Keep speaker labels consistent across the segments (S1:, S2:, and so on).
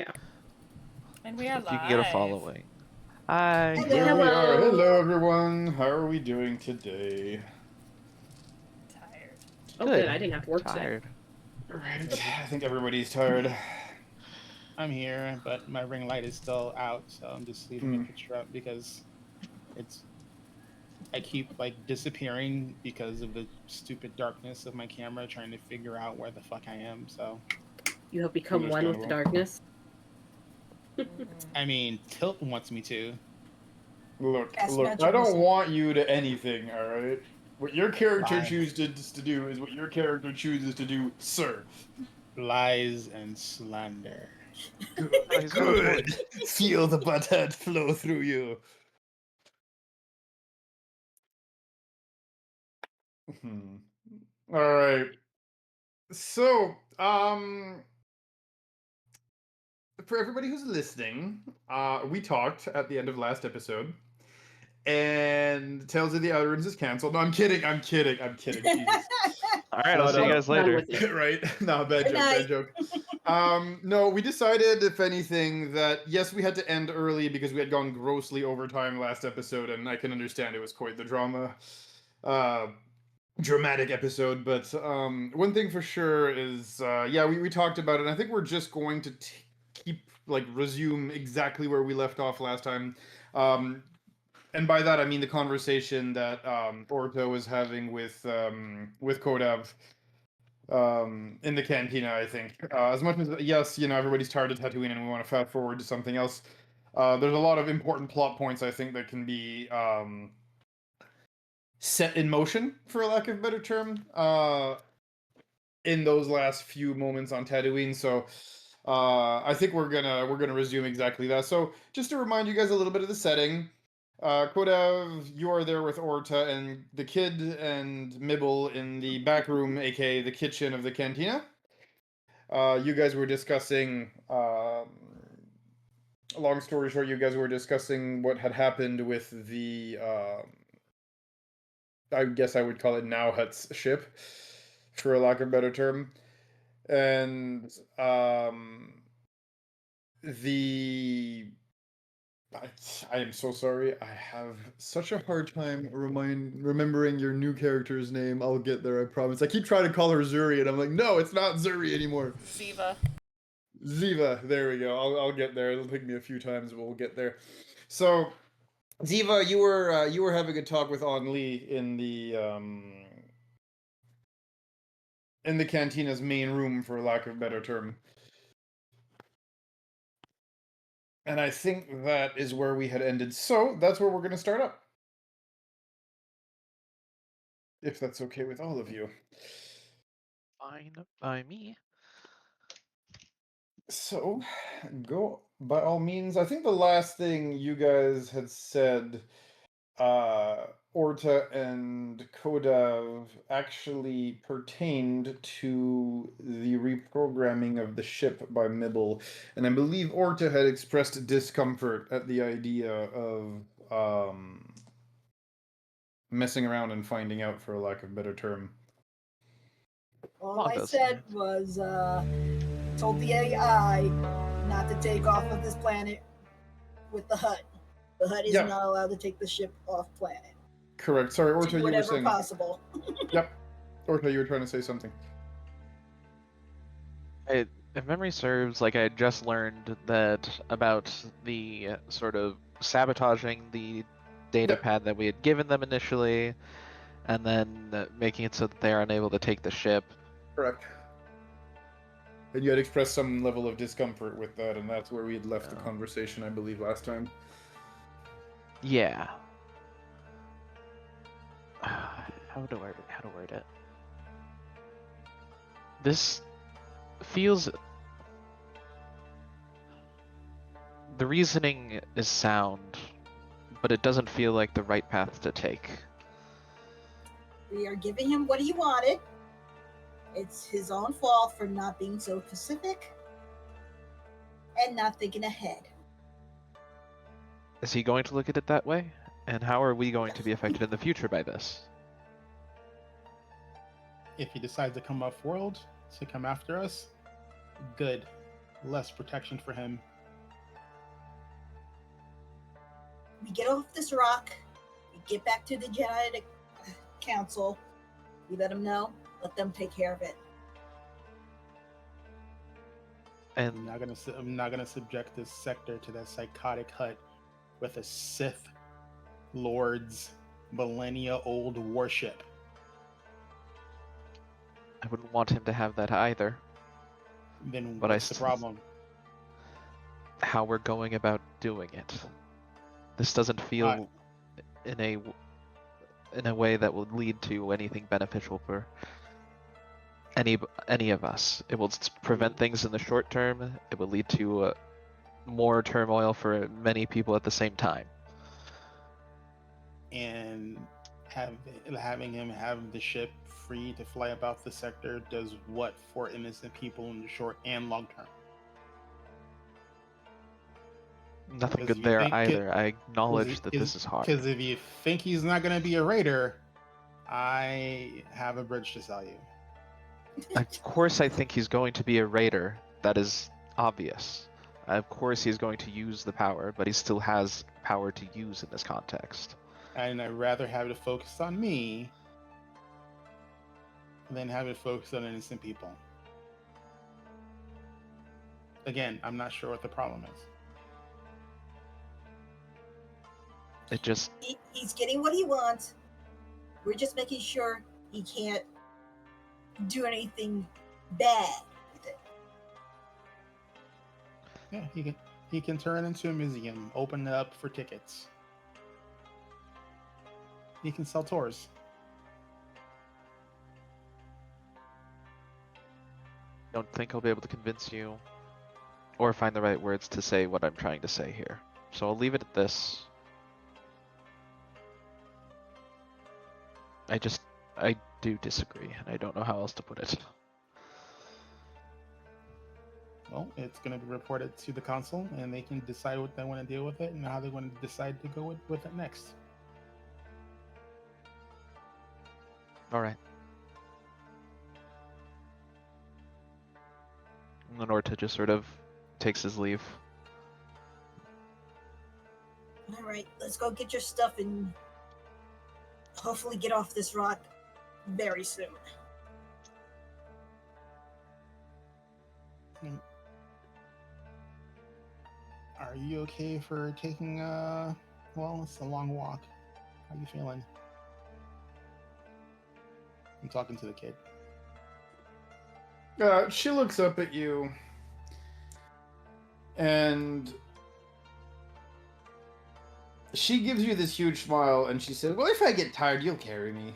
S1: Yeah.
S2: And we are
S3: You
S2: live.
S3: can get a following. Hi.
S4: There we are.
S1: Hello.
S4: Hello, everyone. How are we doing today?
S2: Tired.
S1: Oh,
S3: Good.
S1: good. I didn't have to work
S3: Tired.
S4: Right. I think everybody's tired.
S5: I'm here, but my ring light is still out, so I'm just leaving the picture up because I keep like disappearing because of the stupid darkness of my camera, trying to figure out where the fuck I am. So
S1: today. You have become one with the darkness.
S5: I mean, Tilt wants me to.
S4: Look,
S6: Cast
S4: I
S6: magic
S4: don't
S6: missile.
S4: want you to anything, alright? What your character
S5: Lies.
S4: chooses to do is what your character chooses to do, sir.
S5: Lies and slander.
S3: He's got a point.
S4: Feel the butthead flow through you. Alright. So, for everybody who's listening, we talked at the end of last episode, and Tales of the Outer Rings is canceled. No, I'm kidding. Jesus.
S3: All right, I'll see you guys
S1: Done
S3: later.
S1: with it.
S4: Right? No, bad
S6: Good night.
S4: joke. No, we decided, if anything, that yes, we had to end early because we had gone grossly overtime last episode, and I can understand it was quite the dramatic episode. But one thing for sure is, we talked about it, and I think we're just going to resume exactly where we left off last time. And by that I mean the conversation that Orto was having with Kodav in the cantina, I think. As much as, yes, everybody's tired of Tatooine and we want to fast forward to something else, there's a lot of important plot points, I think, that can be set in motion, for lack of a better term, in those last few moments on Tatooine. So I think we're gonna resume exactly that. So just to remind you guys a little bit of the setting. Kodav, you are there with Orta and the kid and Mibble in the back room, aka the kitchen of the cantina. You guys were discussing, long story short, you guys were discussing what had happened with the, I guess I would call it Nowhut's ship, for lack of a better term. And I am so sorry. I have such a hard time remembering your new character's name. I'll get there, I promise. I keep trying to call her Zuri, and I'm like, no, it's not Zuri anymore.
S2: Ziva.
S4: Ziva, there we go. I'll get there. It'll take me a few times, but we'll get there. So, Ziva, you were having a talk with On Lee in the cantina's main room, for lack of a better term. And I think that is where we had ended. So that's where we're going to start up. If that's okay with all of you.
S3: Fine by me.
S4: So, go by all means. I think the last thing you guys had said, Orta and Kodav, actually pertained to the reprogramming of the ship by Mibble. And I believe Orta had expressed discomfort at the idea of messing around and finding out, for lack of a better term.
S6: All I said was, told the AI not to take off of this planet with the Hut. The Hut is not allowed to take the ship off planet.
S4: Correct. Sorry, Orta, you were saying.
S6: Possible.
S4: Yep. Orta, you were trying to say something.
S3: If memory serves, I had just learned that about the sort of sabotaging the data pad that we had given them initially, and then making it so that they are unable to take the ship.
S4: Correct. And you had expressed some level of discomfort with that, and that's where we had left the conversation, I believe, last time.
S3: Yeah. How to word it? This feels... The reasoning is sound, but it doesn't feel like the right path to take.
S6: We are giving him what he wanted. It's his own fault for not being so specific and not thinking ahead.
S3: Is he going to look at it that way? And how are we going to be affected in the future by this?
S5: If he decides to come off-world to come after us, good. less protection for him.
S6: We get off this rock. We get back to the Jedi Council. We let them know. Let them take care of it.
S3: And
S5: I'm not gonna subject this sector to that psychotic hut with a Sith Lord's millennia-old warship.
S3: I wouldn't want him to have that either.
S5: Then
S3: But
S5: what's the problem?
S3: How we're going about doing it. This doesn't feel in a way that will lead to anything beneficial for any of us. It will prevent things in the short term. It will lead to more turmoil for many people at the same time.
S5: And having him have the ship free to fly about the sector does what for innocent people in the short and long term?
S3: Nothing
S5: Because
S3: good
S5: you
S3: there
S5: think
S3: either. I acknowledge that
S5: Because
S3: this is hard.
S5: Because if you think he's not going to be a raider, I have a bridge to sell you.
S3: Of course I think he's going to be a raider. That is obvious. Of course he's going to use the power, but he still has power to use in this context.
S5: And I'd rather have it focused on me than have it focused on innocent people. Again, I'm not sure what the problem is.
S3: It just...
S6: He's getting what he wants. We're just making sure he can't do anything bad with it.
S5: Yeah, he can turn it into a museum, open it up for tickets. He can sell tours.
S3: Don't think I'll be able to convince you or find the right words to say what I'm trying to say here. So I'll leave it at this. I do disagree, and I don't know how else to put it.
S5: Well, it's going to be reported to the council, and they can decide what they want to deal with it and how they want to decide to go with it next.
S3: All right. And then Orta just sort of takes his leave.
S6: All right, let's go get your stuff and hopefully get off this rock very soon.
S5: Are you okay for taking well, it's a long walk. How you feeling? I'm talking to the kid.
S4: She looks up at you and she gives you this huge smile and she says, "Well, if I get tired, you'll carry me."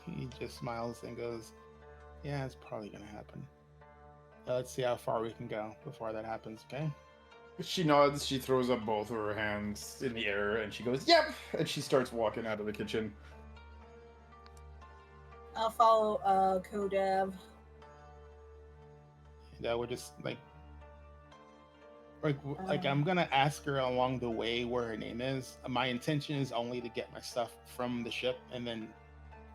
S5: He just smiles and goes, "Yeah, it's probably gonna happen. Let's see how far we can go before that happens, okay?"
S4: She nods, she throws up both of her hands in the air, and she goes, "Yep!" And she starts walking out of the kitchen.
S6: I'll follow Kodev.
S5: That would just like I'm gonna ask her along the way where her name is. My intention is only to get my stuff from the ship and then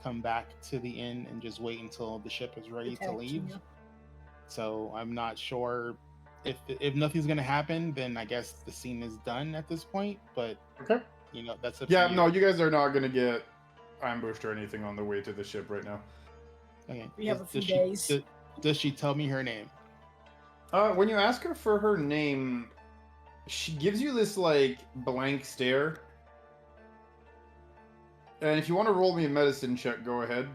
S5: come back to the inn and just wait until the ship is ready to leave.
S6: Yeah.
S5: So I'm not sure if nothing's gonna happen, then I guess the scene is done at this point. But
S4: Okay.
S5: you know, that's up
S4: Yeah,
S5: to you.
S4: no, you guys are not gonna get ambushed or anything on the way to the ship right now.
S5: Okay.
S6: We have a few
S5: does
S6: days.
S5: Does she tell me her name?
S4: When you ask her for her name, she gives you this like blank stare. And if you want to roll me a medicine check, go ahead.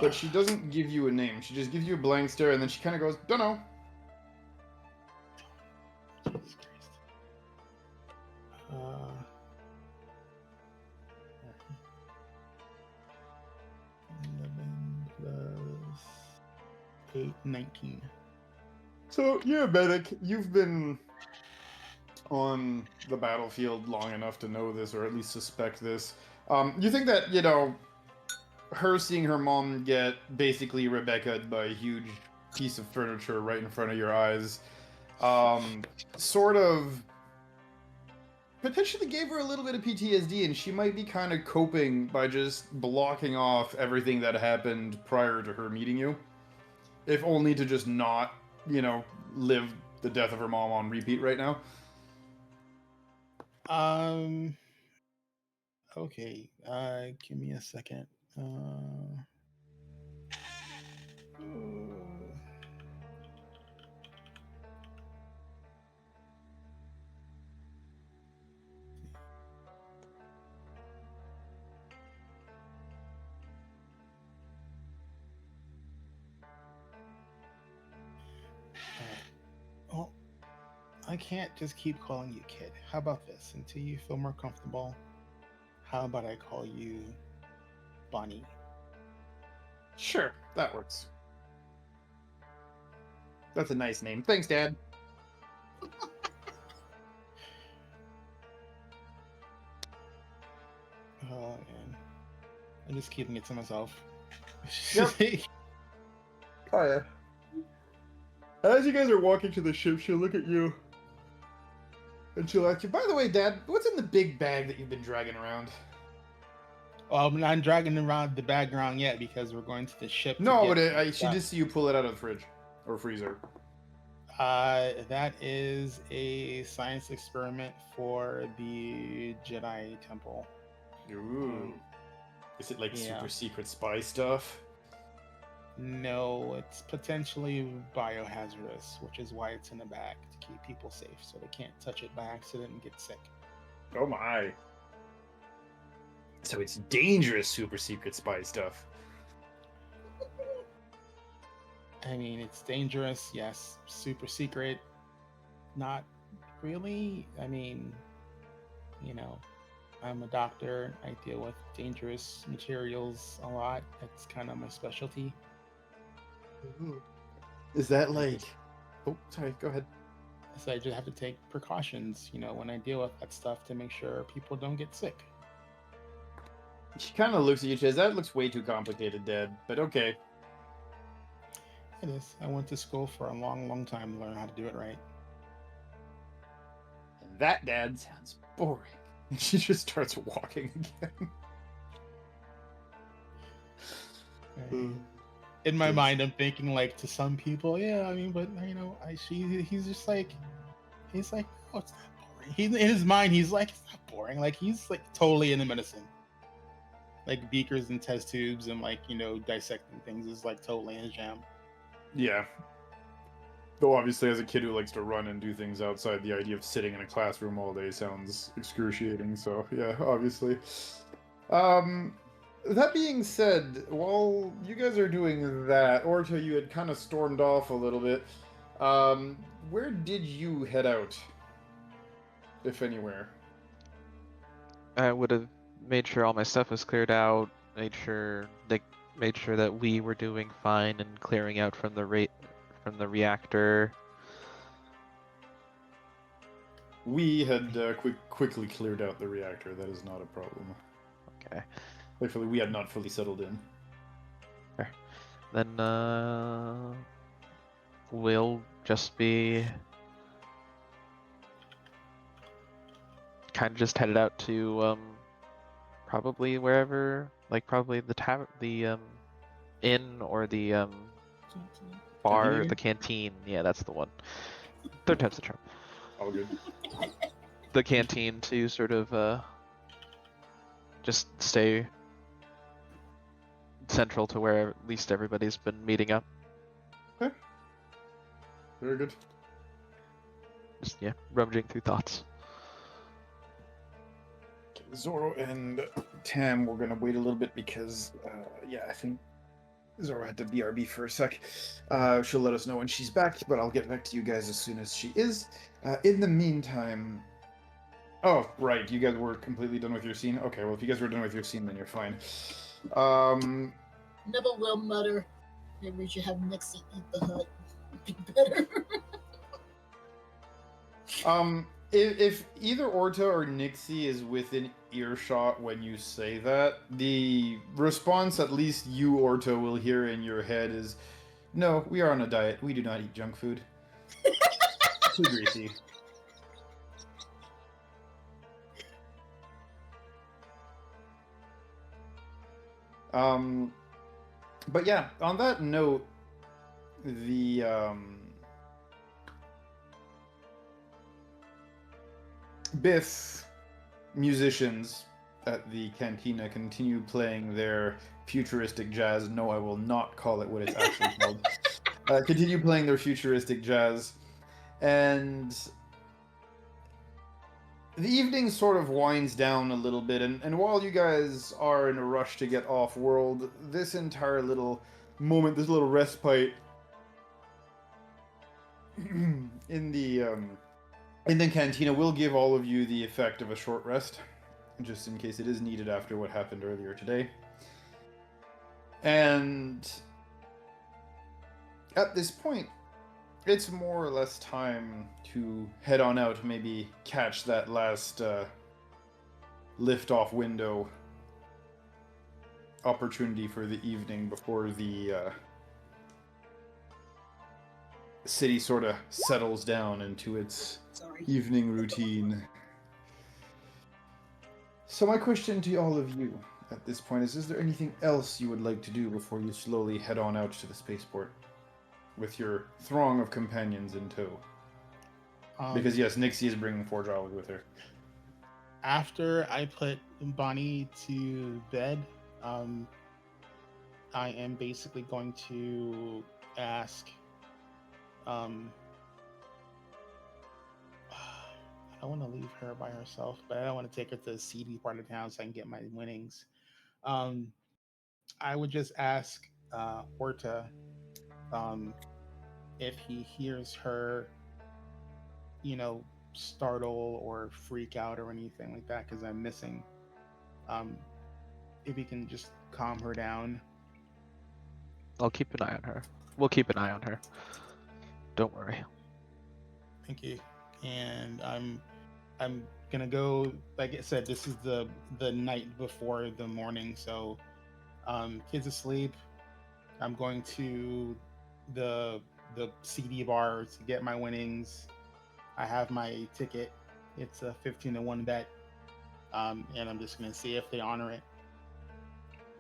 S4: But she doesn't give you a name. She just gives you a blank stare, and then she kind of goes, "Don't know."
S5: Jesus Christ. 11 plus 8, 19.
S4: So, yeah, medic, you've been on the battlefield long enough to know this, or at least suspect this. You think that, you know, her seeing her mom get basically Rebecca'd by a huge piece of furniture right in front of your eyes, sort of potentially gave her a little bit of PTSD, and she might be kind of coping by just blocking off everything that happened prior to her meeting you. If only to just not, live the death of her mom on repeat right now.
S5: Okay. Give me a second. Well, I can't just keep calling you kid. How about this? Until you feel more comfortable, how about I call you Bonnie?
S4: Sure, that works. That's a nice name. Thanks, Dad.
S5: Oh, man. I'm just keeping it to myself.
S4: Yep. Oh, yeah. As you guys are walking to the ship, she'll look at you. And she'll ask you, by the way, Dad, what's in the big bag that you've been dragging around?
S5: Well, I'm not dragging around the background yet because we're going to the ship.
S4: No, but she did see you pull it out of the fridge. Or freezer.
S5: That is a science experiment for the Jedi Temple.
S4: Ooh. Is it like
S5: Yeah.
S4: super secret spy stuff?
S5: No, it's potentially biohazardous, which is why it's in a bag to keep people safe so they can't touch it by accident and get sick.
S4: Oh my. So it's dangerous super secret spy stuff.
S5: I mean, it's dangerous, yes. Super secret, not really. I mean, I'm a doctor. I deal with dangerous materials a lot. That's kind of my specialty.
S4: Is that like... Oh, sorry, go ahead.
S5: So I just have to take precautions, when I deal with that stuff to make sure people don't get sick.
S4: She kind of looks at you and says, that looks way too complicated, Dad, but okay.
S5: It is. I went to school for a long, long time to learn how to do it right.
S4: And that, Dad, sounds boring. And she just starts walking again.
S5: In my mind, I'm thinking like to some people, yeah, I mean, but he's just like, oh, it's not boring. In his mind, he's like, it's not boring. Like he's like totally into medicine. Like beakers and test tubes and dissecting things is like totally in his jam.
S4: Yeah. Though obviously as a kid who likes to run and do things outside, the idea of sitting in a classroom all day sounds excruciating, so yeah, obviously. That being said, while you guys are doing that, Orta, you had kind of stormed off a little bit. Where did you head out? If anywhere?
S3: I would have made sure all my stuff was cleared out, made sure that we were doing fine and clearing out from the reactor.
S4: We had quickly cleared out the reactor. That is not a problem.
S3: Okay.
S4: Thankfully, we had not fully settled in.
S3: Fair. Then we'll just be kind of just headed out to probably wherever, like probably the inn or the bar,
S4: Canteen?
S3: the canteen. Yeah, that's the one. Third time's the charm.
S4: All good.
S3: The canteen to sort of just stay central to where at least everybody's been meeting up.
S4: Okay. Very good.
S3: Just rummaging through thoughts.
S4: Okay, Zoro and Tam, we're gonna wait a little bit because, I think Zoro had to BRB for a sec. She'll let us know when she's back, but I'll get back to you guys as soon as she is. In the meantime... Oh, right, you guys were completely done with your scene? Okay, well, if you guys were done with your scene, then you're fine.
S6: Neville will mutter, maybe we should have Nixie eat the hut. Be better.
S4: If either Orta or Nixie is within earshot when you say that, the response at least you, Orta, will hear in your head is, no, we are on a diet. We do not eat junk food. Too greasy. But yeah, on that note, the Biff musicians at the cantina continue playing their futuristic jazz. No, I will not call it what it's actually called. Continue playing their futuristic jazz, and the evening sort of winds down a little bit, and while you guys are in a rush to get off world, this entire little moment, this little respite in the cantina will give all of you the effect of a short rest, just in case it is needed after what happened earlier today. And at this point, it's more or less time to head on out, maybe catch that last lift-off window opportunity for the evening before the city sort of settles down into its evening routine. So my question to all of you at this point is there anything else you would like to do before you slowly head on out to the spaceport with your throng of companions in tow? Because yes, Nixie is bringing Forjolly with her.
S5: After I put Bonnie to bed, I am basically going to ask. I don't want to leave her by herself, but I don't want to take her to the seedy part of town so I can get my winnings. I would just ask Horta if he hears her, startle or freak out or anything like that, because I'm missing. If he can just calm her down.
S3: I'll keep an eye on her. We'll keep an eye on her. Don't worry.
S5: Thank you. And I'm gonna go. Like I said, this is the night before the morning, so kids asleep. I'm going to the CD bar to get my winnings. I have my ticket. It's a 15-1 bet, and I'm just gonna see if they honor it.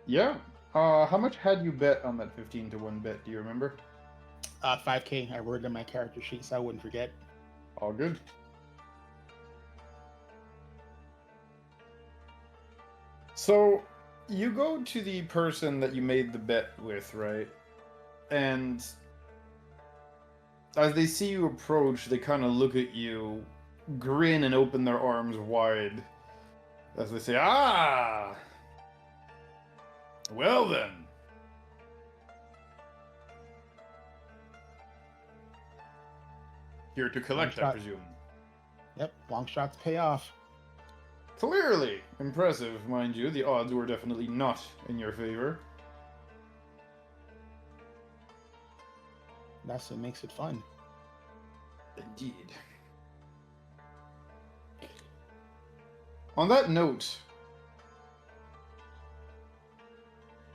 S4: Yeah. How much had you bet on that 15-1 bet? Do you remember?
S5: 5K. I wrote it in my character sheet so I wouldn't forget.
S4: All good. So, you go to the person that you made the bet with, right? And as they see you approach, they kind of look at you, grin, and open their arms wide as they say, "Ah! Well then." Here to collect, I presume.
S5: Yep, long shots pay off.
S4: Clearly impressive, mind you. The odds were definitely not in your favor.
S5: That's what makes it fun.
S4: Indeed. On that note,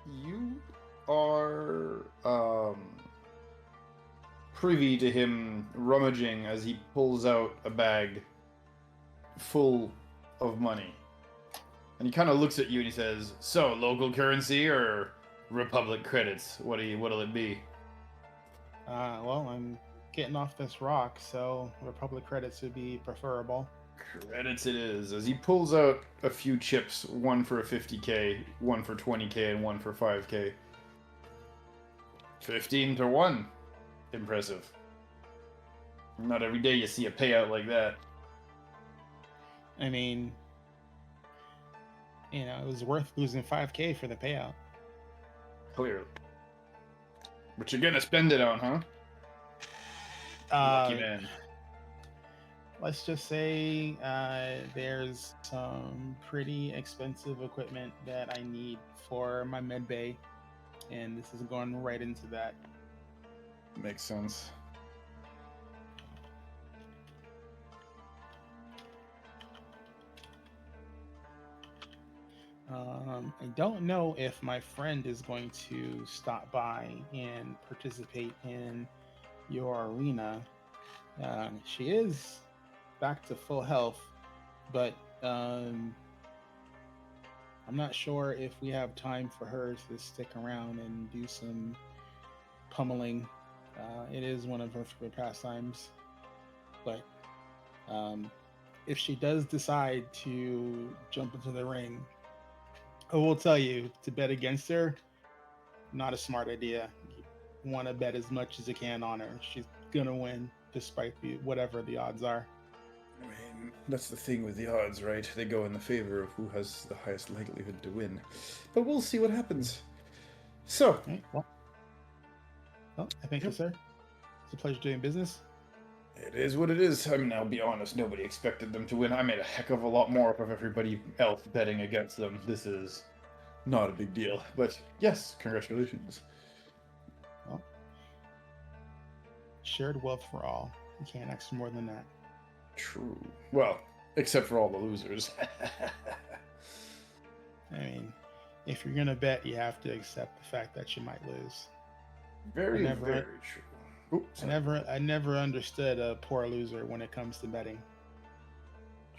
S4: you are privy to him rummaging as he pulls out a bag full of money. And he kind of looks at you and he says, "So, local currency or Republic credits? What'll it be?"
S5: Well, I'm getting off this rock, so Republic credits would be preferable.
S4: Credits it is, as he pulls out a few chips, one for a 50k, one for 20k, and one for 5k. 15-1. Impressive. Not every day you see a payout like that.
S5: I mean, it was worth losing 5K for the payout.
S4: Clearly. But you're gonna spend it on, huh? Lucky man.
S5: Let's just say there's some pretty expensive equipment that I need for my med bay, and this is going right into that.
S4: Makes sense.
S5: I don't know if my friend is going to stop by and participate in your arena. She is back to full health, but I I'm not sure if we have time for her to stick around and do some pummeling. It is one of her favorite pastimes, but if she does decide to jump into the ring, I will tell you, to bet against her, not a smart idea. You want to bet as much as you can on her. She's gonna win, despite whatever the odds are.
S4: I mean, that's the thing with the odds, right? They go in the favor of who has the highest likelihood to win. But we'll see what happens. So,
S5: Right, well, I thank you, sir. It's a pleasure doing business.
S4: it is what it is. I mean, I'll be honest, nobody expected them to win. I made a heck of a lot more of everybody else betting against them. This is not a big deal. But yes, congratulations.
S5: Well, shared wealth for all. You can't ask for more than that.
S4: True. Well, except for all the losers.
S5: I mean, if you're gonna bet, you have to accept the fact that you might lose.
S4: Very, very true. Oops,
S5: I never understood a poor loser when it comes to betting.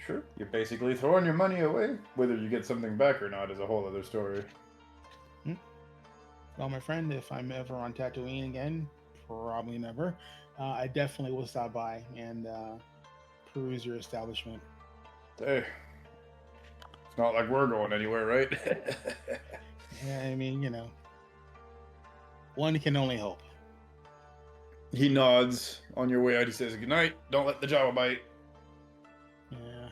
S4: Sure. You're basically throwing your money away. Whether you get something back or not is a whole other story.
S5: Well, my friend, if I'm ever on Tatooine again, probably never, I definitely will stop by and peruse your establishment.
S4: Hey, it's not like we're going anywhere, right?
S5: Yeah, I mean, you know, one can only hope.
S4: He nods. On your way out, he says, "Good night. Don't let the Jawa bite."
S5: Yeah.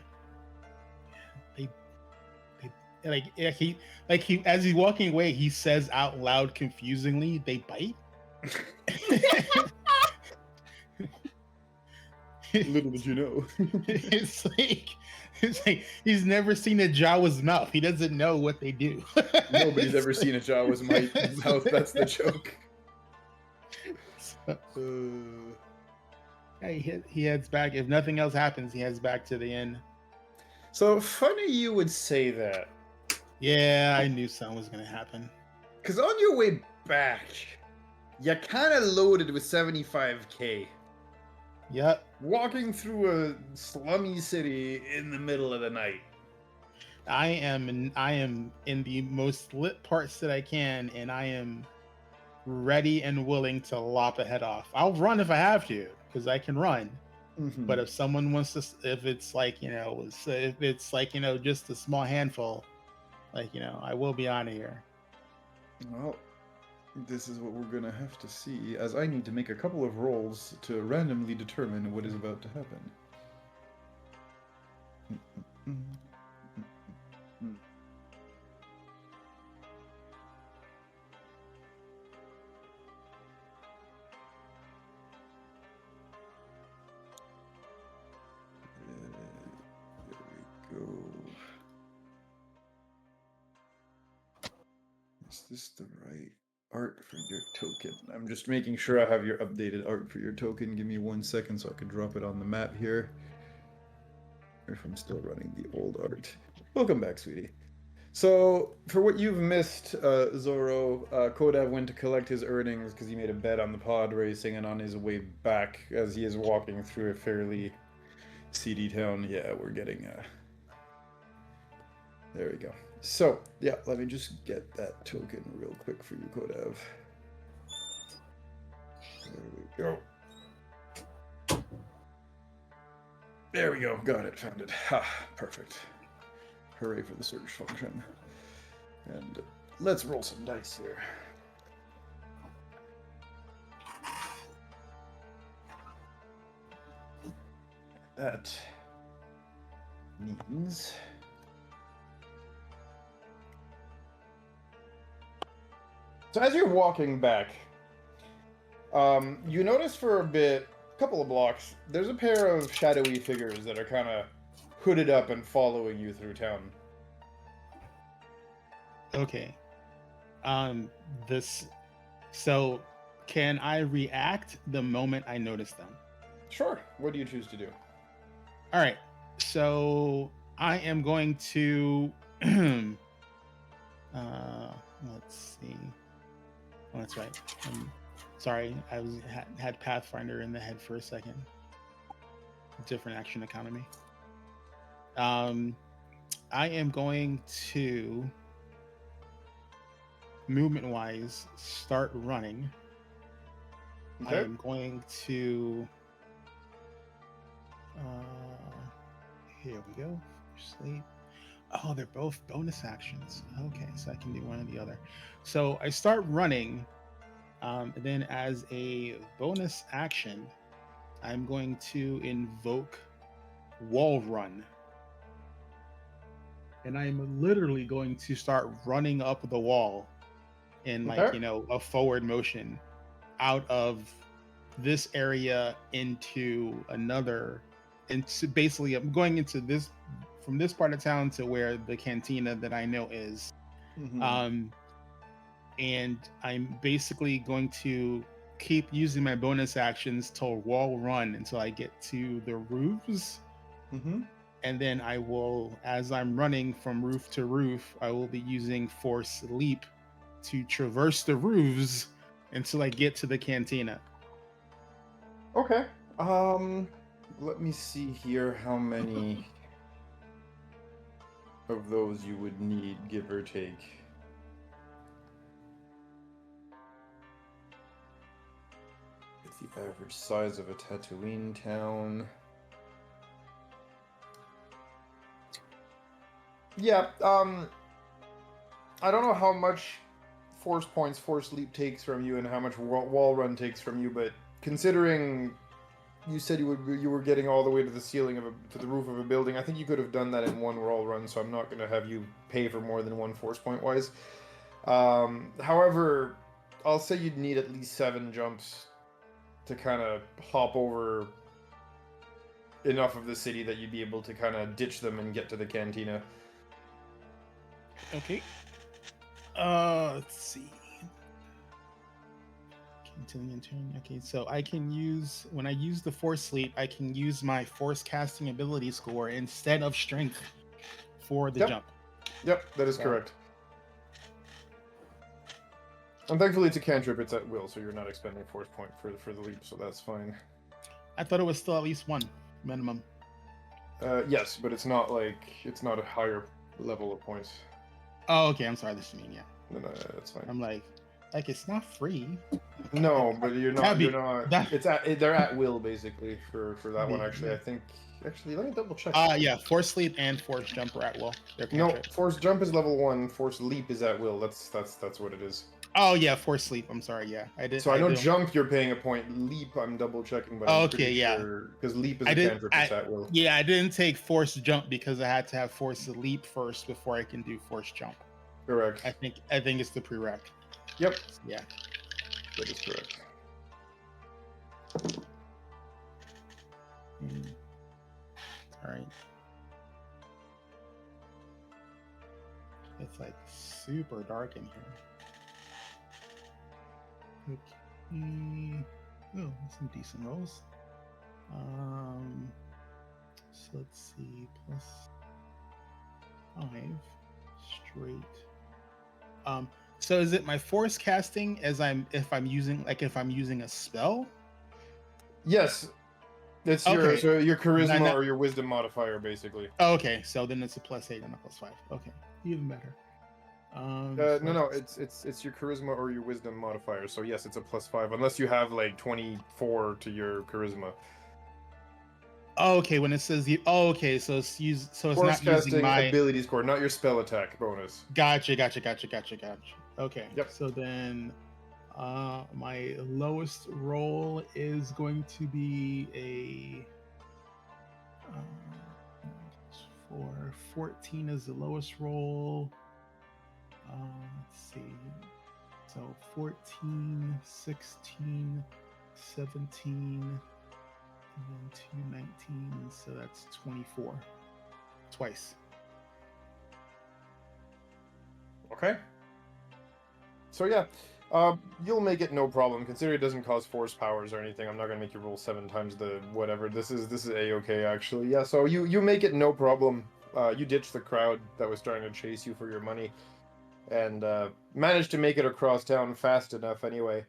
S5: He as he's walking away, he says out loud confusingly, "They bite."
S4: Little did you know.
S5: It's like he's never seen a Jawa's mouth. He doesn't know what they do.
S4: Nobody's ever seen a Jawa's mouth. That's the joke.
S5: He heads back. If nothing else happens, he heads back to the inn.
S4: So funny you would say that.
S5: Yeah, I knew something was gonna happen.
S4: Because on your way back, you kind of loaded with 75k.
S5: Yep.
S4: Walking through a slummy city in the middle of the night.
S5: I am in the most lit parts that I can, and I am ready and willing to lop a head off. I'll run if I have to, because I can run.
S4: Mm-hmm.
S5: But if someone wants to, if it's like, just a small handful, I will be out of here.
S4: Well, this is what we're gonna have to see, as I need to make a couple of rolls to randomly determine what is about to happen. There we go. Is this the right art for your token? I'm just making sure I have your updated art for your token. Give me 1 second so I can drop it on the map here. Or if I'm still running the old art. Welcome back, sweetie. So, for what you've missed, Zoro, Kodav went to collect his earnings because he made a bet on the pod racing, and on his way back, as he is walking through a fairly seedy town, yeah, we're getting there we go. So, yeah, let me just get that token real quick for you, Kodav. There we go. There we go. Got it. Found it. Ha, perfect. Hooray for the search function. And let's roll some dice here. That means... So as you're walking back, you notice for a couple of blocks, there's a pair of shadowy figures that are kind of hooded up and following you through town.
S5: Okay. So can I react the moment I notice them?
S4: Sure. What do you choose to do?
S5: All right. So I am going to let's see. Oh, that's right. Sorry, I had Pathfinder in the head for a second. Different action economy. I am going to movement-wise, start running. I
S4: Okay.
S5: am going to. Here we go. Sleep. Oh, they're both bonus actions. Okay, so I can do one or the other. So I start running. And then, as a bonus action, I'm going to invoke Wall Run. And I'm literally going to start running up the wall in, like,
S4: Okay.
S5: you know, a forward motion out of this area into another. Into basically, I'm going into this from this part of town to where the cantina that I know is.
S4: Mhm.
S5: And I'm basically going to keep using my bonus actions to wall run until I get to the roofs.
S4: Mhm.
S5: And then I will, as I'm running from roof to roof, I will be using Force Leap to traverse the roofs until I get to the cantina.
S4: Okay. Let me see here how many of those you would need, give or take. It's the average size of a Tatooine town. Yeah, I don't know how much force points Force Leap takes from you and how much Wall Run takes from you, but considering you said you were getting all the way to the ceiling to the roof of a building, I think you could have done that in one Wall Run, so I'm not going to have you pay for more than one force point wise. However, I'll say you'd need at least 7 jumps to kind of hop over enough of the city that you'd be able to kind of ditch them and get to the cantina.
S5: Okay. Let's see. Continuing turn. Okay, so I can use, when I use the Force Leap, I can use my Force casting ability score instead of Strength for the jump.
S4: Yep, that is correct. And thankfully it's a cantrip, it's at will, so you're not expending force point for the leap, so that's fine.
S5: I thought it was still at least 1 minimum.
S4: Yes, but it's not a higher level of points.
S5: Oh, okay. I'm sorry. This is mean. Yeah.
S4: No, that's fine.
S5: I'm like it's not free.
S4: No, but you're not. They're at will basically for that one. Actually,
S5: Yeah.
S4: I think. Actually, let me double check.
S5: Yeah. Force Leap and Force Jump are at will.
S4: No, Force Jump is level 1. Force Leap is at will. That's what it is.
S5: Oh yeah, Force Leap. I'm sorry. Yeah, I did.
S4: So I know Jump you're paying a point. Leap I'm double checking, but I'm pretty sure because Leap is a cantrip. It's at will.
S5: Yeah, I didn't take Force Jump because I had to have Force Leap first before I can do Force Jump.
S4: Correct.
S5: I think it's the prereq.
S4: Yep.
S5: Yeah.
S4: That is correct.
S5: All right. It's like super dark in here. Okay. Oh, some decent rolls. So let's see, +5 straight. So is it my force casting if I'm using a spell?
S4: Yes. It's your charisma or your wisdom modifier, basically.
S5: Oh, okay, so then it's a +8 and a +5. Okay, even better.
S4: No, it's your charisma or your wisdom modifier. So yes, it's a +5 unless you have like 24 to your charisma.
S5: Oh, okay, when it says so it's
S4: Force
S5: not using my
S4: ability score, not your spell attack bonus.
S5: Gotcha. Okay.
S4: Yep.
S5: So then my lowest roll is going to be a 14 is the lowest roll. Let's see. So 14, 16, 17, and then 219. So that's 24. Twice.
S4: Okay. So yeah, you'll make it no problem. Consider it doesn't cause force powers or anything. I'm not gonna make you roll 7 times the whatever. This is a-okay actually. Yeah. So you make it no problem. You ditch the crowd that was trying to chase you for your money, and managed to make it across town fast enough anyway.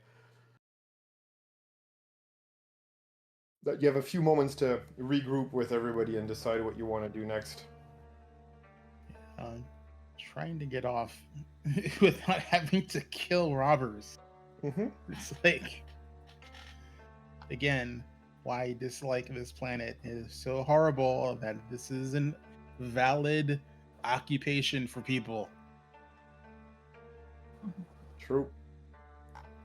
S4: That you have a few moments to regroup with everybody and decide what you want to do next.
S5: trying to get off without having to kill robbers.
S4: Mm-hmm.
S5: It's like, again, why dislike this planet is so horrible that this is a valid occupation for people.
S4: True.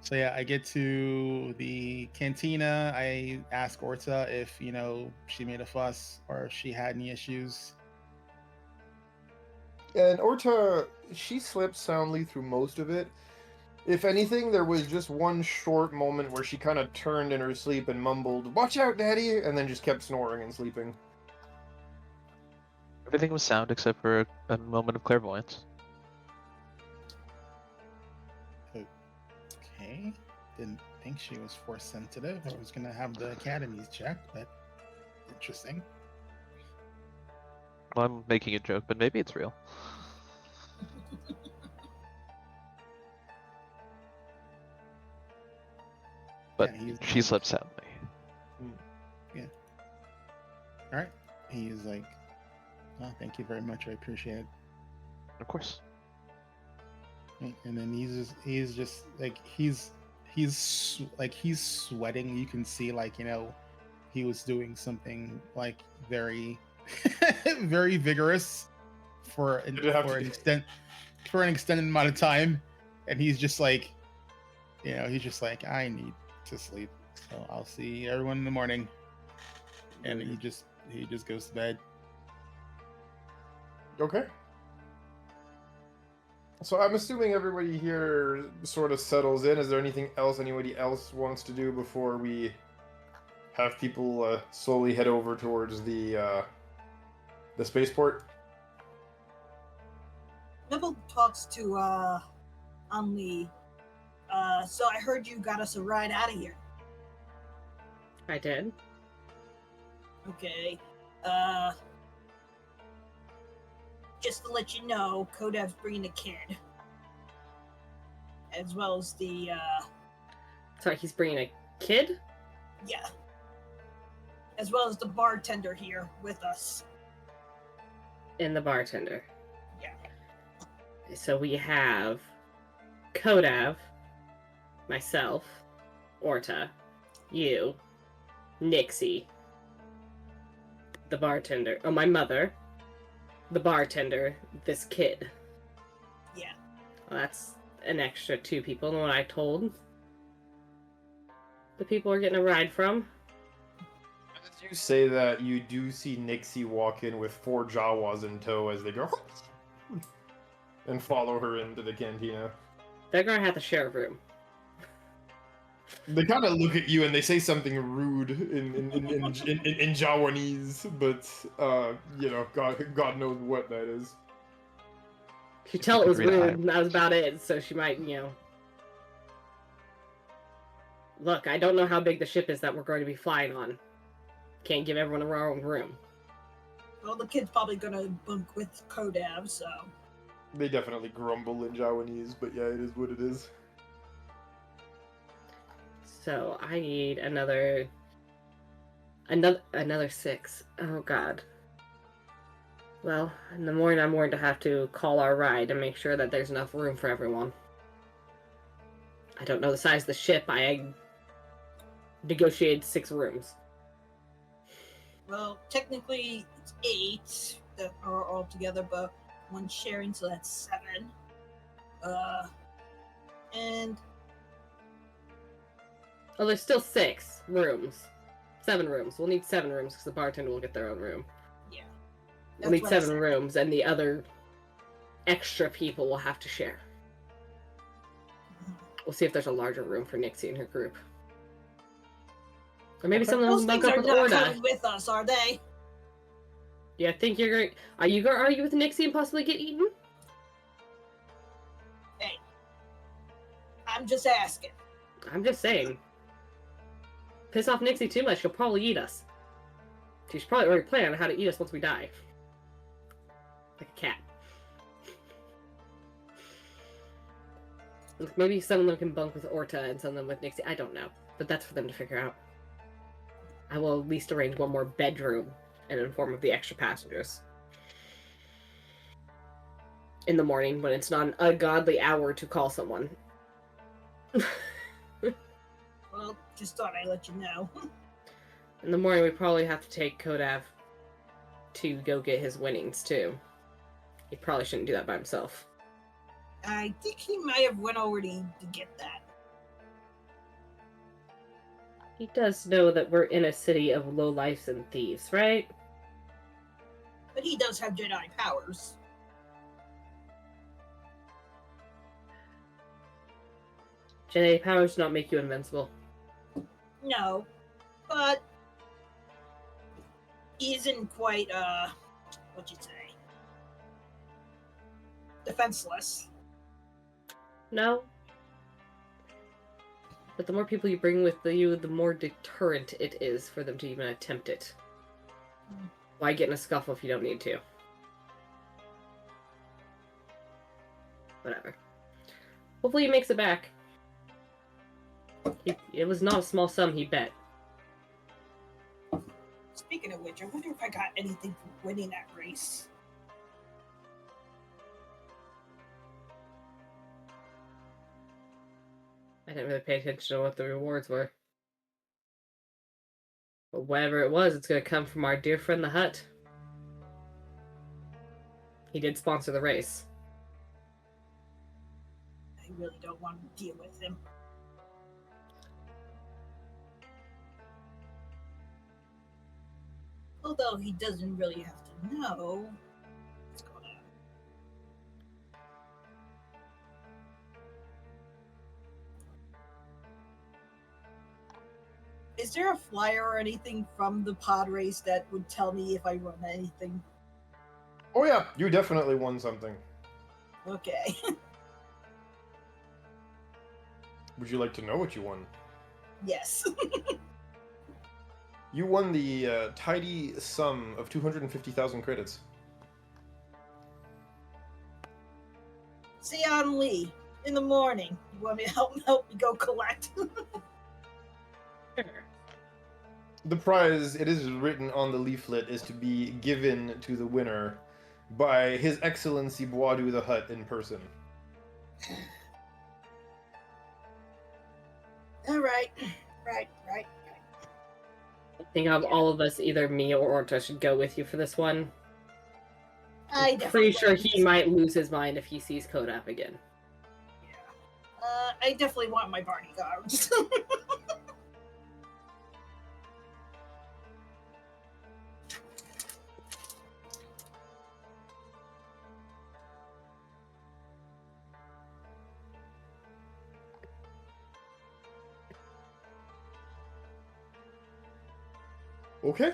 S5: So yeah, I get to the cantina. I ask Orta if, she made a fuss or if she had any issues.
S4: And Orta, she slept soundly through most of it. If anything, there was just one short moment where she kind of turned in her sleep and mumbled, "Watch out, Daddy!" and then just kept snoring and sleeping.
S3: Everything was sound except for a moment of clairvoyance.
S5: Okay. Didn't think she was force sensitive. I was gonna have the academies checked, but interesting.
S3: Well, I'm making a joke, but maybe it's real. But
S5: Yeah,
S3: she slept soundly.
S5: All right. He's like, "Oh, thank you very much. I appreciate it."
S3: Of course.
S5: And then he's just like he's sweating. You can see he was doing something like very very vigorous for an extended amount of time, and he's just like, I need to sleep, so I'll see everyone in the morning. And he just goes to bed.
S4: Okay. So I'm assuming everybody here sort of settles in. Is there anything else anybody else wants to do before we have people slowly head over towards the spaceport?
S6: Nibble talks to Anli. So I heard you got us a ride out of here.
S1: I did.
S6: Okay. Just to let you know, Kodev's bringing a kid. As well as the,
S1: Sorry, he's bringing a kid?
S6: yeah. As well as the bartender here with us.
S1: And the bartender.
S6: Yeah.
S1: So we have Kodav, myself, Orta, you, Nixie, the bartender, my mother, the bartender, this kid.
S6: Yeah.
S1: Well, that's an extra 2 people than what I told the people we're getting a ride from.
S4: As you say that, you do see Nixie walk in with 4 Jawas in tow as they go and follow her into the cantina.
S1: They're gonna have to share a room.
S4: They kind of look at you and they say something rude in Jawanese, but God knows what that is.
S1: She tell it was
S3: Read a
S1: rude,
S3: high.
S1: and that was about it, so she might, Look, I don't know how big the ship is that we're going to be flying on. Can't give everyone a own room.
S6: Well, the kid's probably gonna bunk with Kodav, so.
S4: They definitely grumble in Jawanese, but yeah, it is what it is.
S1: So I need another 6. Oh god. Well, in the morning I'm going to have to call our ride and make sure that there's enough room for everyone. I don't know the size of the ship. I negotiated 6 rooms.
S6: Well, technically it's 8 that are all together, but one sharing, so that's 7. And
S1: Oh, there's still 6 rooms. 7 rooms. We'll need 7 rooms because the bartender will get their own room.
S6: yeah.
S1: We'll need
S6: what I
S1: 7
S6: said.
S1: rooms, and the other extra people will have to share. We'll see if there's a larger room for Nixie and her group. Or maybe some of
S6: Those
S1: them
S6: things
S1: bunk
S6: are
S1: up with
S6: not
S1: Orda.
S6: coming with us, are they?
S1: Yeah, I think you're going. Are you going to argue with Nixie and possibly get eaten?
S6: Hey. I'm just asking.
S1: I'm just saying. Piss off Nixie too much, she'll probably eat us. She's probably already planning on how to eat us once we die. Like a cat. Look, maybe some of them can bunk with Orta and some of them with Nixie. I don't know. But that's for them to figure out. I will at least arrange one more bedroom and inform of the extra passengers. in the morning when it's not an ungodly hour to call someone.
S6: Well, just thought I'd let you know.
S1: In the morning, we probably have to take Kodav to go get his winnings, too. He probably shouldn't do that by himself.
S6: I think he might have went over to get that.
S1: He does know that we're in a city of lowlifes and thieves, right?
S6: But he does have Jedi powers.
S1: Jedi powers do not make you invincible.
S6: No, but he isn't quite, what'd you say? Defenseless.
S1: No. But the more people you bring with you, the more deterrent it is for them to even attempt it. Why get in a scuffle if you don't need to? Whatever. Hopefully he makes it back. It was not a small sum he bet.
S6: Speaking of which, I wonder if I got anything from winning that race.
S1: I didn't really pay attention to what the rewards were. But whatever it was, it's going to come from our dear friend the Hutt. He did sponsor the race.
S6: I really don't want to deal with him. Although he doesn't really have to know what's going on. Is there a flyer or anything from the pod race that would tell me if I run anything?
S7: Oh yeah, you definitely won something.
S6: Okay.
S7: Would you like to know what you won?
S6: Yes.
S7: You won the tidy sum of 250,000 credits.
S6: Sion Lee, in the morning. You want me to help me go collect?
S7: The prize, it is written on the leaflet, is to be given to the winner by His Excellency Boadu the Hutt in person.
S6: Alright. Right.
S1: I think of all of us, either me or Orta should go with you for this one.
S6: I'm
S1: Pretty sure he might lose his mind if he sees Kodav again.
S6: Yeah. I definitely want my bodyguards.
S7: Okay.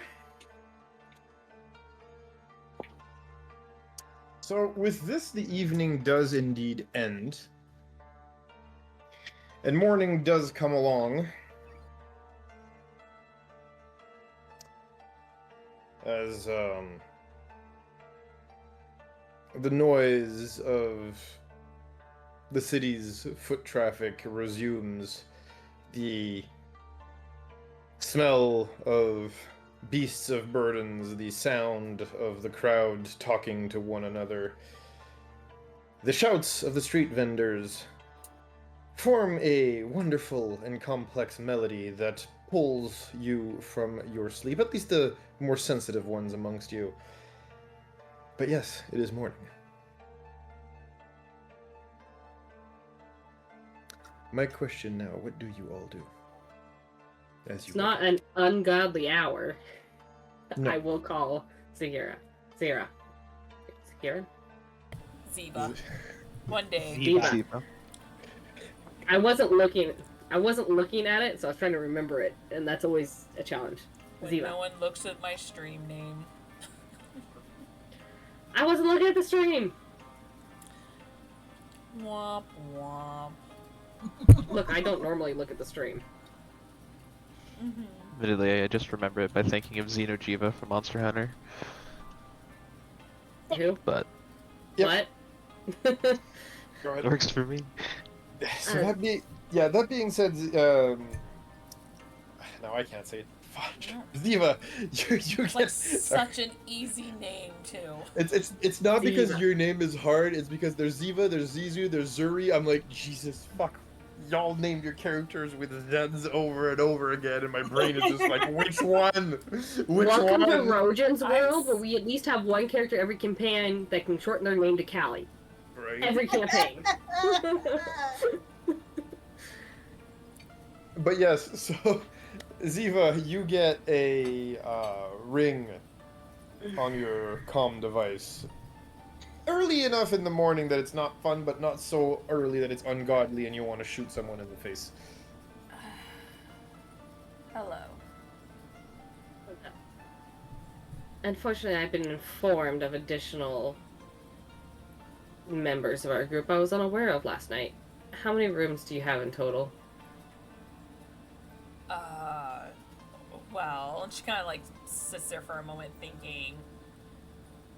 S7: So with this, the evening does indeed end. And morning does come along. As the noise of the city's foot traffic resumes, the smell of beasts of burdens, the sound of the crowd talking to one another, the shouts of the street vendors form a wonderful and complex melody that pulls you from your sleep, at least the more sensitive ones amongst you. But yes, it is morning. My question now, what do you all do? As you
S1: It's not an ungodly hour.
S7: No.
S1: I will call Zahira. Zahira. Zahira?
S2: Ziva. One day.
S1: Ziva. I wasn't looking at it, so I was trying to remember it, and that's always a challenge.
S2: When
S1: Ziva.
S2: no one looks at my stream name.
S1: I wasn't looking at the stream!
S2: Womp womp.
S1: Look, I don't normally look at the stream.
S2: Mm-hmm.
S3: Admittedly, I just remember it by thinking of Xenojiva from Monster Hunter.
S1: Who?
S3: But
S7: Yep.
S1: What?
S7: Go
S3: it
S7: ahead.
S3: works for me.
S7: So that being said, no, I can't say it. Fudge.
S2: No.
S7: Ziva, you
S2: It's
S7: get
S2: like such an easy name too.
S7: it's not because
S1: Ziva.
S7: your name is hard, it's because there's Ziva, there's Zizu, there's Zuri. I'm like, Jesus fuck. Y'all named your characters with Z's over and over again, and my brain is just like, which one? Which
S1: Welcome
S7: one?
S1: to Rojan's
S2: I'm
S1: world, where we at least have one character every campaign that can shorten their name to Callie.
S7: Right.
S1: Every campaign.
S7: But yes, so Ziva, you get a ring on your comm device. Early enough in the morning that it's not fun, but not so early that it's ungodly and you want to shoot someone in the face.
S2: Hello.
S1: Unfortunately, I've been informed of additional members of our group I was unaware of last night. How many rooms do you have in total?
S2: Well, and she kind of like sits there for a moment thinking,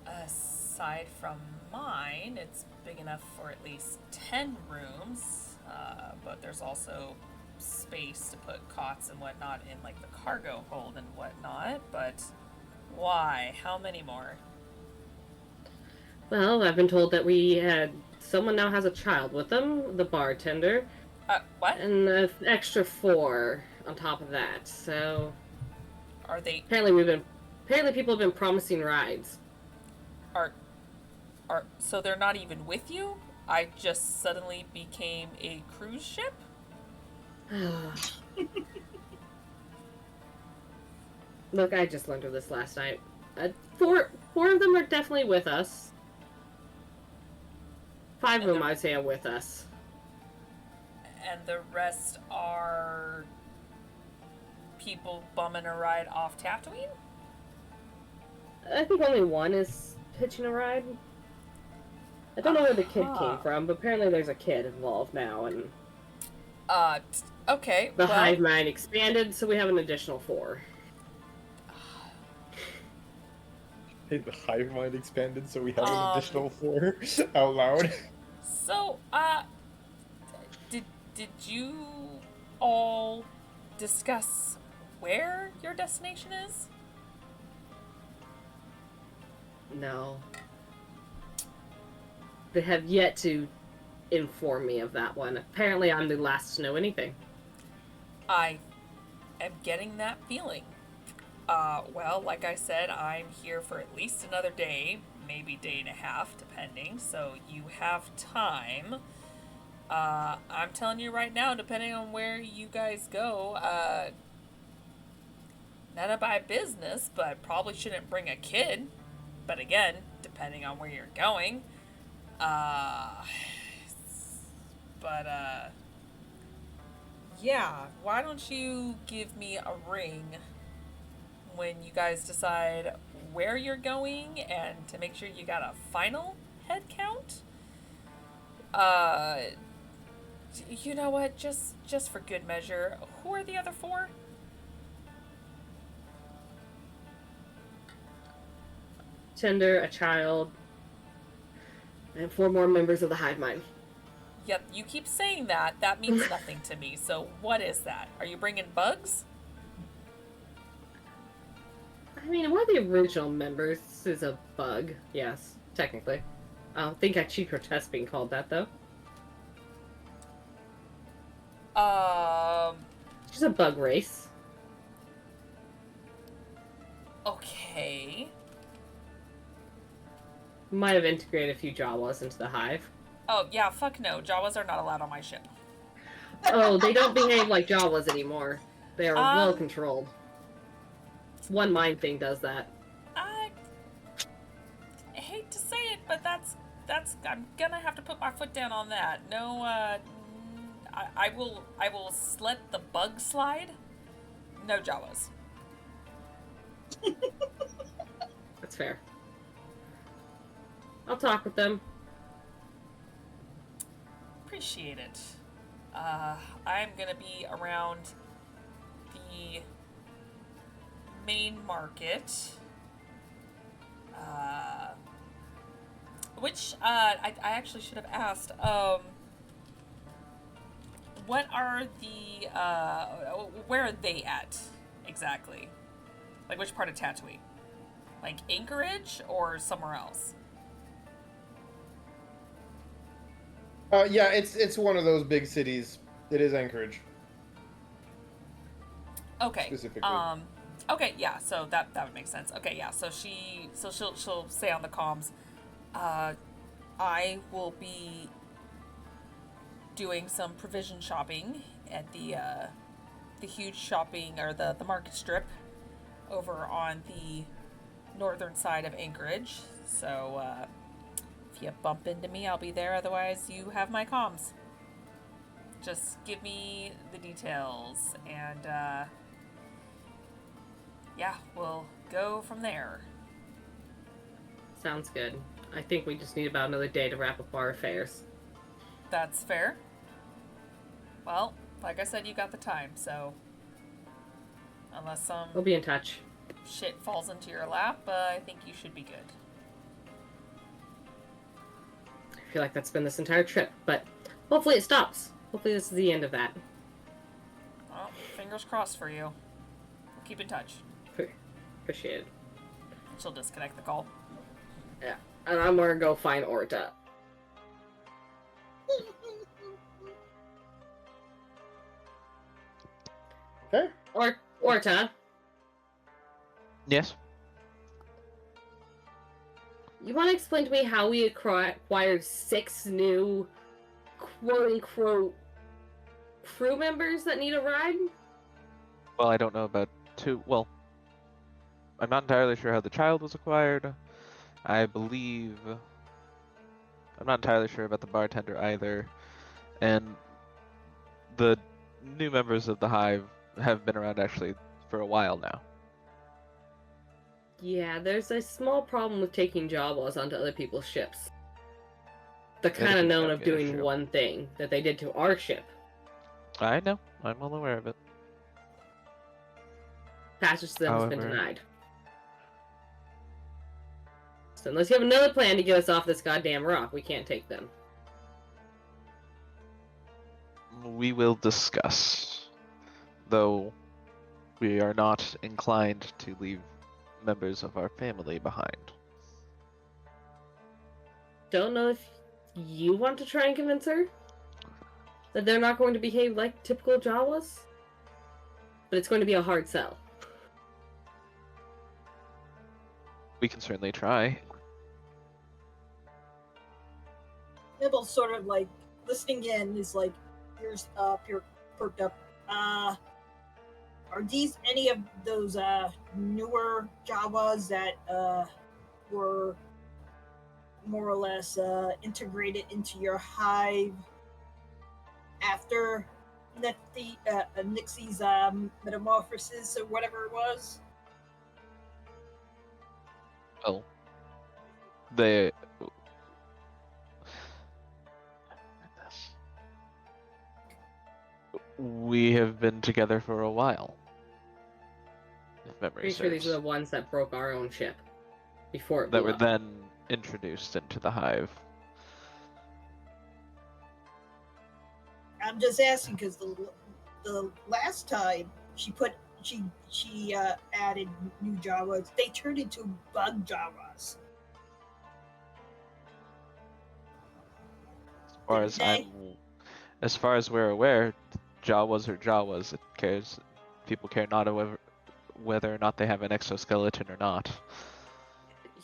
S2: aside from mine, it's big enough for at least 10 rooms, but there's also space to put cots and whatnot in like the cargo hold and whatnot, but why? How many more?
S1: Well, I've been told that someone now has a child with them, the bartender,
S2: What?
S1: and an extra 4 on top of that. So
S2: Are they,
S1: apparently people have been promising rides.
S2: so they're not even with you? I just suddenly became a cruise ship?
S1: Look, I just learned of this last night. Four of them are definitely with us. 5 of them, I'd say, are with us.
S2: And the rest are people bumming a ride off Tatooine?
S1: I think only one is hitching a ride. I don't know where the kid
S2: Uh-huh.
S1: came from, but apparently there's a kid involved now, and
S2: Okay.
S1: the
S2: well,
S1: hive mind expanded, so we have an additional 4.
S7: Hey, the hive mind expanded, so we have an
S2: Um,
S7: additional 4 out loud.
S2: So, did you all discuss where your destination is?
S1: No. They have yet to inform me of that one. Apparently I'm the last to know anything.
S2: I am getting that feeling. Well, like I said, I'm here for at least another day, maybe day and a half, depending, so you have time. I'm telling you right now, depending on where you guys go, none of my business, but probably shouldn't bring a kid. But again, depending on where you're going. Yeah, why don't you give me a ring when you guys decide where you're going and to make sure you got a final head count? You know what? Just for good measure, who are the other 4?
S1: Tender, a child, and 4 more members of the hive mind.
S2: Yep, you keep saying that. That means nothing to me. So what is that? Are you bringing bugs?
S1: I mean, one of the original members is a bug. Yes, technically. I don't think I cheat protest being called that, though. She's a bug race.
S2: Okay.
S1: Might have integrated a few Jawas into the hive.
S2: Oh, yeah, fuck no. Jawas are not allowed on my ship.
S1: Oh, they don't behave like Jawas anymore. They are well controlled. One mind thing does that.
S2: I hate to say it, but that's I'm gonna have to put my foot down on that. No, I will let the bug slide. No Jawas.
S1: That's fair. I'll talk with them.
S2: Appreciate it. I'm gonna be around the main market. Which I actually should have asked. What are the where are they at? exactly? Like, which part of Tatooine? Like, Anchorage or somewhere else?
S7: Yeah, it's one of those big cities. It is Anchorage.
S2: Okay.
S7: Specifically.
S2: Okay, yeah, so that would make sense. Okay, yeah, so she'll say on the comms, I will be doing some provision shopping at the huge shopping, or the market strip over on the northern side of Anchorage. So if you bump into me, I'll be there. Otherwise, you have my comms. Just give me the details, and yeah, we'll go from there.
S1: Sounds good. I think we just need about another day to wrap up our affairs.
S2: That's fair. Well, like I said, you got the time, so unless some
S1: We'll be in touch.
S2: shit falls into your lap, I think you should be good.
S1: I feel like that's been this entire trip, but hopefully it stops. Hopefully this is the end of that.
S2: Well, fingers crossed for you. We'll keep in touch.
S1: Appreciate it.
S2: She'll disconnect the call.
S1: Yeah. And I'm gonna go find Orta.
S7: Okay.
S1: Orta,
S3: Yes.
S1: you want to explain to me how we acquired 6 new quote-unquote crew members that need a ride?
S3: Well, I don't know about 2. Well, I'm not entirely sure how the child was acquired. I believe... I'm not entirely sure about the bartender either. And the new members of the Hive have been around actually for a while now.
S1: Yeah, there's a small problem with taking Jawas onto other people's ships. They're kind of
S3: seems
S1: known
S3: to
S1: of
S3: be an
S1: doing
S3: issue.
S1: one thing that they did to our ship.
S3: I know. I'm well aware of it.
S1: Passage to them has been
S3: However-
S1: denied. So unless you have another plan to get us off this goddamn rock, we can't take them.
S3: We will discuss. Though we are not inclined to leave members of our family behind.
S1: Don't know if you want to try and convince her that they're not going to behave like typical Jawas, but it's going to be a hard sell.
S3: We can certainly try.
S6: Nibble's sort of like listening in, is like ears perked up. Are these any of those newer Jawas that were more or less integrated into your hive after Nixie's metamorphosis or whatever it was?
S3: Well, they... We have been together for a while. If memory
S1: Pretty sure these
S3: serves.
S1: are the ones that broke our own ship before it
S3: That
S1: blew
S3: were
S1: up.
S3: then introduced into the Hive.
S6: I'm just asking because the last time she added new Jawas, they turned into bug Jawas.
S3: As far as we're aware, Jawas are Jawas. People care not whether or not they have an exoskeleton or not.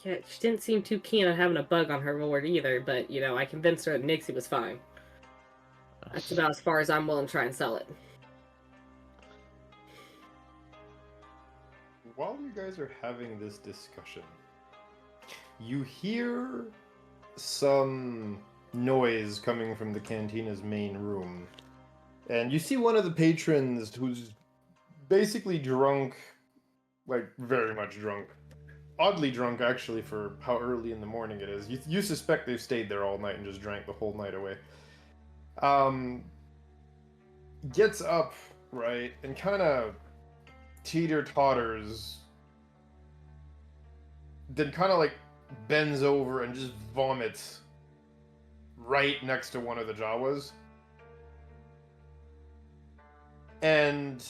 S1: Yeah, she didn't seem too keen on having a bug on her board either, but, I convinced her that Nixie was fine. That's about as far as I'm willing to try and sell it.
S7: While you guys are having this discussion, you hear some noise coming from the cantina's main room. And you see one of the patrons who's basically drunk, like very much drunk. Oddly drunk, actually, for how early in the morning it is. You suspect they've stayed there all night and just drank the whole night away. Gets up, right, and kind of teeter-totters, then kind of like bends over and just vomits right next to one of the Jawas. And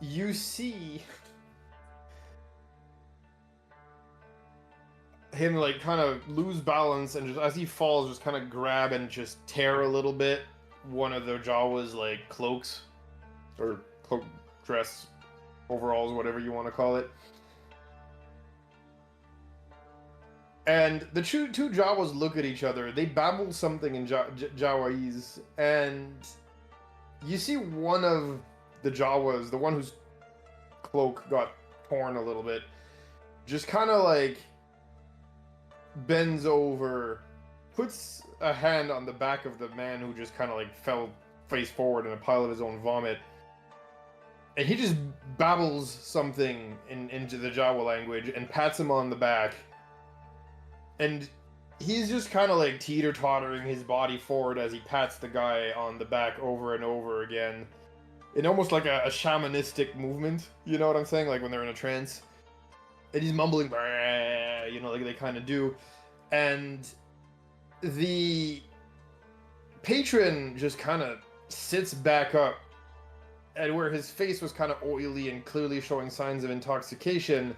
S7: you see him like kind of lose balance, and just as he falls, just kind of grab and just tear a little bit one of the Jawa's like cloaks or cloak dress overalls, whatever you want to call it. And the two Jawas look at each other. They babble something in Jawaiese, and you see one of the Jawas, the one whose cloak got torn a little bit, just kind of like bends over, puts a hand on the back of the man who just kind of like fell face forward in a pile of his own vomit, and he just babbles something into the Jawa language and pats him on the back. And he's just kind of like teeter-tottering his body forward as he pats the guy on the back over and over again, in almost like a shamanistic movement. You know what I'm saying? Like when they're in a trance. And he's mumbling, you know, like they kind of do. And the patron just kind of sits back up, and where his face was kind of oily and clearly showing signs of intoxication,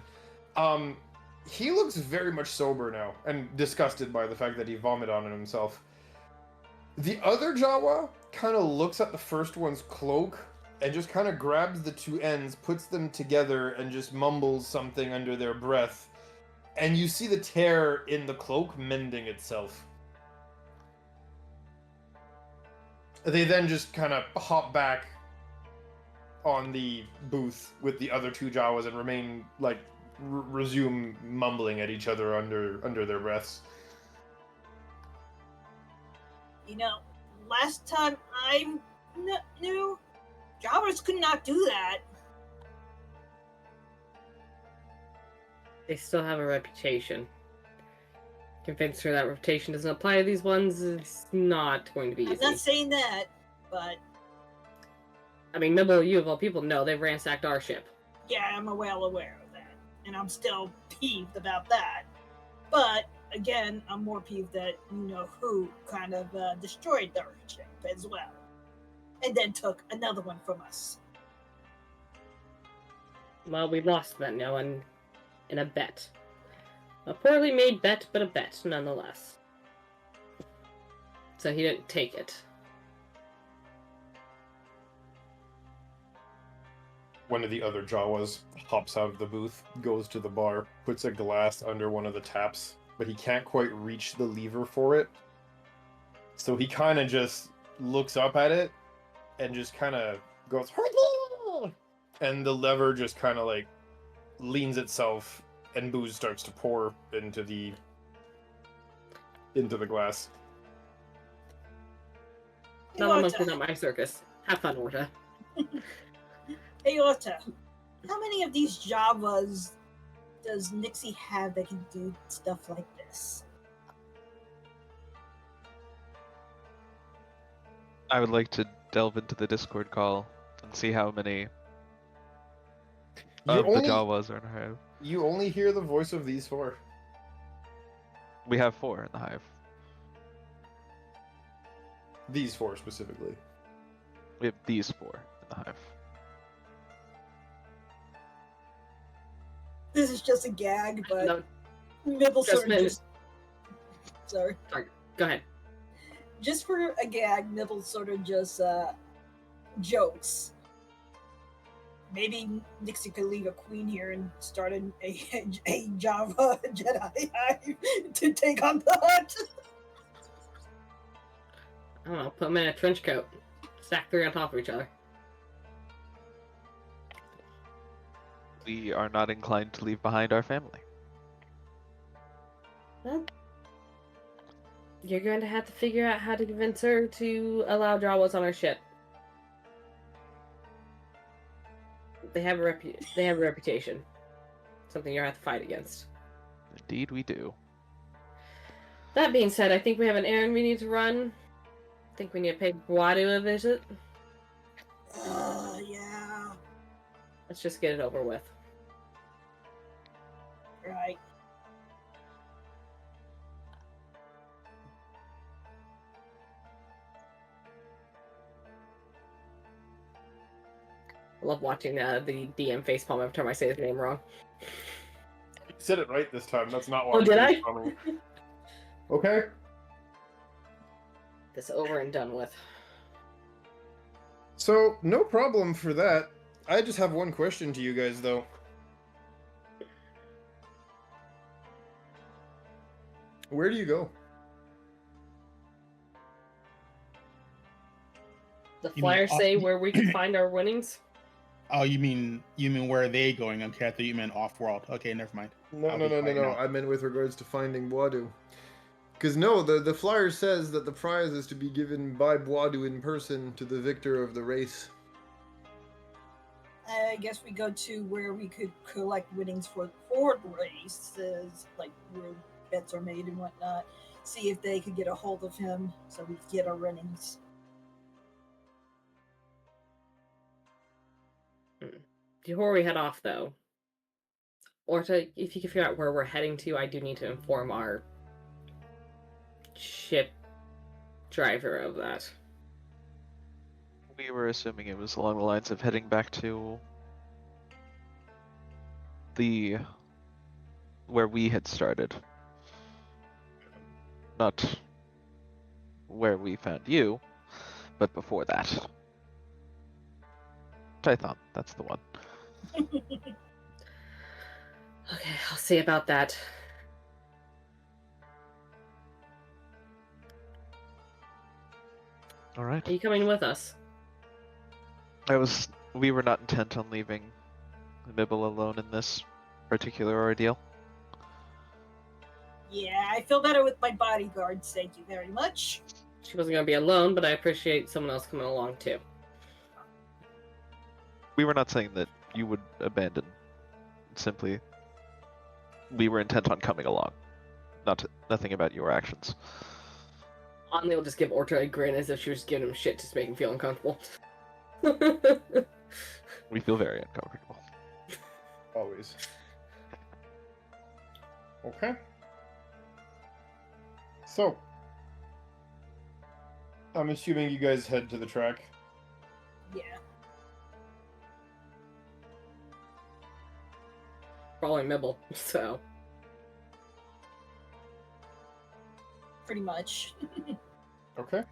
S7: he looks very much sober now and disgusted by the fact that he vomited on himself. The other Jawa kind of looks at the first one's cloak and just kind of grabs the two ends, puts them together, and just mumbles something under their breath. And you see the tear in the cloak mending itself. They then just kind of hop back on the booth with the other two Jawas and remain like resume mumbling at each other under their breaths.
S6: You know, last time I knew, Jawas could not do that.
S1: They still have a reputation. Convince her that reputation doesn't apply to these ones is not going to be easy.
S6: I'm not saying that, but...
S1: I mean, Nibble, you of all people know they've ransacked our ship.
S6: Yeah, I'm well aware of that. And I'm still peeved about that. But, again, I'm more peeved that you-know-who kind of destroyed their ship as well. And then took another one from us.
S1: Well, we lost that no one in a bet. A poorly made bet, but a bet, nonetheless. So he didn't take it.
S7: One of the other Jawas hops out of the booth, goes to the bar, puts a glass under one of the taps, but he can't quite reach the lever for it. So he kind of just looks up at it and just kind of goes, and the lever just kind of like leans itself, and booze starts to pour into the glass.
S1: Not almost not my circus. Have fun, Orta.
S6: Hey, Orta, how many of these Javas does Nixie have that can do stuff like this?
S3: I would like to delve into the Discord call and see how many of the Jawas are in the hive.
S7: You only hear the voice of these four.
S3: We have 4 in the hive.
S7: These four specifically.
S3: We have these 4 in the hive.
S6: This is just a gag, but
S1: No,
S6: Nibble
S1: just
S6: sort of just... Sorry.
S1: go ahead.
S6: Just for a gag, Nibble sort of just jokes. Maybe Nixie could leave a queen here and start a Java Jedi hive to take on the hunt.
S1: I don't know, put them in a trench coat. Stack 3 on top of each other.
S3: We are not inclined to leave behind our family.
S1: Well, you're going to have to figure out how to convince her to allow Jawas on our ship. They have a reputation. Something you're going to have to fight against.
S3: Indeed we do.
S1: That being said, I think we have an errand we need to run. I think we need to pay Guadu a visit.
S6: Yeah.
S1: Let's just get it over with.
S6: Right.
S1: I love watching the DM facepalm every time I say his name wrong.
S7: You said it right this time. That's not why.
S1: Oh, did I?
S7: Okay.
S1: This over and done with.
S7: So, no problem for that. I just have one question to you guys, though. Where do you go?
S1: The
S5: You mean
S1: flyers
S5: off-
S1: say where we can find our winnings.
S5: Oh, you mean where are they going? Okay, I thought you meant off-world. Okay, never mind.
S7: No.
S5: I'll be quiet now.
S7: I meant with regards to finding Boadu. Because no, the flyer says that the prize is to be given by Boadu in person to the victor of the race.
S6: I guess we go to where we could collect winnings for the races, like where bets are made and whatnot. See if they could get a hold of him so we get our winnings.
S1: Before we head off, though, if you can figure out where we're heading to, I do need to inform our ship driver of that.
S3: We were assuming it was along the lines of heading back to where we had started. Not where we found you, but before that. Tython, that's the one.
S1: Okay, I'll see about that.
S3: All right.
S1: Are you coming with us?
S3: We were not intent on leaving Mibble alone in this particular ordeal.
S6: Yeah, I feel better with my bodyguards. Thank you very much.
S1: She wasn't going to be alone, but I appreciate someone else coming along, too.
S3: We were not saying that you would abandon. Simply, we were intent on coming along. Nothing about your actions.
S1: Omni will just give Orta a grin as if she was just giving him shit just to make him feel uncomfortable.
S3: We feel very uncomfortable.
S7: Always. Okay. So, I'm assuming you guys head to the track.
S6: Yeah.
S1: Following Mibble, so.
S6: Pretty much.
S7: Okay.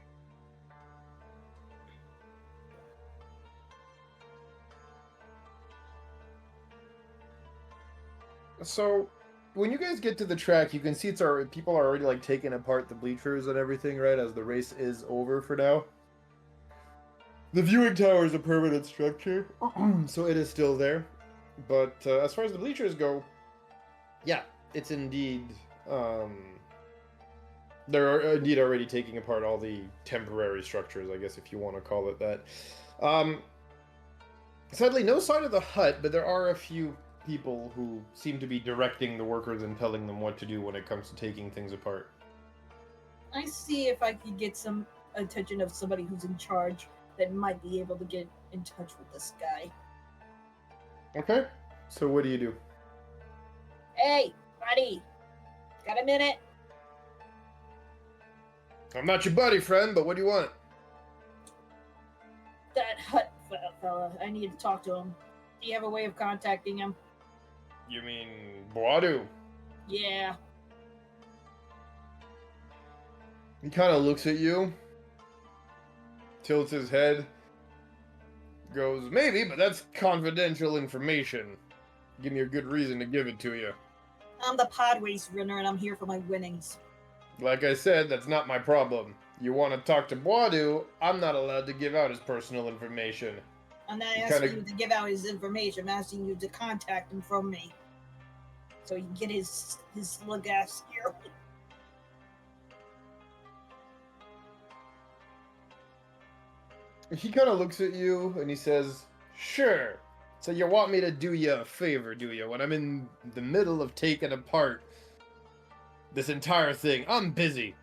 S7: So, when you guys get to the track, you can see people are already like taking apart the bleachers and everything, right? As the race is over for now. The viewing tower is a permanent structure, so it is still there. But as far as the bleachers go, yeah, it's indeed. They're indeed already taking apart all the temporary structures, I guess, if you want to call it that. Sadly, no sign of the hut, but there are a few people who seem to be directing the workers and telling them what to do when it comes to taking things apart.
S6: I see if I could get some attention of somebody who's in charge that might be able to get in touch with this guy.
S7: Okay, so what do you do?
S6: Hey, buddy, got a minute?
S7: I'm not your buddy, friend, but what do you want?
S6: That hut fella, I need to talk to him. Do you have a way of contacting him?
S7: You mean Boadu?
S6: Yeah.
S7: He kind of looks at you, tilts his head, goes, maybe, but that's confidential information. Give me a good reason to give it to you.
S6: I'm the pod race winner and I'm here for my winnings.
S7: Like I said, that's not my problem. You want to talk to Boadu, I'm not allowed to give out his personal information.
S6: I'm not
S7: You
S6: asking
S7: kinda-
S6: you to give out his information. I'm asking you to contact him from me. So he can get his slug ass here.
S7: He kind of looks at you and he says, sure. So you want me to do you a favor, do you? When I'm in the middle of taking apart this entire thing, I'm busy.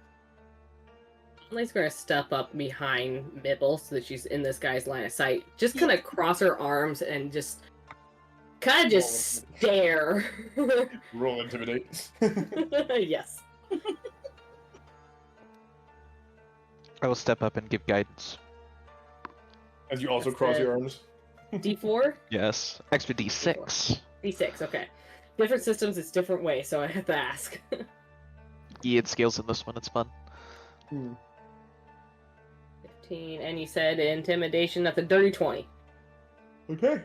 S1: Emily's gonna step up behind Mibble so that she's in this guy's line of sight. Just kind of cross her arms and just kind of just stare.
S7: Roll intimidate.
S1: Yes.
S3: I will step up and give guidance.
S7: As you also
S1: That's
S7: cross
S1: it.
S7: your arms.
S1: D4?
S3: Yes. Extra D6.
S1: D6, okay. Different systems, it's different way, so I have to ask.
S3: Yeah, it scales in this one. It's fun.
S1: 15, and you said intimidation at the dirty 20.
S7: Okay.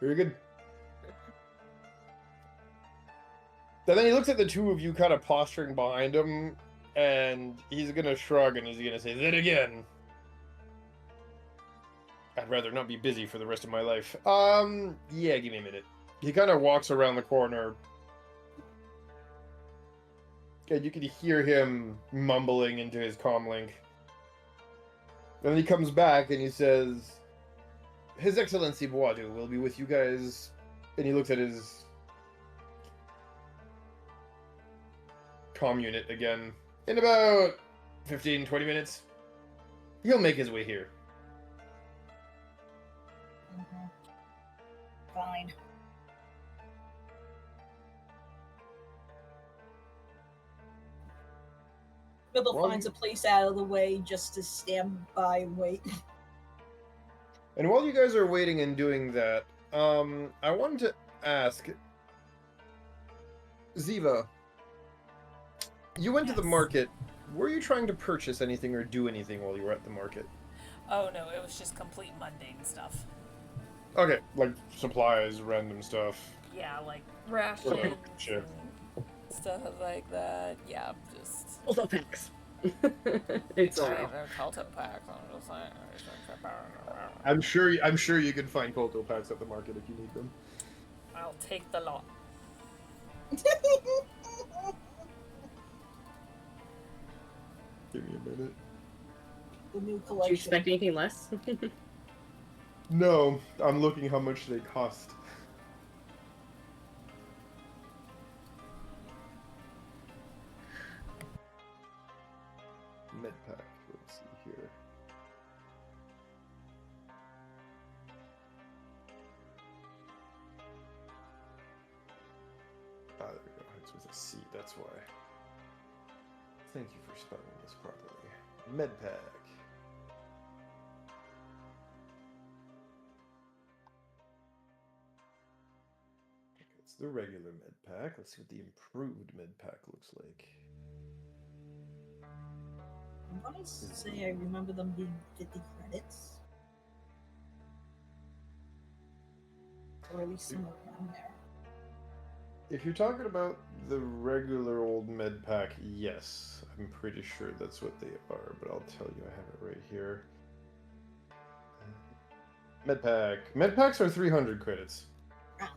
S7: Very good. And then he looks at the two of you kind of posturing behind him, and he's gonna shrug and he's gonna say, "Then again, I'd rather not be busy for the rest of my life." Yeah, give me a minute. He kind of walks around the corner, and you can hear him mumbling into his comlink. And then he comes back and he says, "His Excellency Boadu will be with you guys." And he looks at his comm unit again. In about 15-20 minutes, he'll make his way here.
S6: Fine. Bibble
S7: Well,
S6: finds a place out of the way just to stand by and wait.
S7: And while you guys are waiting and doing that, I wanted to ask, Ziva, you went to the
S2: Yes.
S7: market. Were you trying to purchase anything or do anything while you were at the market?
S2: Oh no, it was just complete mundane stuff.
S7: Okay, like supplies, random stuff.
S2: Yeah, like rations
S7: Sure.
S2: and stuff like that. Yeah, just.
S1: Hold up, packs. It's
S2: Sorry,
S1: alright.
S2: they're Kelto packs. I'm just saying.
S7: I'm sure you can find Kolto packs at the market if you need them.
S2: I'll take the lot.
S7: Give me a minute.
S6: The new
S1: Do you
S6: collection.
S1: expect anything less?
S7: No, I'm looking how much they cost. Medpack, let's see here. Ah, there we go. It's with a C, that's why. Thank you for spelling this properly. Medpack. It's the regular Medpack. Let's see what the improved Medpack looks like.
S6: I want to say I remember them being 50 credits. Or at least somewhere around there.
S7: If you're talking about the regular old Medpack, yes. I'm pretty sure that's what they are, but I'll tell you, I have it right here. Medpack. Medpacks are 300 credits.
S6: Ah.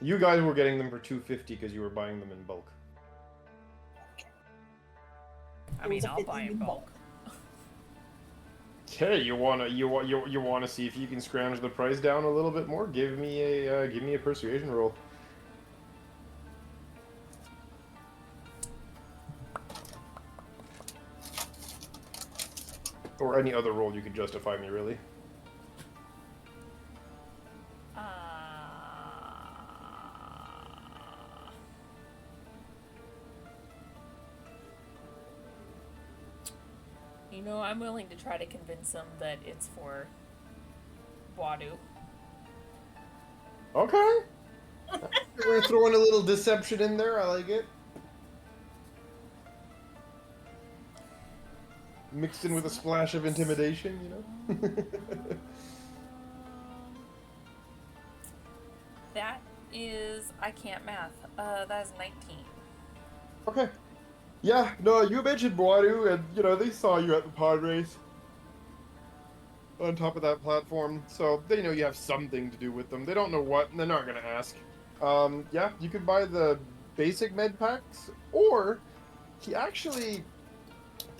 S7: You guys were getting them for 250 because you were buying them in bulk.
S2: I mean, I'll buy in bulk.
S7: Okay, you wanna see if you can scrounge the price down a little bit more? Give me a persuasion roll. Or any other roll you could justify me, really.
S2: You know, I'm willing to try to convince them that it's for Wadu.
S7: Okay. We're throwing a little deception in there. I like it. Mixed in with a splash of intimidation, you know?
S2: That is, I can't math. That is 19.
S7: Okay. Yeah, no, you mentioned Boadu, and, you know, they saw you at the pod race. On top of that platform, so they know you have something to do with them. They don't know what, and they're not gonna ask. Yeah, you could buy the basic med packs, or he actually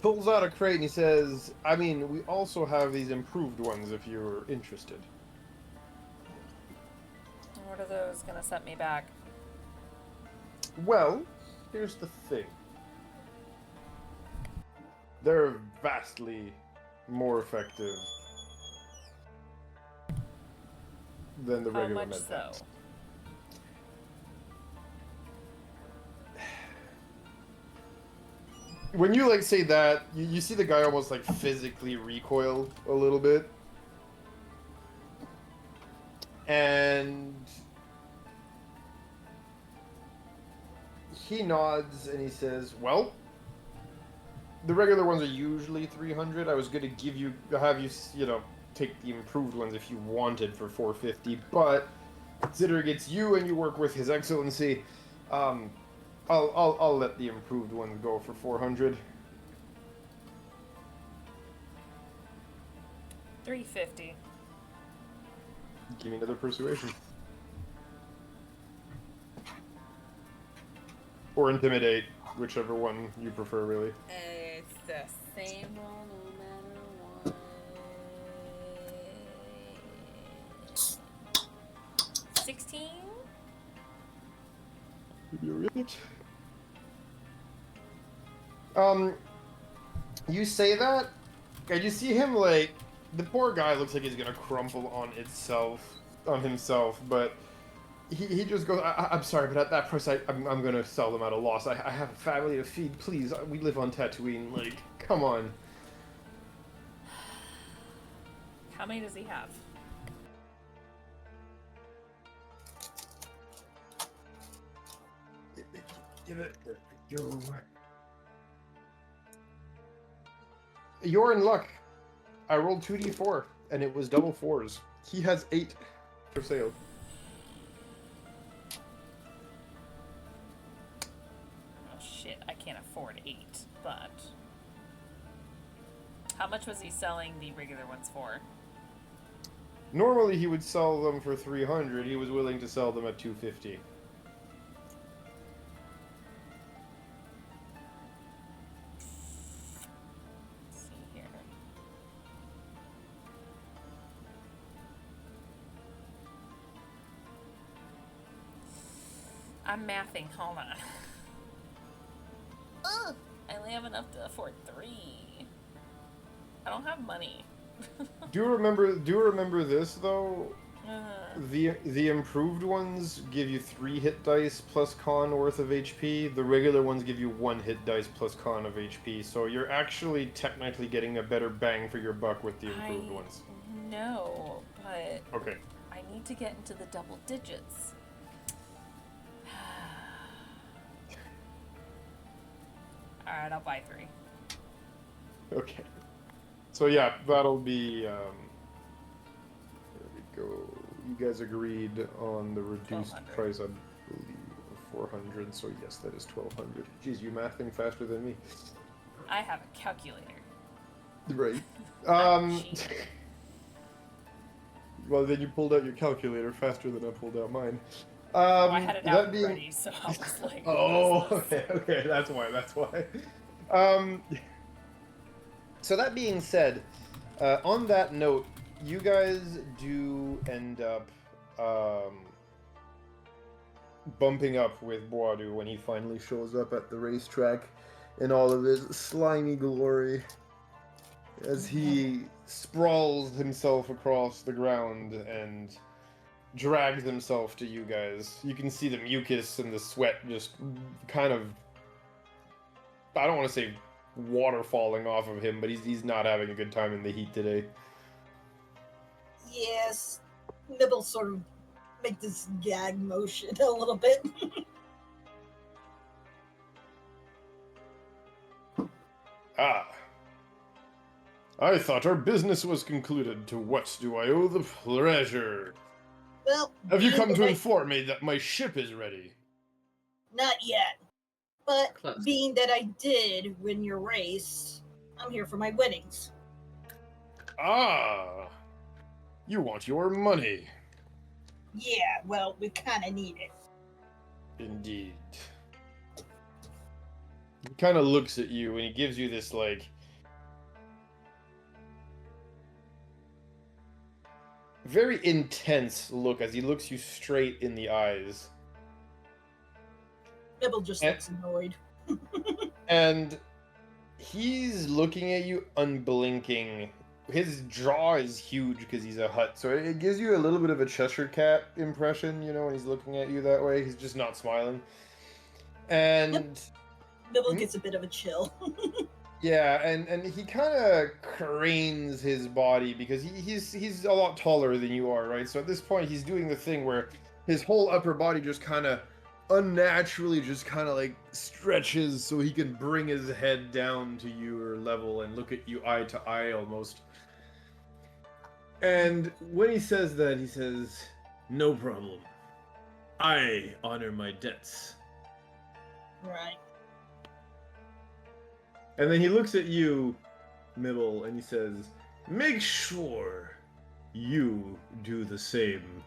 S7: pulls out a crate and he says, I mean, we also have these improved ones if you're interested.
S2: What are those gonna set me back?
S7: Well, here's the thing. They're vastly more effective than the
S2: How
S7: regular
S2: much
S7: med
S2: so?
S7: packs. When you like say that, you see the guy almost like physically recoil a little bit. And he nods and he says, well, the regular ones are usually 300. I was going to have you, take the improved ones if you wanted for 450, but considering it's you and you work with His Excellency, I'll let the improved ones go for 400.
S2: 350.
S7: Give me another persuasion. Or intimidate, whichever one you prefer, really.
S2: It's the same roll no matter what. 16?
S7: You say that, and you see him, like, the poor guy looks like he's gonna crumple on himself, but he just goes, I'm sorry, but at that price, I'm gonna sell them at a loss. I have a family to feed, please, we live on Tatooine, like, come on.
S2: How many does he have?
S7: Give it, go. You're in luck. I rolled 2d4, and it was double 4s. He has 8 for sale.
S2: Oh shit, I can't afford 8, but... How much was he selling the regular ones for?
S7: Normally he would sell them for 300. He was willing to sell them at 250.
S2: I'm mathing, hold on. Ugh, I only have enough to afford 3. I don't have money.
S7: Do you remember this though? The improved ones give you 3 hit dice plus con worth of HP. The regular ones give you 1 hit dice plus con of HP. So you're actually technically getting a better bang for your buck with the improved ones.
S2: No, but
S7: okay.
S2: I need to get into the double digits. Alright, I'll buy 3.
S7: Okay. So yeah, that'll be, there we go. You guys agreed on the reduced price, I believe, of 400, so yes, that is 1,200. Jeez, you mathing faster than me.
S2: I have a calculator.
S7: Right. Well, then you pulled out your calculator faster than I pulled out mine.
S2: I had it out ready, so I was like,
S7: oh, okay, that's why. So that being said, on that note, you guys do end up bumping up with Boadu when he finally shows up at the racetrack in all of his slimy glory, as he sprawls himself across the ground and drags himself to you guys. You can see the mucus and the sweat just kind of, I don't want to say water falling off of him, but he's not having a good time in the heat today.
S6: Yes, Nibble sort of make this gag motion a little bit.
S7: I thought our business was concluded. To what do I owe the pleasure?
S6: Well,
S7: have you come to inform me that my ship is ready?
S6: Not yet. But
S1: Close.
S6: Being that I did win your race, I'm here for my winnings.
S7: Ah, you want your money.
S6: Yeah, well, we kind of need it.
S7: Indeed. He kind of looks at you and he gives you this, like, very intense look as he looks you straight in the eyes.
S6: Nibble just looks annoyed.
S7: And he's looking at you unblinking. His jaw is huge because he's a Hutt, so it gives you a little bit of a Cheshire Cat impression, you know, when he's looking at you that way. He's just not smiling. And
S6: Nibble gets a bit of a chill.
S7: Yeah, and he kind of cranes his body because he's a lot taller than you are, right? So at this point, he's doing the thing where his whole upper body just kind of unnaturally just kind of like stretches so he can bring his head down to your level and look at you eye to eye almost. And when he says that, he says, "No problem. I honor my debts."
S6: Right.
S7: And then he looks at you, Mibble, and he says, "Make sure you do the same.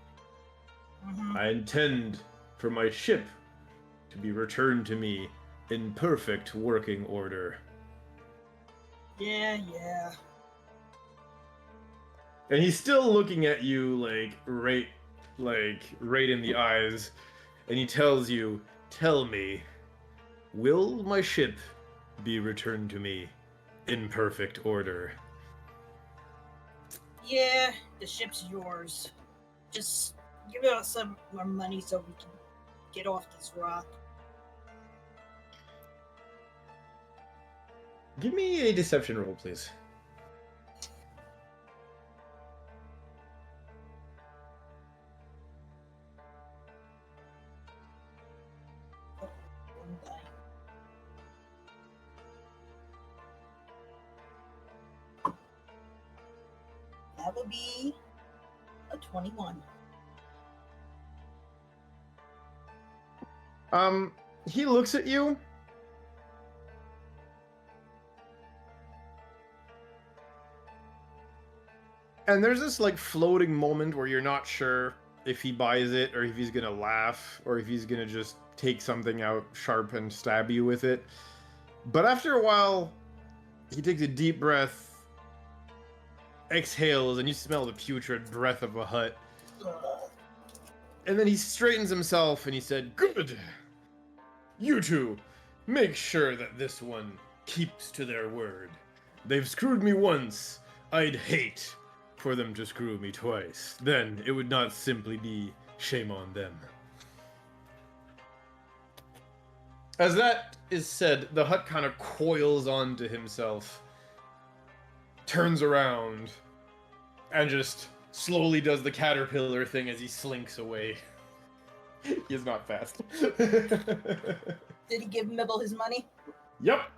S7: I intend for my ship to be returned to me in perfect working order."
S6: Yeah.
S7: And he's still looking at you right in the eyes, and he tells you, "Tell me, will my ship be returned to me in perfect order?"
S6: Yeah, the ship's yours. Just give us some more money so we can get off this rock.
S7: Give me a deception roll, please.
S6: One die. That would be a 21.
S7: He looks at you. And there's this like floating moment where you're not sure if he buys it or if he's gonna laugh or if he's gonna just take something out sharp and stab you with it. But after a while, he takes a deep breath, exhales, and you smell the putrid breath of a hut. And then he straightens himself and he said, "Good! You two, make sure that this one keeps to their word. They've screwed me once. I'd hate for them to screw me twice. Then it would not simply be shame on them." As that is said, the hut kind of coils onto himself, turns around, and just slowly does the caterpillar thing as he slinks away. He's not fast.
S6: Did he give Mibble his money?
S7: Yep.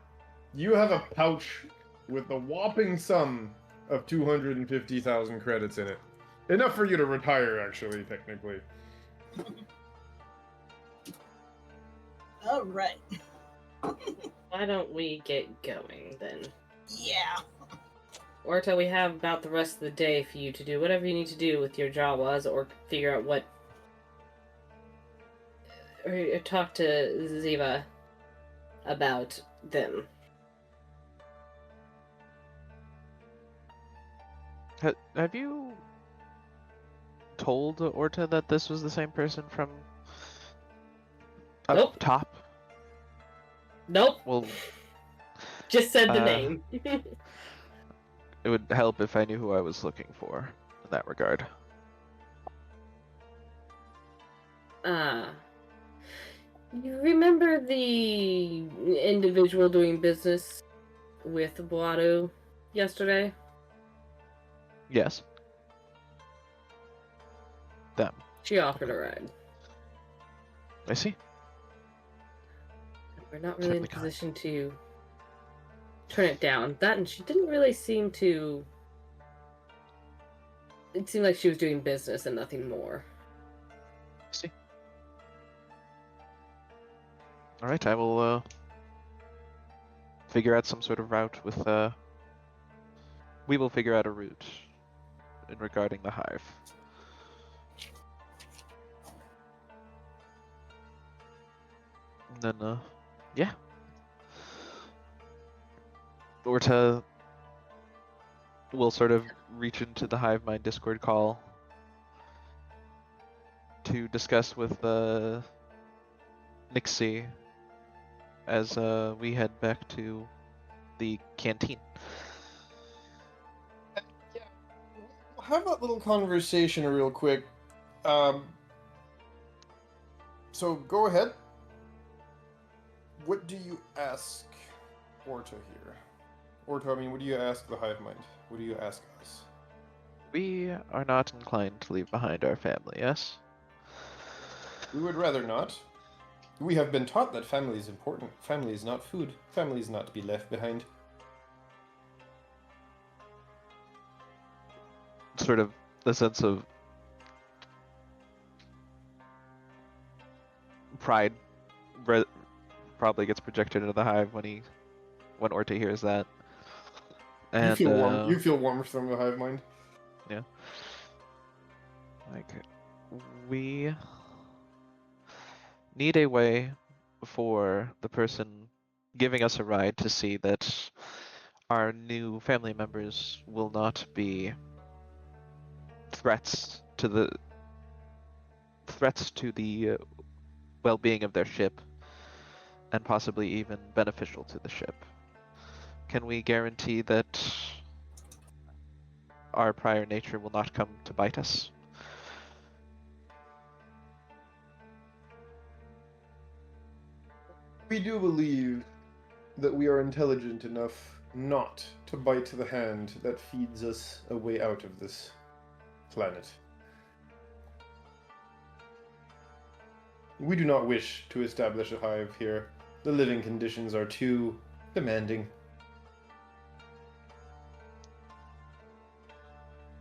S7: You have a pouch with a whopping sum of 250,000 credits in it. Enough for you to retire, actually, technically.
S6: All right.
S1: Why don't we get going then?
S6: Yeah.
S1: Orta, we have about the rest of the day for you to do whatever you need to do with your Jawas, or figure out what... or talk to Ziva about them.
S3: Have you told Orta that this was the same person from up
S1: Nope.
S3: top?
S1: Nope.
S3: Well,
S1: Just said the name.
S3: it would help if I knew who I was looking for in that regard.
S1: You remember the individual doing business with Boadu yesterday?
S3: Yes. Them.
S1: She offered a ride.
S3: I see.
S1: We're not really in a
S3: Certainly kind.
S1: position to turn it down. That, and she didn't really seem to... It seemed like she was doing business and nothing more.
S3: I see. Alright, I will figure out some sort of route with we will figure out a route in regarding the hive. And then yeah. Orta will sort of reach into the Hive Mind Discord call to discuss with Nixie as we head back to the canteen.
S7: Yeah, we'll have that little conversation real quick. So go ahead. What do you ask Orta here? Or, I mean, what do you ask the hive mind? What do you ask us?
S3: We are not inclined to leave behind our family, yes?
S7: We would rather not. We have been taught that family is important. Family is not food. Family is not to be left behind.
S3: Sort of the sense of pride probably gets projected into the hive when Orta hears that. And
S7: You feel warm. You feel warmth from the hive mind.
S3: Yeah. Like, we need a way for the person giving us a ride to see that our new family members will not be threats to the well-being of their ship, and possibly even beneficial to the ship. Can we guarantee that our prior nature will not come to bite us?
S7: We do believe that we are intelligent enough not to bite the hand that feeds us a way out of this planet. We do not wish to establish a hive here. The living conditions are too demanding.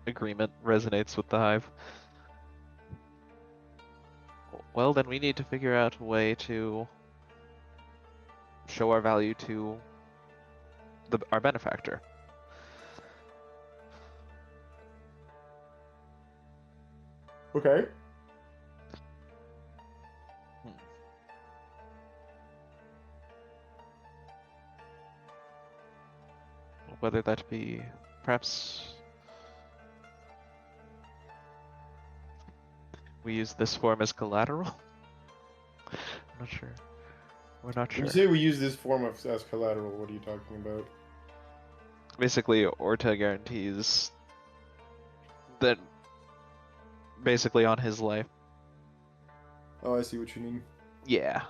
S3: Agreement resonates with the hive. Well, then we need to figure out a way to show our value to our benefactor.
S7: Okay.
S3: Whether that be perhaps we use this form as collateral? I'm not sure. We're not
S7: When
S3: sure.
S7: you say we use this form as collateral, what are you talking about?
S3: Basically, Orta guarantees that basically on his life.
S7: Oh, I see what you mean.
S3: Yeah.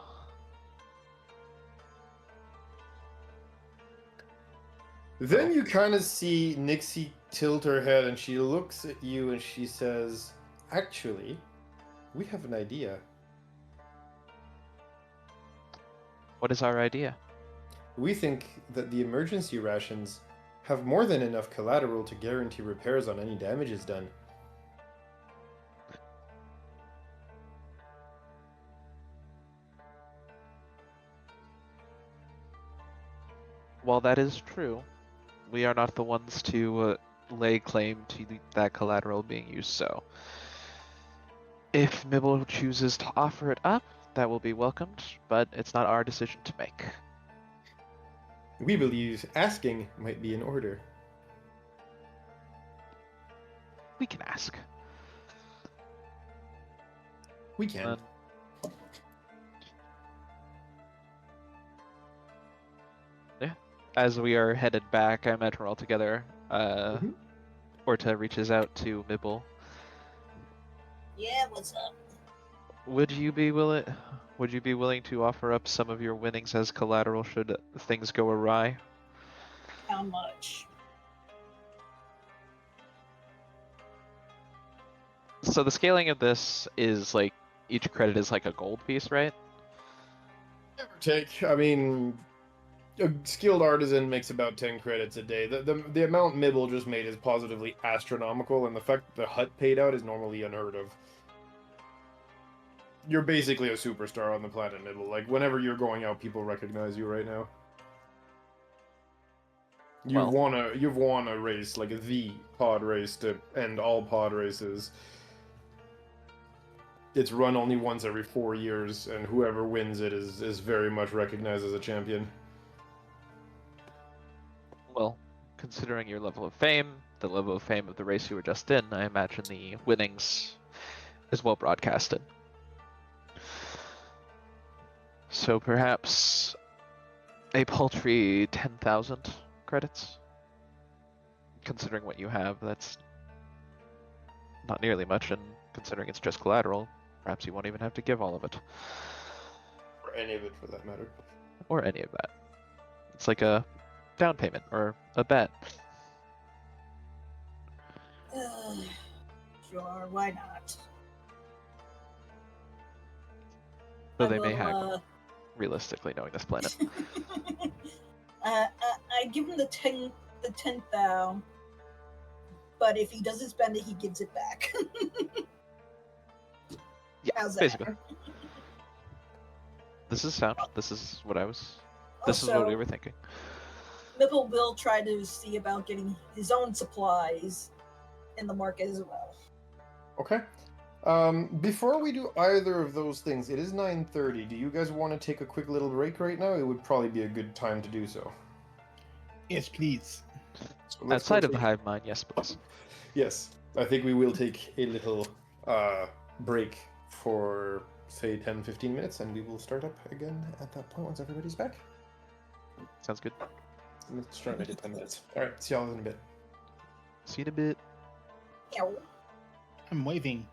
S7: Then you kind of see Nixie tilt her head and she looks at you and she says, "Actually, we have an idea.
S3: What is our idea?
S7: We think that the emergency rations have more than enough collateral to guarantee repairs on any damages done."
S3: While that is true, we are not the ones to lay claim to that collateral being used, so if Mibble chooses to offer it up, that will be welcomed, but it's not our decision to make.
S7: We believe asking might be in order.
S3: We can ask.
S7: We can.
S3: Yeah. As we are headed back, I imagine we're all together. Orta reaches out to Mibble.
S6: Yeah, what's up?
S3: Would you be willing to offer up some of your winnings as collateral should things go awry?
S6: How much?
S3: So the scaling of this is like each credit is like a gold piece, right?
S7: Give or take. I mean, a skilled artisan makes about 10 credits a day. The amount Mibble just made is positively astronomical, and the fact that the hut paid out is normally unheard of. You're basically a superstar on the planet, Mibble. Like, whenever you're going out, people recognize you right now. You've won a race, like the pod race to end all pod races. It's run only once every 4 years, and whoever wins it is very much recognized as a champion.
S3: Well, considering your level of fame, the level of fame of the race you were just in, I imagine the winnings is well broadcasted. So perhaps a paltry 10,000 credits? Considering what you have, that's not nearly much, and considering it's just collateral, perhaps you won't even have to give all of it.
S7: Or any of it, for that matter.
S3: Or any of that. It's like a down payment or a bet.
S6: Sure, why not?
S3: Though
S6: I
S3: they may
S6: will,
S3: haggle, realistically, knowing this planet.
S6: I give him the 10th thou, but if he doesn't spend it, he gives it back.
S3: Yeah,
S6: How's that?
S3: basically. This is sound. This is what we were thinking.
S6: Mibble will try to see about getting his own supplies in the market as well.
S7: Okay. Before we do either of those things, it is 9:30. Do you guys want to take a quick little break right now? It would probably be a good time to do so.
S5: Yes, please.
S7: So let's
S3: Outside
S7: go
S3: of the
S7: take-
S3: hive mind, yes, please.
S7: Yes, I think we will take a little break for, say, 10-15 minutes, and we will start up again at that point once everybody's back.
S3: Sounds good.
S7: Let's try and make it 10 minutes. Alright, see y'all in a bit.
S3: See you in a bit.
S6: Meow.
S5: I'm waving.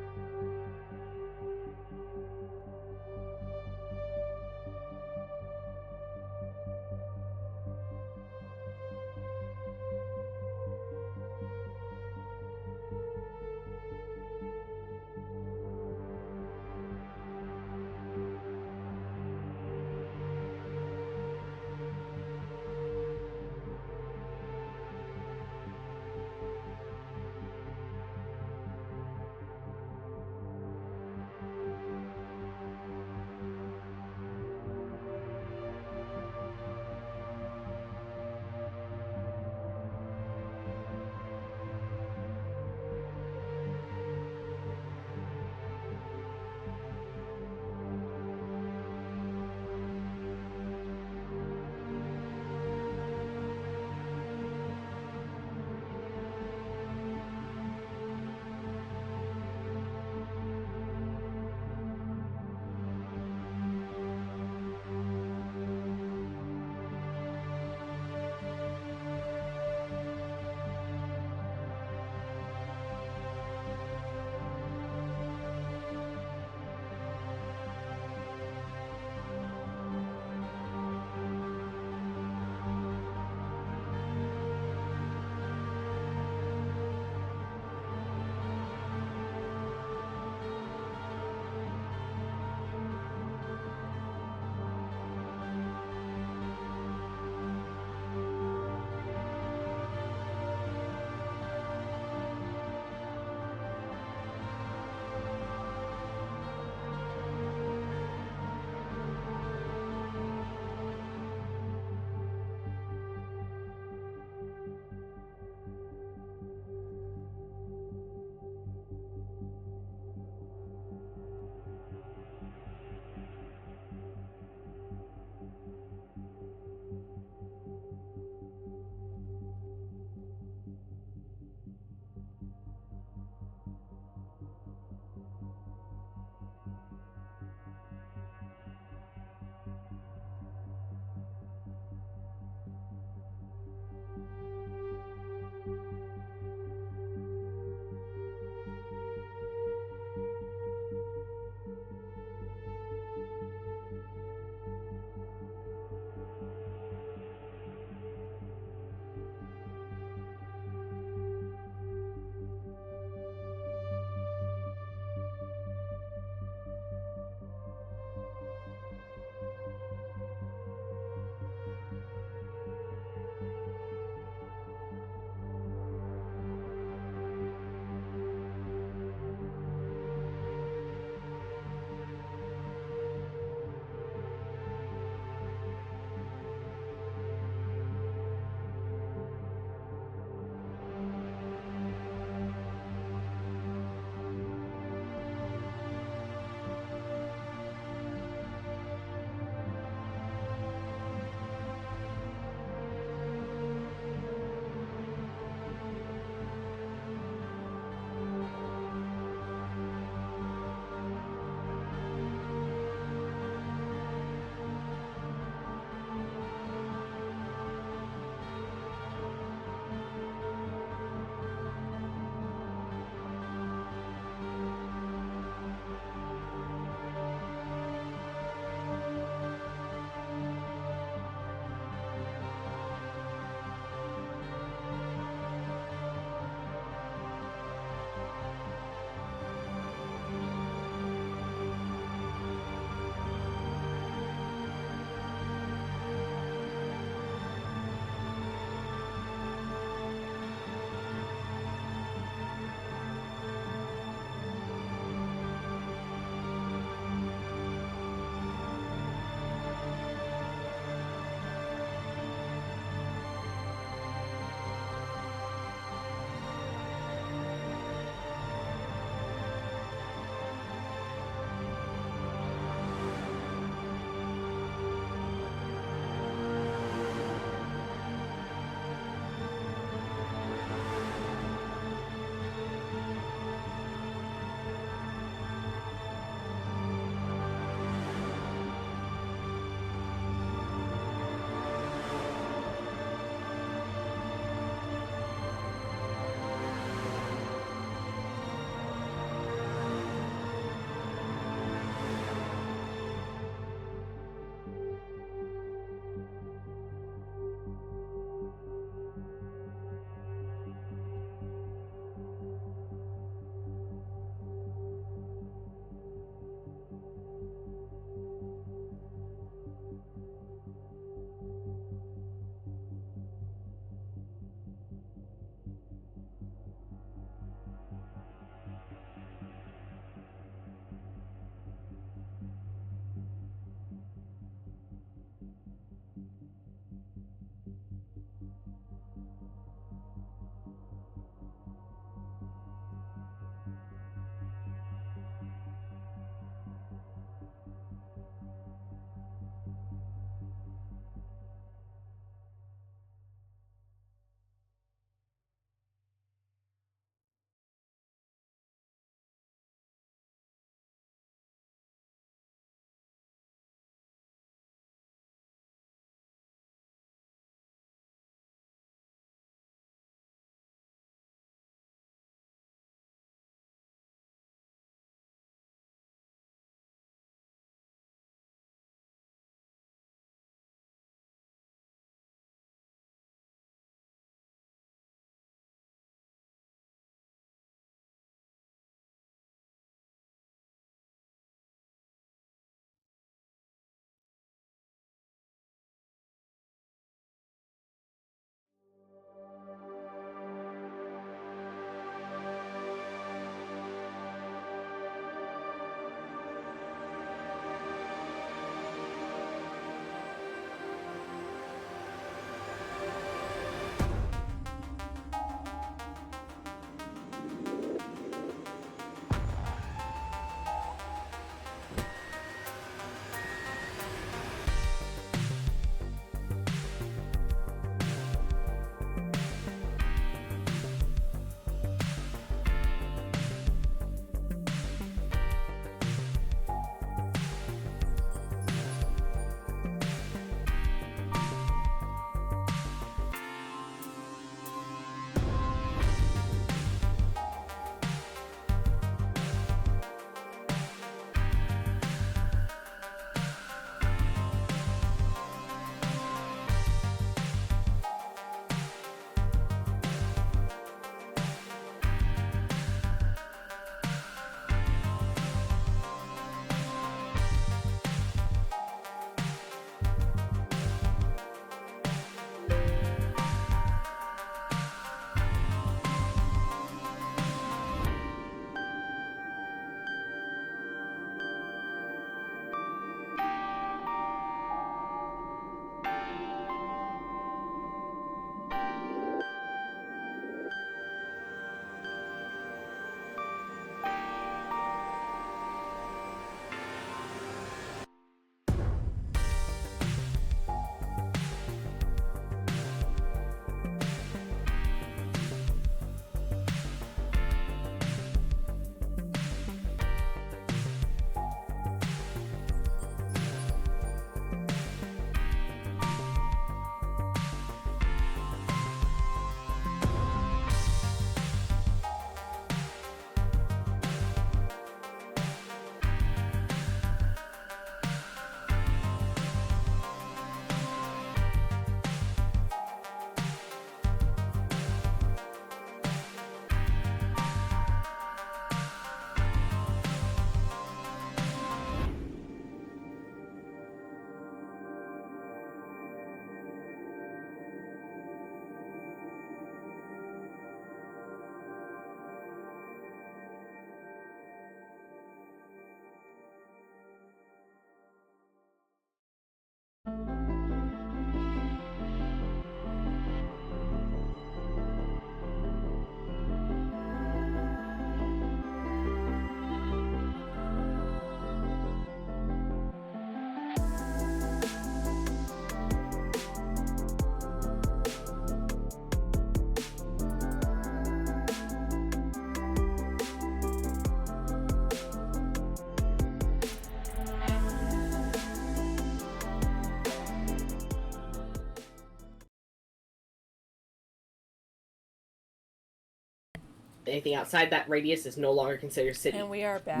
S1: Anything outside that radius is no longer considered city.
S2: And we are back.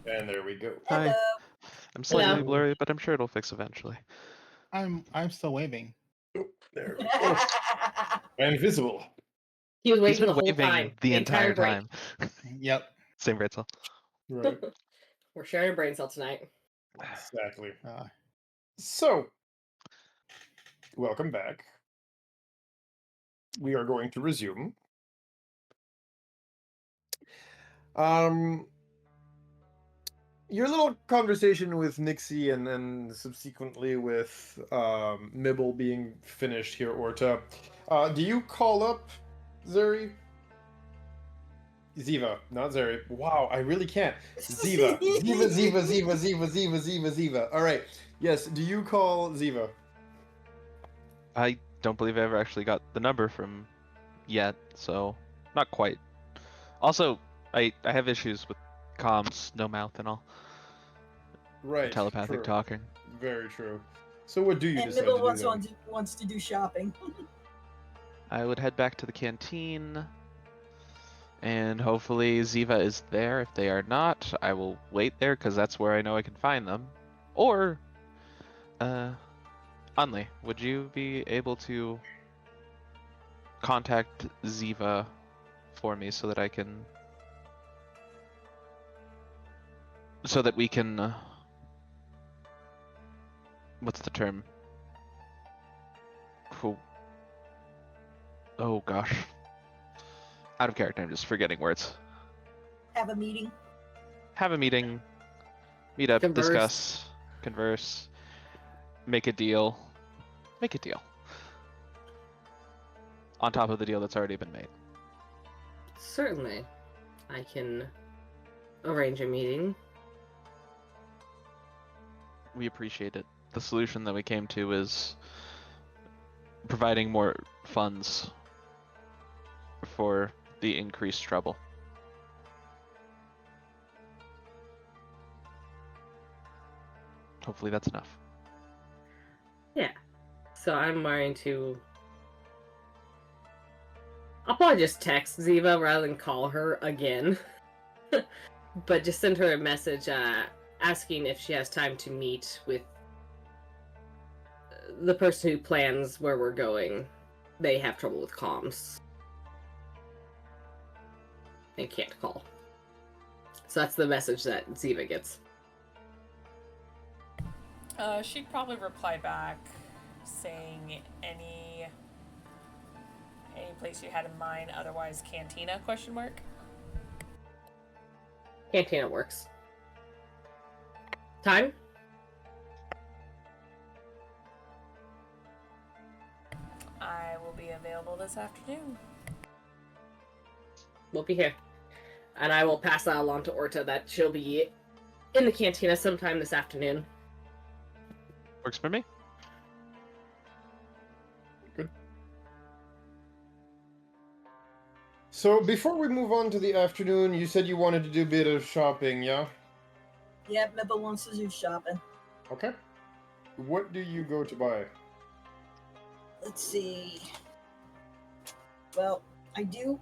S7: And there we go.
S3: Hi.
S6: Hello.
S3: I'm slightly
S1: Hello.
S3: blurry, but I'm sure it'll fix eventually.
S5: I'm still waving.
S7: There we go. Invisible.
S1: He was
S3: He's
S1: waving
S3: been
S1: the whole
S3: waving
S1: time.
S3: the entire
S1: break.
S3: time.
S5: Yep.
S3: Same brain cell.
S7: Right.
S1: We're sharing a brain cell tonight.
S7: Exactly.
S5: Uh,
S7: So, welcome back. We are going to resume. Your little conversation with Nixie and then subsequently with Mibble being finished here, Orta. Do you call up Zeri? Ziva, not Zeri. Wow, I really can't. Ziva. Ziva. All right. Yes, do you call Ziva?
S3: I don't believe I ever actually got the number from yet, so not quite. Also, I have issues with comms, no mouth and all.
S7: Right.
S3: Telepathic
S7: true.
S3: talking.
S7: Very true. So what do you
S6: And
S7: decide
S6: Mibble
S7: to do then?
S6: wants to do shopping.
S3: I would head back to the canteen, and hopefully Ziva is there. If they are not, I will wait there because that's where I know I can find them. Or, Anli, would you be able to contact Ziva for me so that I can, so that we can, what's the term? Oh gosh. Out of character, I'm just forgetting words.
S6: Have a meeting.
S3: Have a meeting, meet up,
S1: Converse.
S3: discuss, converse, make a deal. Make a deal. On top of the deal that's already been made.
S1: Certainly. I can arrange a meeting.
S3: We appreciate it. The solution that we came to is providing more funds for the increased trouble. Hopefully that's enough.
S1: Yeah. So I'm going to... I'll probably just text Ziva rather than call her again. But just send her a message asking if she has time to meet with the person who plans where we're going. They have trouble with comms. And can't call. So that's the message that Ziva gets.
S2: She'd probably reply back saying any place you had in mind, otherwise Cantina, question mark?
S1: Cantina works. Time?
S2: I will be available this afternoon.
S1: We'll be here. And I will pass that along to Orta that she'll be in the cantina sometime this afternoon.
S3: Works for me.
S7: So before we move on to the afternoon, you said you wanted to do a bit of shopping, yeah?
S6: Yep, Mibble wants to do shopping.
S7: Okay. What do you go to buy?
S6: Let's see. Well, I do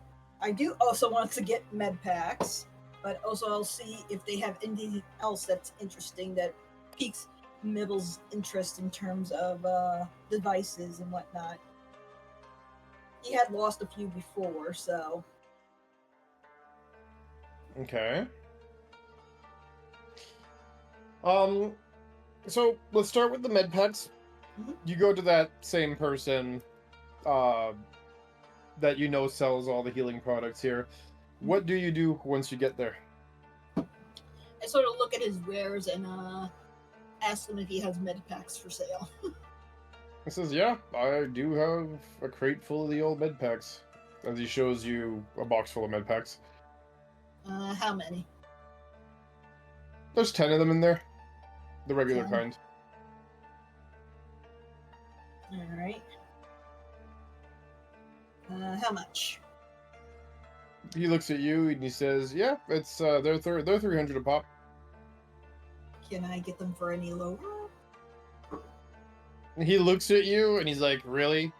S6: also want to get med packs, but also I'll see if they have anything else that's interesting that piques Mibble's interest in terms of devices and whatnot. He had lost a few before, so.
S7: Okay. So let's start with the med packs.
S6: Mhm.
S7: You go to that same person that you know sells all the healing products here. What do you do once you get there?
S6: I sort of look at his wares and ask him if he has med packs for sale.
S7: He says, yeah, I do have a crate full of the old med packs. As he shows you a box full of med packs.
S6: How many?
S7: There's 10 of them in there. The regular
S6: 10.
S7: kind.
S6: Alright. How much?
S7: He looks at you and he says, yeah, it's they're 300 a pop.
S6: Can I get them for any lower?
S7: And he looks at you and he's like, really?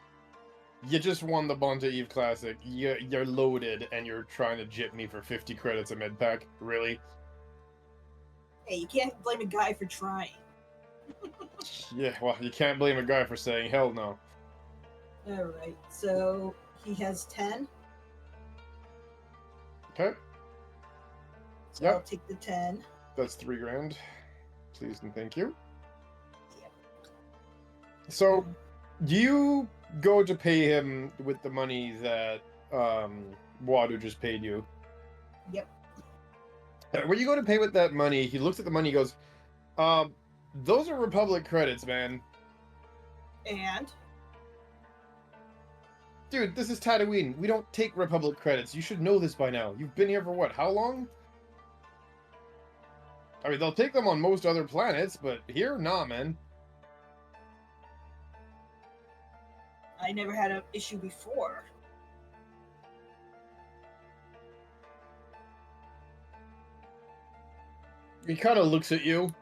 S7: You just won the Bonta Eve Classic. You're loaded, and you're trying to jip me for 50 credits a med pack? Really?
S6: Hey, you can't blame a guy for trying.
S7: Yeah, well, you can't blame a guy for saying hell no.
S6: Alright, so he has 10.
S7: Okay,
S6: So
S7: Yep.
S6: I'll take the 10.
S7: that's 3 grand. Please and thank you.
S6: Yep.
S7: So, do you go to pay him with the money that Wadu just paid you?
S6: Yep.
S7: When you go to pay with that money, he looks at the money, he goes, those are Republic credits, man.
S6: And
S7: Dude, this is Tatooine. We don't take Republic credits. You should know this by now. You've been here for what, how long? I mean, they'll take them on most other planets, but here, nah, man.
S6: I never had an issue before.
S7: He kind of looks at you.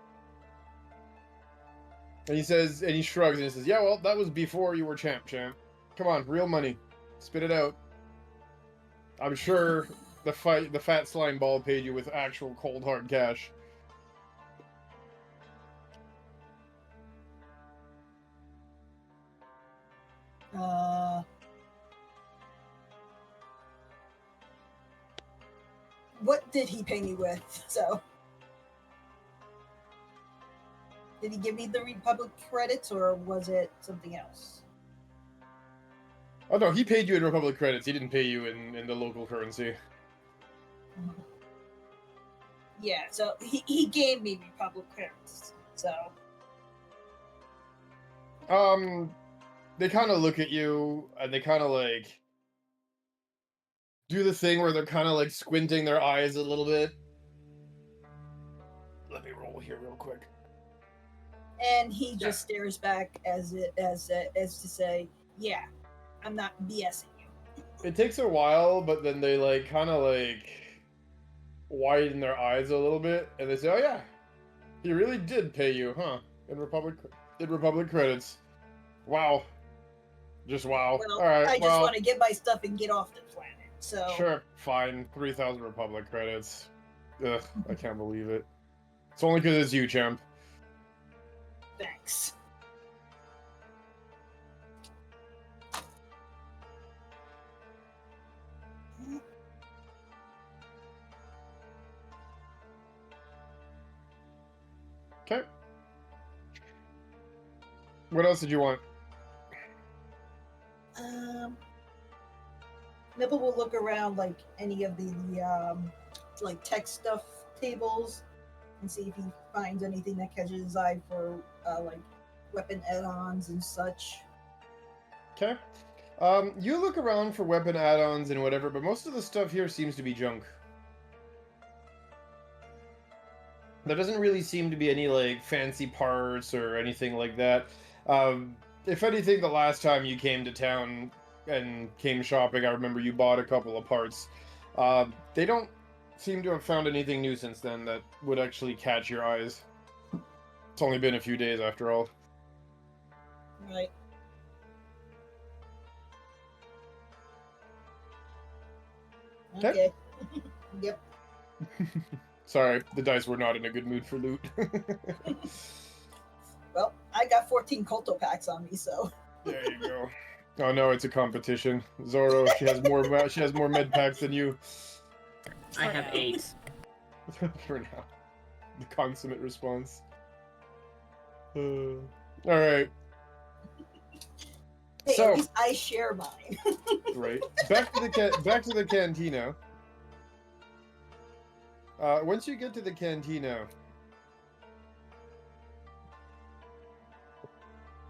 S7: And he says, and he shrugs and he says, yeah, well, that was before you were champ. Come on, real money. Spit it out. I'm sure the fat slime ball paid you with actual cold hard cash.
S6: What did he pay me with? So, did he give me the Republic credits, or was it something else?
S7: Oh no, he paid you in Republic credits. He didn't pay you in the local currency.
S6: Yeah, so he gave me Republic credits. So,
S7: they kind of look at you and they kind of like do the thing where they're kind of like squinting their eyes a little bit. Let me roll here real quick.
S6: and he just stares back as to say, "Yeah, I'm not BSing you."
S7: It takes a while, but then they like kind of like widen their eyes a little bit, and they say, "Oh yeah, he really did pay you, huh? In Republic credits. Wow, just wow.
S6: Well,
S7: All right,
S6: I just want to get my stuff and get off the planet. So
S7: sure, fine. 3,000 Republic credits. Ugh, I can't believe it. It's only because it's you, champ.
S6: Thanks.
S7: Okay. What else did you want?
S6: Maybe we'll look around like any of the like tech stuff tables and see if he finds anything that catches his eye for like weapon add-ons and such.
S7: Okay. You look around for weapon add-ons and whatever, but most of the stuff here seems to be junk. There doesn't really seem to be any like fancy parts or anything like that. If anything, the last time you came to town and came shopping, I remember you bought a couple of parts. They don't seem to have found anything new since then that would actually catch your eyes. It's only been a few days after all.
S6: Right. Okay. Yep.
S7: Sorry, the dice were not in a good mood for loot.
S6: Well, I got 14 Colto packs on me, so.
S7: There you go. Oh no, it's a competition. Zoro, she has more med packs than you.
S1: I have 8.
S7: For now. The consummate response. Alright.
S6: Hey,
S7: So-
S6: at least I share mine.
S7: Right. Back to the cantina. Once you get to the cantina,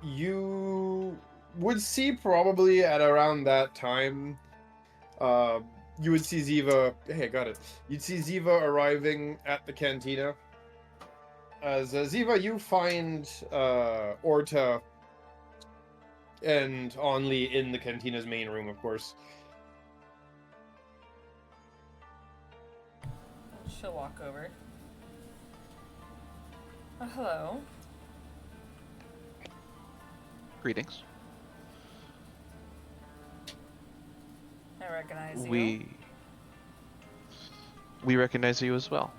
S7: you would see probably at around that time, you would see Ziva. Hey, I got it. You'd see Ziva arriving at the cantina. As Ziva, you find Orta and Only in the cantina's main room, of course.
S2: She'll walk over. Hello.
S3: Greetings.
S2: I recognize you.
S3: We recognize you as well.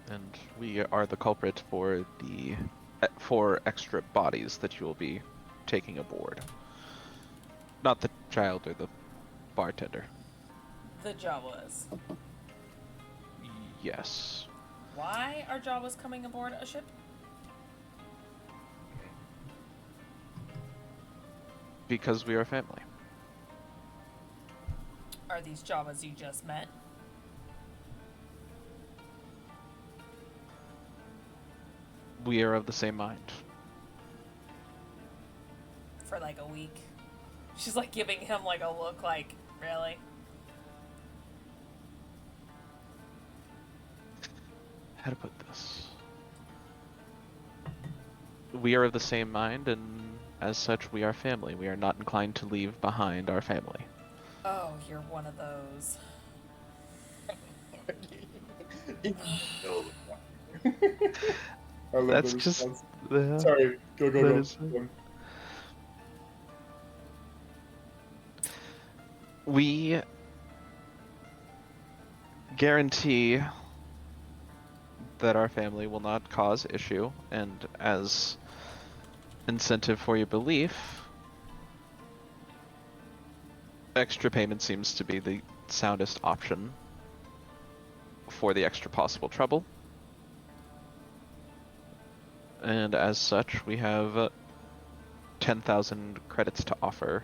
S3: And we are the culprit for the 4 extra bodies that you will be taking aboard. Not the child or the bartender.
S2: The Jawas.
S3: Yes.
S2: Why are Jawas coming aboard a ship?
S3: Because we are family.
S2: Are these Jawas you just met?
S3: We are of the same mind.
S2: For like a week. She's like giving him like a look like, really?
S3: How to put this? We are of the same mind, and as such, we are family. We are not inclined to leave behind our family.
S2: Oh, you're one of those.
S4: I love
S3: That's
S4: the
S3: just
S4: response.
S3: the...
S4: Sorry, go.
S3: that is- We guarantee that our family will not cause issue, and as incentive for your belief, extra payment seems to be the soundest option for the extra possible trouble. And as such, we have 10,000 credits to offer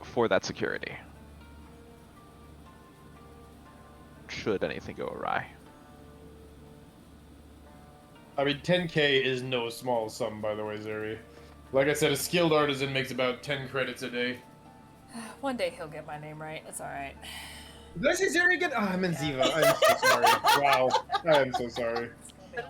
S3: for that security, should anything go awry.
S7: I mean, 10k is no small sum, by the way, Zeri. Like I said, a skilled artisan makes about 10 credits a day.
S2: One day he'll get my name right. It's alright.
S7: Did I say Zeri again? Ah, I meant Ziva. I'm so sorry. Wow. I am so sorry.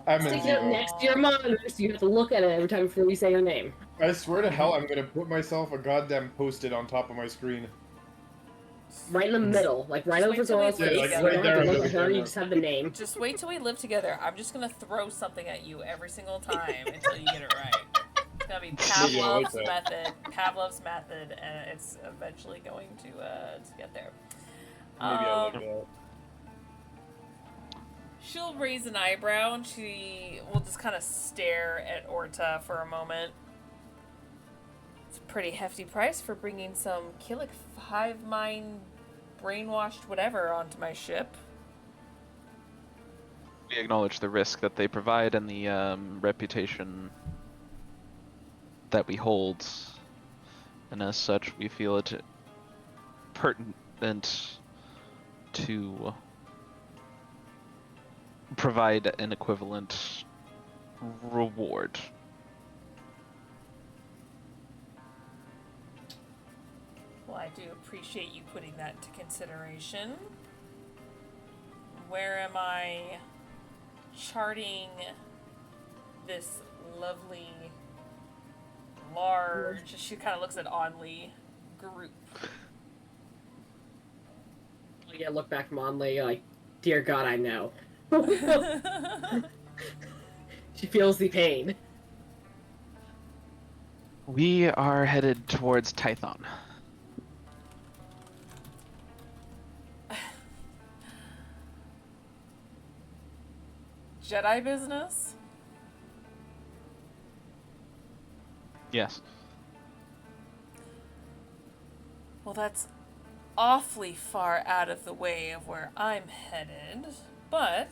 S7: I meant
S1: Stick it up
S7: Ziva.
S1: next to your monitor so you have to look at it every time before we say your name.
S7: I swear to hell, I'm gonna put myself a goddamn post-it on top of my screen.
S1: Right in the middle, like right
S2: Just
S1: over
S2: wait till we
S1: Zora's
S2: live
S1: face.
S7: like,
S1: You
S2: together.
S1: don't
S7: right there
S1: have to
S7: under
S1: look at
S7: the
S1: her, you
S7: camera.
S1: just have the name.
S2: Just wait till we live together. I'm just gonna throw something at you every single time until you get it right. It's gonna be
S7: Maybe I'll like
S2: Pavlov's method, and it's eventually going to get there.
S7: Maybe I like that.
S2: She'll raise an eyebrow and she will just kind of stare at Orta for a moment. It's a pretty hefty price for bringing some Killick hive mind brainwashed whatever onto my ship.
S3: We acknowledge the risk that they provide and the reputation that we hold, and as such, we feel it pertinent to provide an equivalent reward.
S2: Well, I do appreciate you putting that into consideration. Where am I charting this lovely, large, she kind of looks at Onley, group?
S1: Yeah, look back from Onley, like, dear God, I know. She feels the pain.
S3: We are headed towards Tython.
S2: Jedi business?
S3: Yes.
S2: Well, that's awfully far out of the way of where I'm headed, but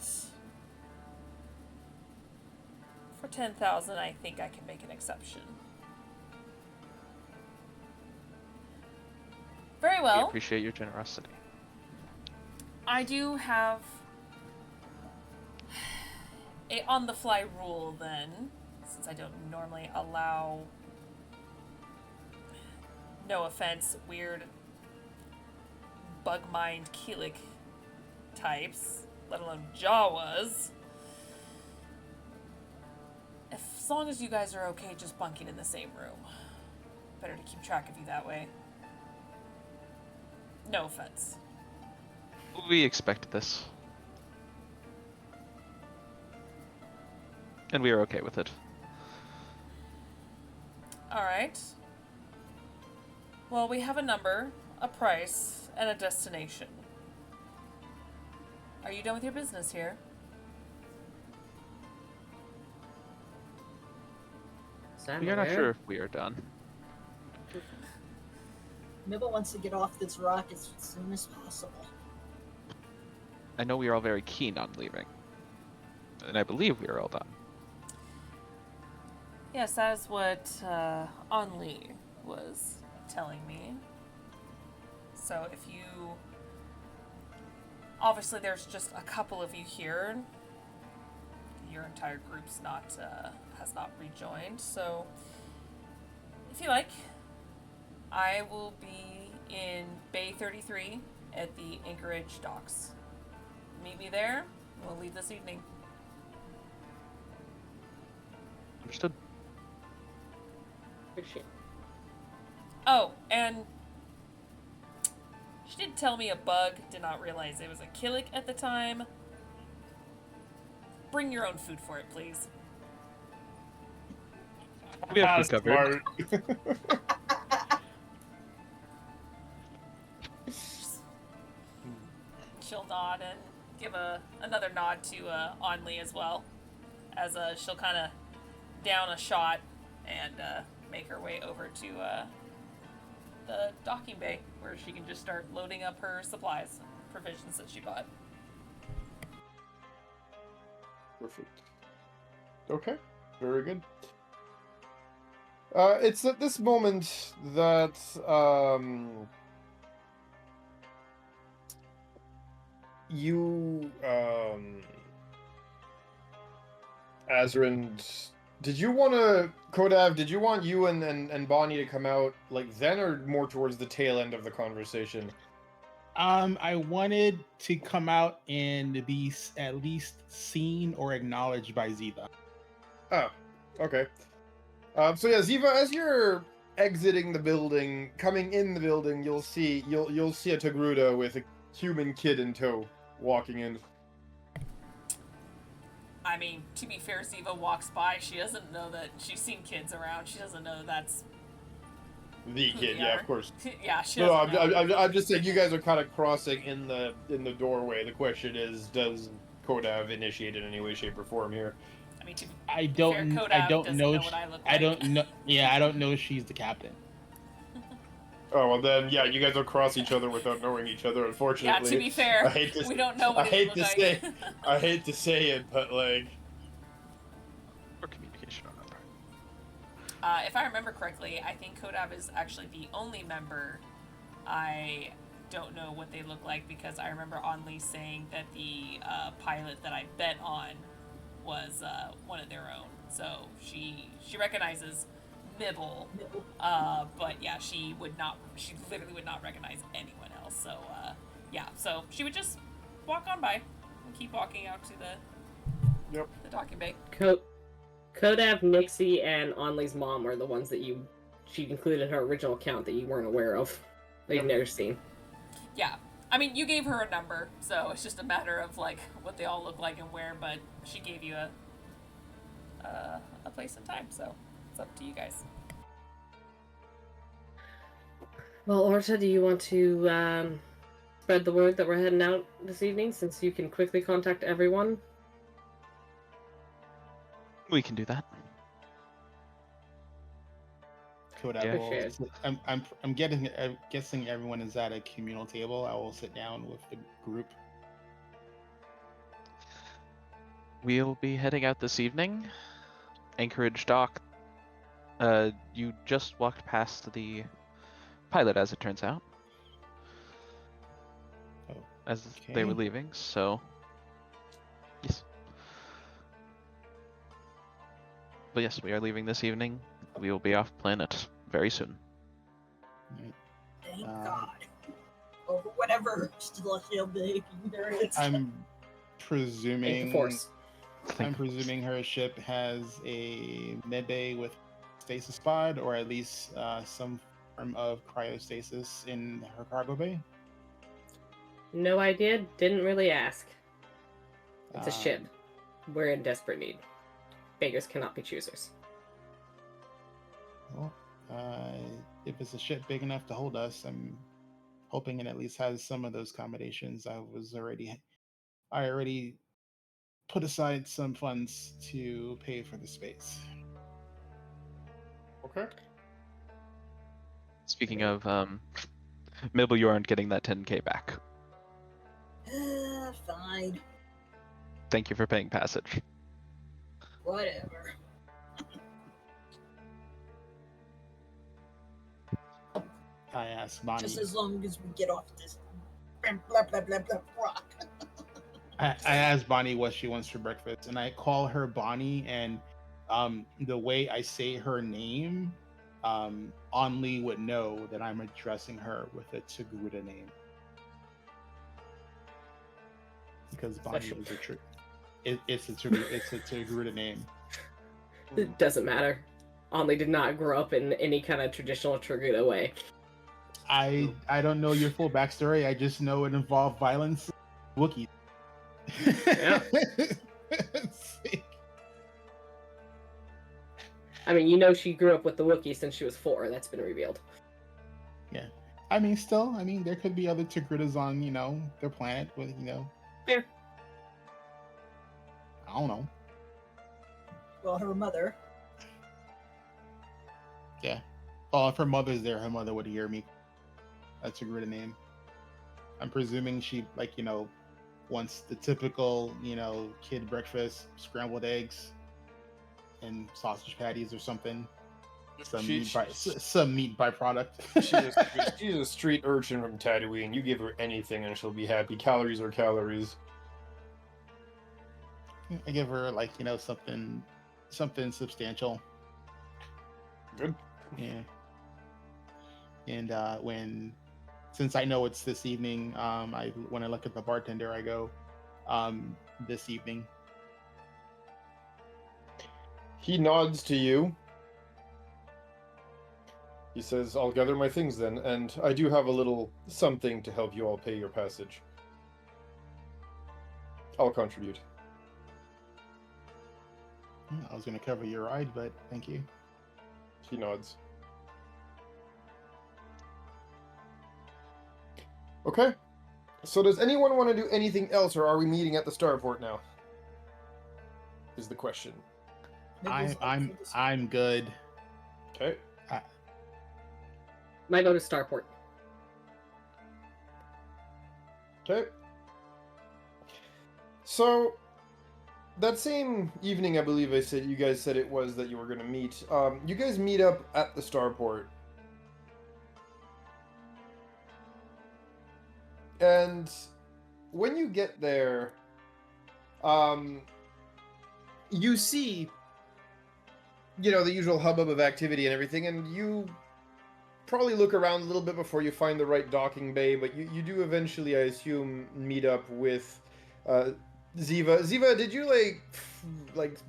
S2: for 10,000, I think I can make an exception. Very
S3: We
S2: well.
S3: appreciate your generosity.
S2: I do have a on-the-fly rule then, since I don't normally allow, no offense, weird bug mind Keelik types, let alone Jawas. As long as you guys are okay just bunking in the same room. Better to keep track of you that way. No offense.
S3: We expect this. And we are okay with it.
S2: Alright. Well, we have a number. a price and a destination. Are you done with your business here?
S3: We are not sure if we are done.
S6: Mibble wants to get off this rock as soon as possible.
S3: I know we are all very keen on leaving. And I believe we are all done.
S2: Yes, that is what Anli was telling me. So if you... Obviously there's just a couple of you here. Your entire group's not has not rejoined, so if you like, I will be in Bay 33 at the Anchorage docks. Meet me there. We'll leave this evening.
S3: Understood.
S1: Appreciate.
S2: Oh, and she did tell me a bug. Did not realize it was a Killick at the time. Bring your own food for it, please.
S3: We have food covered.
S2: She'll nod and give another nod to Anli as well, as she'll kind of down a shot and make her way over to the docking bay, where she can just start loading up her supplies and provisions that she bought.
S7: Perfect. Okay, very good. It's at this moment that you, Azrind, did you want to, Kodav, did you want you and Bonnie to come out like then, or more towards the tail end of the conversation?
S5: I wanted to come out and be at least seen or acknowledged by Ziva.
S7: Oh, okay. So yeah, Ziva, as you're exiting the building, coming in the building, you'll see a Togruta with a human kid in tow walking in.
S2: I mean, to be fair, Ziva walks by. She doesn't know that she's seen kids around. She doesn't know that's
S7: the kid. Yeah, of course.
S2: Yeah, she
S7: No,
S2: doesn't know.
S7: I'm just saying you guys are kind of crossing in the doorway. The question is, does Kodav initiate in any way, shape, or form here?
S2: I mean,
S5: I don't know.
S2: What I look like.
S5: I don't know. Yeah, I don't know if she's the captain.
S7: Oh, well then, yeah, you guys will cross each other without knowing each other, unfortunately.
S2: Yeah, to be fair, we don't know what it looks like.
S7: I hate to say it, but, like...
S3: Or communication on that part.
S2: If I remember correctly, I think Kodav is actually the only member. I don't know what they look like, because I remember Anli saying that the pilot that I bet on was one of their own. So she recognizes Mibble, but yeah, she literally would not recognize anyone else. So yeah, so she would just walk on by and keep walking out to the docking bay.
S1: Kodav, Nixie, and Anli's mom are the ones that she included in her original account that you weren't aware of, that you've never seen.
S2: Yeah, I mean, you gave her a number, so it's just a matter of like what they all look like and where. But she gave you a place and time, so it's up to you guys.
S1: Well, Orta, do you want to spread the word that we're heading out this evening, since you can quickly contact everyone?
S3: We can do that.
S5: I'm guessing everyone is at a communal table. I will sit down with the group.
S3: We'll be heading out this evening. Anchorage Dock. You just walked past the pilot, as it turns out.
S5: Oh,
S3: as
S5: okay.
S3: They were leaving, so yes. But yes, we are leaving this evening. We will be off planet very soon.
S6: Thank God. Over whatever celestial being there is.
S5: I'm presuming
S1: Thank the Force.
S5: her ship has a medbay with stasis pod, or at least some form of cryostasis in her cargo bay.
S1: No idea. Didn't really ask. It's a ship. We're in desperate need. Beggars cannot be choosers.
S5: Well, if it's a ship big enough to hold us, hoping it at least has some of those accommodations. I already put aside some funds to pay for the space.
S7: Okay.
S3: Speaking of, Mibble, you aren't getting that 10K back.
S6: Fine.
S3: Thank you for paying passage.
S6: Whatever.
S5: I asked Bonnie.
S6: Just as long as we get off this blah blah blah blah rock.
S5: I asked Bonnie what she wants for breakfast, and I call her Bonnie, and the way I say her name, Only would know that I'm addressing her with a Togruta name. Because Bonnie is it's a Togruta name.
S1: It doesn't matter. Only did not grow up in any kind of traditional Togruta way.
S5: I don't know your full backstory. I just know it involved violence. Wookiees.
S1: Yeah. I mean, you know she grew up with the Wookiee since she was 4. That's been revealed.
S5: Yeah. I mean, there could be other Togrutas on, their planet with,
S1: Fair.
S5: I don't know.
S6: Well, her mother.
S5: Yeah. Well, if her mother's there, her mother would hear me. That's a Togruta name. I'm presuming she, wants the typical, kid breakfast, scrambled eggs, and sausage patties or something. Some meat byproduct.
S7: She's a street urchin from Tatooine. You give her anything and she'll be happy. Calories are calories.
S5: I give her something substantial.
S7: Good.
S5: Yeah. And since I know it's this evening, when I look at the bartender, I go, this evening.
S7: He nods to you. He says, I'll gather my things then, and I do have a little something to help you all pay your passage. I'll contribute.
S5: I was going to cover your ride, but thank you.
S7: He nods. Okay. So does anyone want to do anything else, or are we meeting at the starport now? Is the question.
S5: I'm good.
S7: Okay.
S1: Might go to Starport.
S7: Okay. So that same evening, I believe you guys said it was that you were going to meet. You guys meet up at the starport. And when you get there, you see, the usual hubbub of activity and everything, and you probably look around a little bit before you find the right docking bay, but you do eventually, I assume, meet up with Ziva. Ziva, did you,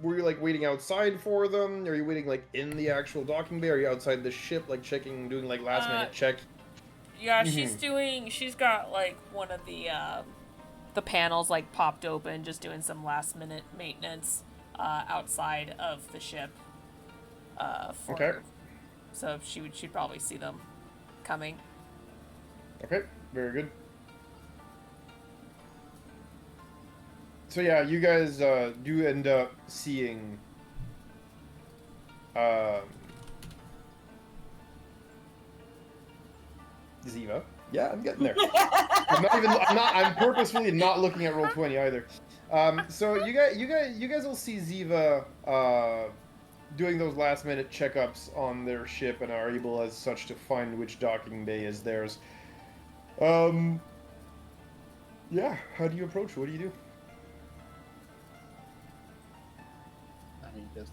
S7: were you, waiting outside for them? Are you waiting, in the actual docking bay? Are you outside the ship, checking, doing, last-minute check?
S2: Yeah, she's got, one of the panels, popped open, just doing some last-minute maintenance outside of the ship.
S7: Okay.
S2: So she'd probably see them coming.
S7: Okay, very good. So yeah, you guys do end up seeing Ziva. Yeah, I'm getting there. I'm purposefully not looking at Roll20 either. So you guys will see Ziva doing those last minute checkups on their ship and are able as such to find which docking bay is theirs. Yeah, how do you approach? What do you do?
S5: I mean, just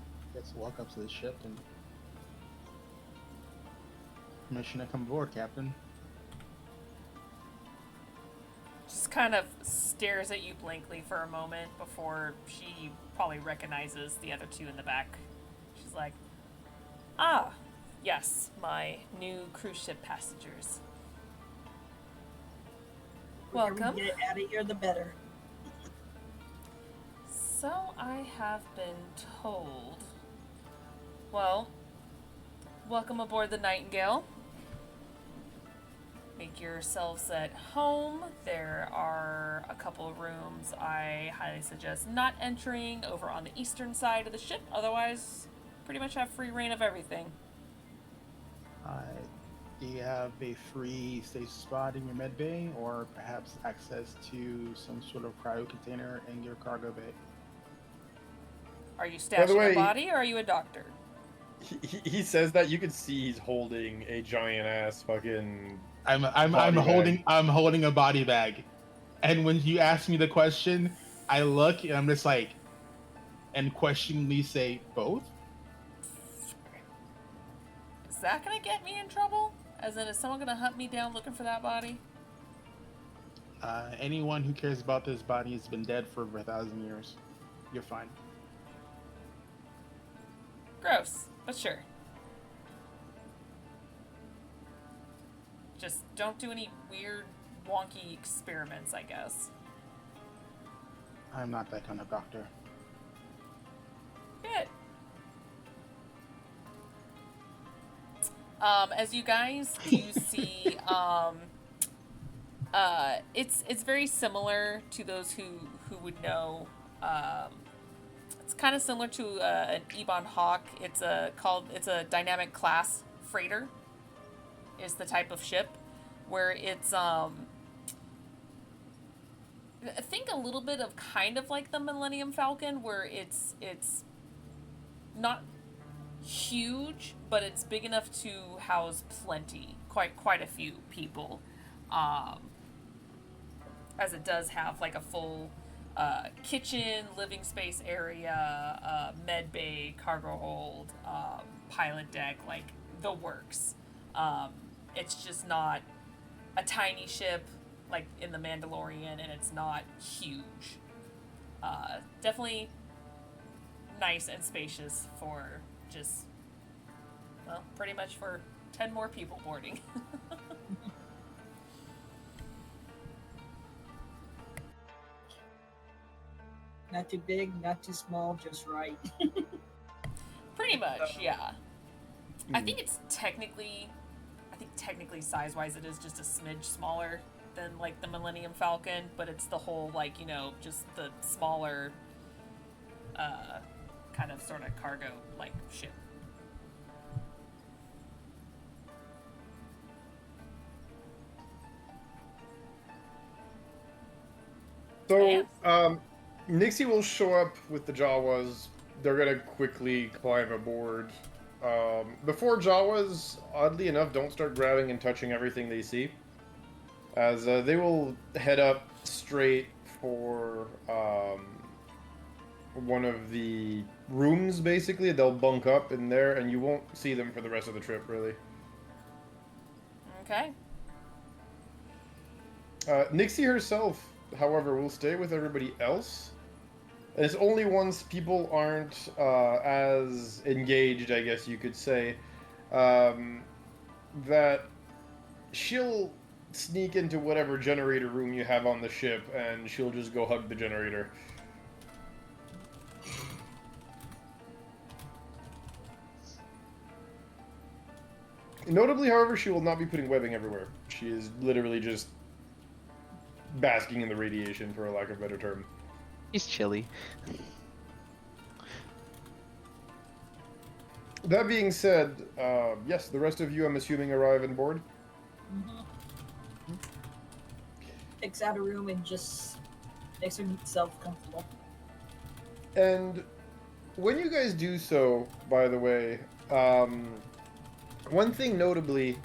S5: walk up to the ship and permission to come aboard, Captain.
S2: Just kind of stares at you blankly for a moment before she probably recognizes the other two in the back. She's like, "Ah, yes, my new cruise ship passengers. Welcome."
S6: The quicker we get out of here, the better.
S2: So I have been told. Well, welcome aboard the Nightingale. make yourselves at home. There are a couple of rooms I highly suggest not entering over on the eastern side of the ship. Otherwise, pretty much have free reign of everything.
S5: Do you have a free stasis spot in your med bay, or perhaps access to some sort of cryo container in your cargo bay?
S2: Are you stashing
S7: way,
S2: a body, or are you a doctor?
S7: He says that you can see he's holding a giant ass fucking.
S5: I'm
S7: Body
S5: holding a body bag, and when you ask me the question, I look and I'm just like, and questioningly say both.
S2: Is that gonna get me in trouble? As in, is someone gonna hunt me down looking for that body?
S5: Anyone who cares about this body has been dead for over 1,000 years. You're fine.
S2: Gross, but sure. Just don't do any weird, wonky experiments, I guess.
S5: I'm not that kind of doctor.
S2: Good. As you guys do see, it's very similar to those who would know. It's kind of similar to an Ebon Hawk. It's a dynamic class freighter. Is the type of ship where it's think a little bit of kind of like the Millennium Falcon, where it's not huge, but it's big enough to house quite a few people, as it does have like a full kitchen, living space area, med bay, cargo hold, pilot deck, like the works. It's just not a tiny ship like in the Mandalorian, and it's not huge. Definitely nice and spacious for just, well, pretty much for 10 more people boarding.
S6: Not too big, not too small, just right.
S2: Pretty much, yeah. I think technically size-wise it is just a smidge smaller than like the Millennium Falcon, but it's the whole, like, you know, just the smaller kind of sort of cargo like ship.
S7: So, Nixie will show up with the Jawas. They're gonna quickly climb aboard. Before Jawas, oddly enough, don't start grabbing and touching everything they see, as they will head up straight for one of the rooms, basically. They'll bunk up in there, and you won't see them for the rest of the trip, really.
S2: Okay.
S7: Nixie herself, however, will stay with everybody else. And it's only once people aren't as engaged, I guess you could say, that she'll sneak into whatever generator room you have on the ship, and she'll just go hug the generator. Notably, however, she will not be putting webbing everywhere. She is literally just basking in the radiation, for a lack of a better term.
S3: He's chilly.
S7: That being said, yes, the rest of you, I'm assuming, arrive on board.
S6: Mm-hmm. Picks out a room and just makes himself comfortable.
S7: And when you guys do so, by the way, one thing notably,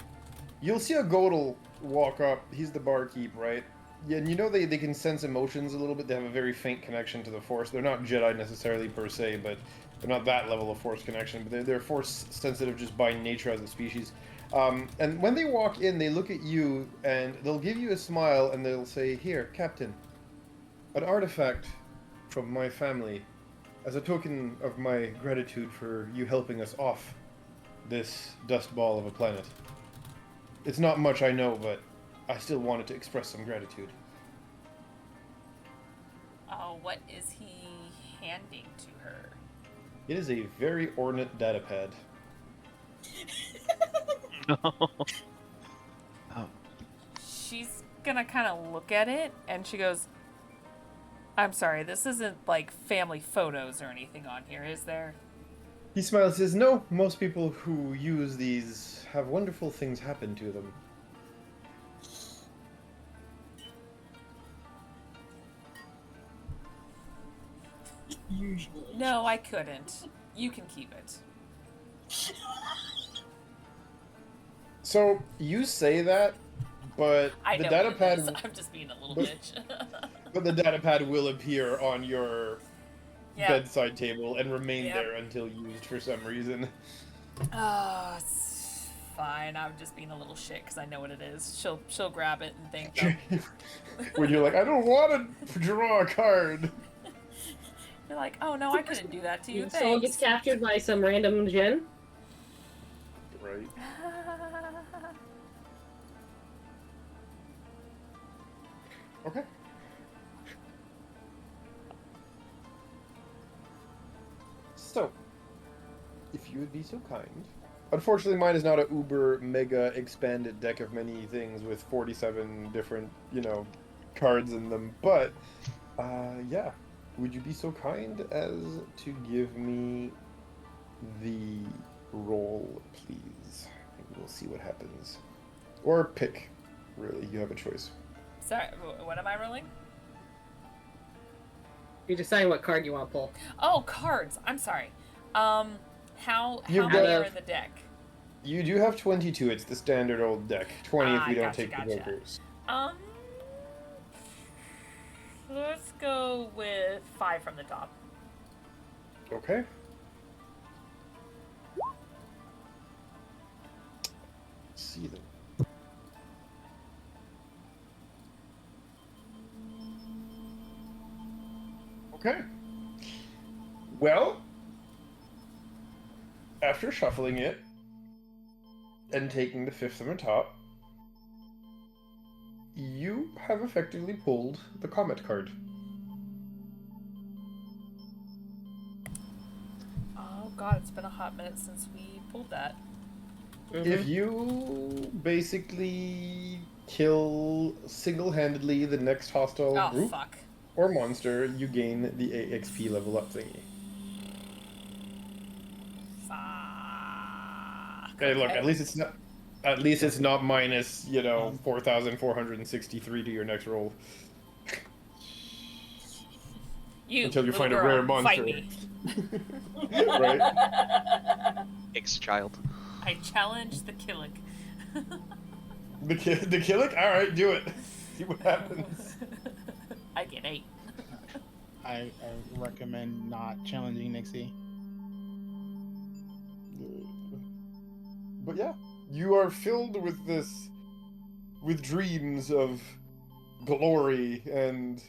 S7: you'll see a Godel walk up. He's the barkeep, right? Yeah, and you know they can sense emotions a little bit. They have a very faint connection to the Force. They're not Jedi necessarily per se, but they're not that level of Force connection. But they're Force sensitive just by nature as a species. And when they walk in, they look at you and they'll give you a smile and they'll say, "Here, Captain, an artifact from my family, as a token of my gratitude for you helping us off this dust ball of a planet. It's not much, I know, but I still wanted to express some gratitude."
S2: Oh, what is he handing to her?
S7: It is a very ornate datapad.
S3: Oh.
S2: gonna kind of look at it, and she goes, I'm sorry, this isn't like family photos or anything on here, is there?
S7: He smiles and says, no, most people who use these have wonderful things happen to them.
S6: Usually.
S2: No, I couldn't. You can keep it.
S7: So, you say that, but
S2: I
S7: the
S2: know
S7: data
S2: what it
S7: pad...
S2: is. I'm just being a little bitch.
S7: But the data pad will appear on your
S2: Yeah.
S7: bedside table and remain
S2: Yep.
S7: there until used for some reason.
S2: It's fine. I'm just being a little shit because I know what it is. She'll grab it and thank them.
S7: When you're like, I don't want to draw a card.
S2: You're like, oh no, I couldn't do that to you.
S1: Someone gets
S2: Thanks.
S1: captured by some random djinn.
S7: Right. Okay. So, if you would be so kind. Unfortunately, mine is not a uber mega expanded deck of many things with 47 different, cards in them. But, yeah. Would you be so kind as to give me the roll, please? And we'll see what happens. Or pick. Really, you have a choice.
S2: Sorry, what am I rolling?
S1: You're deciding what card you want to pull.
S2: Oh, cards. I'm sorry. How
S7: You've
S2: many
S7: got-
S2: are in the deck?
S7: You do have 22. It's the standard old deck. 20 if you don't
S2: Gotcha,
S7: take
S2: gotcha.
S7: the jokers.
S2: Let's go with 5 from the top.
S7: Okay. Let's see them. Okay. Well, after shuffling it and taking the 5th from the top, you have effectively pulled the Comet card.
S2: Oh god, it's been a hot minute since we pulled that.
S7: If you basically kill single-handedly the next hostile
S2: Oh
S7: group
S2: fuck.
S7: or monster, you gain the AXP level up thingy.
S2: Fuck.
S7: Hey, look,
S2: Okay.
S7: at least it's not minus, 4,463 to your next roll.
S2: You,
S7: Until you
S2: little
S7: find a
S2: girl,
S7: rare monster.
S2: Fight me.
S7: Right?
S3: Ex-child.
S2: I challenge the Killick.
S7: The Killick? Alright, do it. See what happens.
S2: I get 8.
S5: I recommend not challenging Nixie.
S7: But yeah, you are filled with dreams of glory and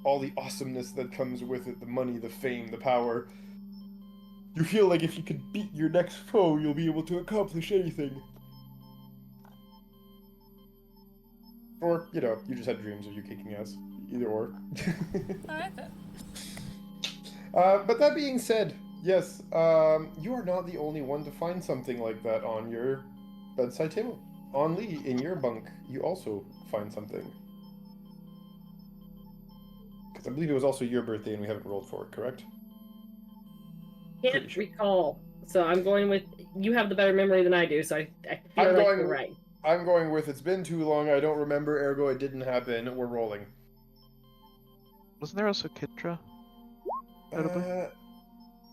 S7: all the awesomeness that comes with it, the money, the fame, the power. You feel like if you could beat your next foe, you'll be able to accomplish anything. Or, you just had dreams of you kicking ass. Either or.
S2: Alright then.
S7: But that being said, yes, you are not the only one to find something like that on your bedside table. On Lee, in your bunk, you also find something. Because I believe it was also your birthday and we haven't rolled for it, correct?
S1: Can't recall. So I'm going with you have the better memory than I do, so I feel
S7: I'm
S1: like
S7: going-
S1: you're right.
S7: I'm going with it's been too long, I don't remember, ergo it didn't happen, we're rolling.
S3: Wasn't there also Kitra? Notably?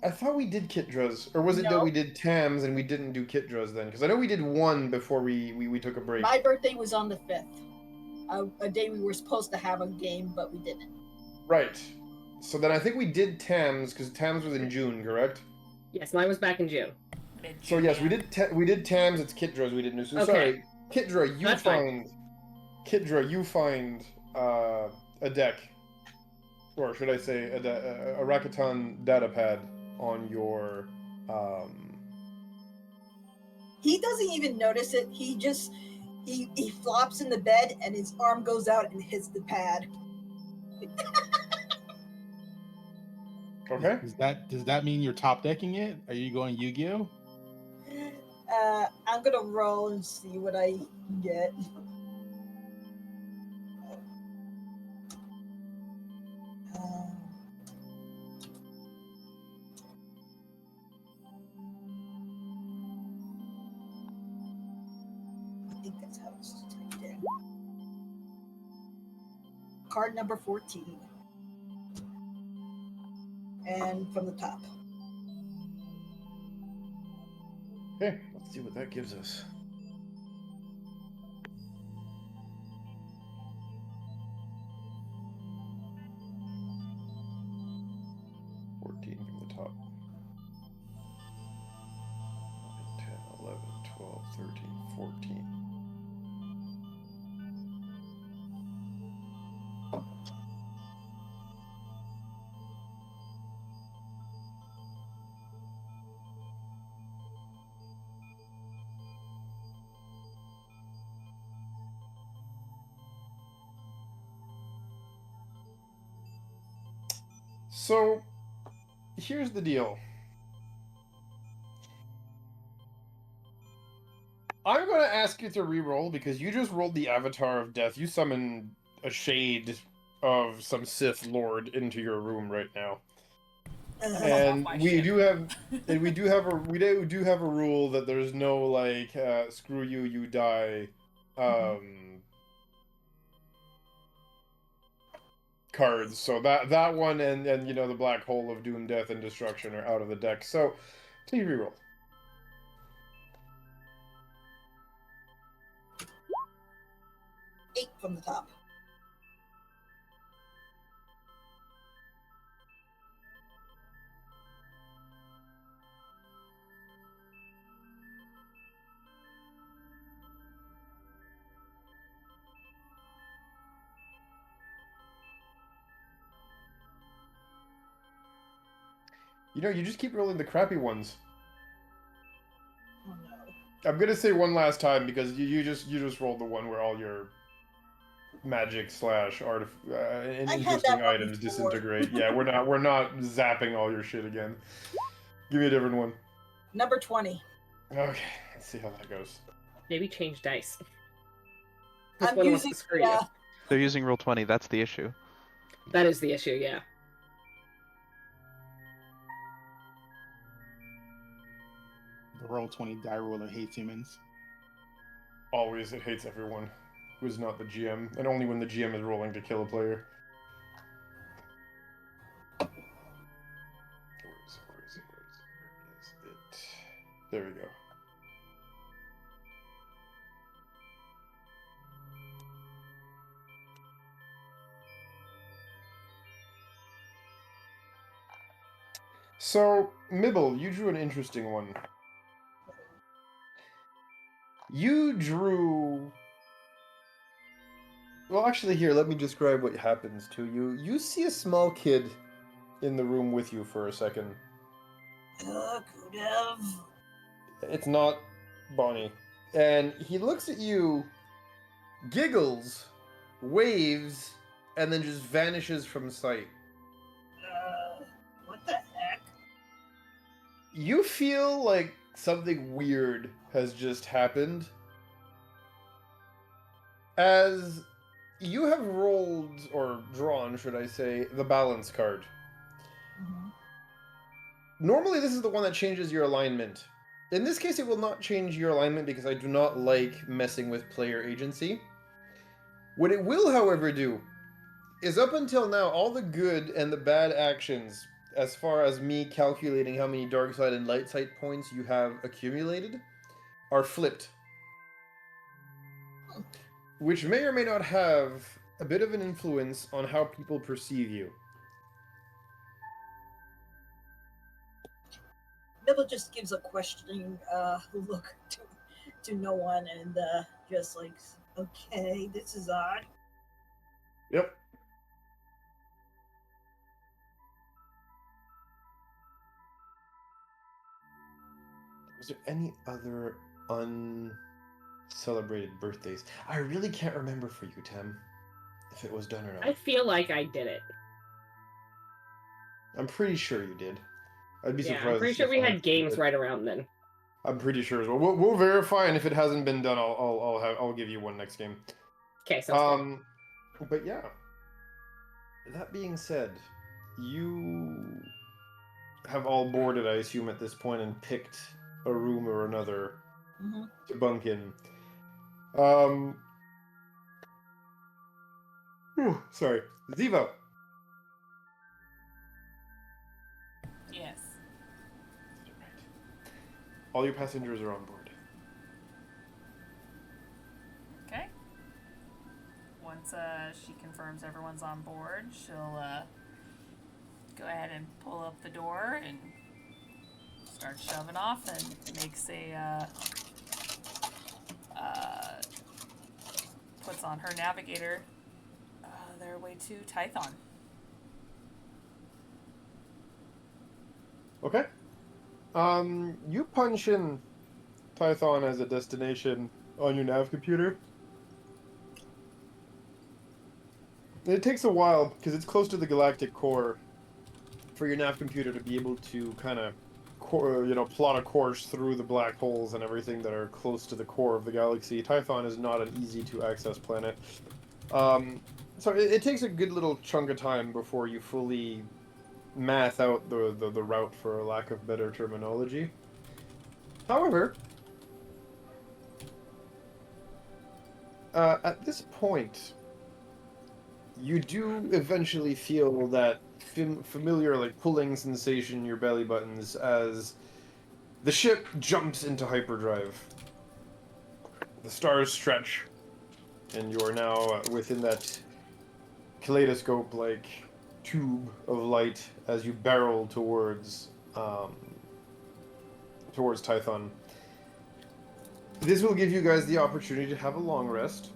S7: I thought we did Kitdras, or was it that
S1: No.
S7: we did Tams and we didn't do Kitdras then? Because I know we did one before we took a break.
S6: My birthday was on the 5th. A day we were supposed to have a game, but we didn't.
S7: Right. So then I think we did Tams, because Tams was in June, correct?
S1: Yes, mine was back in June.
S7: So yes, we did Tams, it's Kitdras we didn't do. So
S1: Okay.
S7: sorry, Kitra, you
S1: That's fine.
S7: find a deck, or should I say a Rakatan data pad on your
S6: He doesn't even notice it. He flops in the bed and his arm goes out and hits the pad.
S7: Okay.
S5: Does that mean you're top decking it? Are you going Yu-Gi-Oh?
S6: I'm gonna roll and see what I get. card number 14. And from the top.
S7: Okay, let's see what that gives us. From the top. 9, 10, 11, 12, 13, 14. So, here's the deal. I'm going to ask you to reroll because you just rolled the Avatar of Death. You summoned a shade of some Sith Lord into your room right now. And we do have a rule that there's no like screw you, you die cards. So that one and you know the black hole of doom, death, and destruction are out of the deck. So please reroll.
S6: Eight from the top.
S7: You know, you just keep rolling the crappy ones.
S6: Oh no.
S7: I'm gonna say one last time because you just rolled the one where all your magic / interesting items disintegrate. Yeah, we're not zapping all your shit again. Give me a different one.
S6: Number 20.
S7: Okay, let's see how that goes.
S1: Maybe change dice.
S6: I'm using
S3: They're using roll 20. That's the issue.
S1: That is the issue. Yeah.
S5: The Roll20 die roller hates humans.
S7: Always, it hates everyone who's not the GM, and only when the GM is rolling to kill a player. Where is it? There we go. So, Mibble, you drew an interesting one. You drew... Well, actually, here, let me describe what happens to you. You see a small kid in the room with you for a second.
S6: Could have.
S7: It's not Bonnie. And he looks at you, giggles, waves, and then just vanishes from sight.
S6: What the heck?
S7: You feel like something weird has just happened. As you have rolled, or drawn, should I say, the balance card.
S6: Mm-hmm.
S7: Normally this is the one that changes your alignment. In this case it will not change your alignment because I do not like messing with player agency. What it will, however, do is up until now, all the good and the bad actions, as far as me calculating how many dark side and light side points you have accumulated, are flipped. Which may or may not have a bit of an influence on how people perceive you.
S6: Mibble just gives a questioning look to no one and just like, okay, this is odd.
S7: Yep. Was there any other uncelebrated birthdays? I really can't remember for you, Tim, if it was done or not.
S1: I feel like I did it.
S7: I'm pretty sure you did. I'd be surprised.
S1: I'm pretty sure we had games right around then.
S7: I'm pretty sure as well. We'll verify, and if it hasn't been done, I'll give you one next game.
S1: Okay, sounds good.
S7: But yeah. That being said, you have all boarded, I assume, at this point, and picked a room or another to bunk in. Whew, sorry. Ziva.
S2: Yes.
S7: All your passengers are on board.
S2: Okay. Once she confirms everyone's on board, she'll go ahead and pull up the door and start shoving off, and makes a puts on her navigator their way to Tython.
S7: Okay. You punch in Tython as a destination on your nav computer. It takes a while because it's close to the galactic core for your nav computer to be able to kind of, plot a course through the black holes and everything that are close to the core of the galaxy. Tython is not an easy to access planet. So it takes a good little chunk of time before you fully math out the route, for a lack of better terminology. However, at this point, you do eventually feel that familiar, like, pulling sensation in your belly buttons as the ship jumps into hyperdrive. The stars stretch, and you are now within that kaleidoscope-like tube of light as you barrel towards Tython. This will give you guys the opportunity to have a long rest.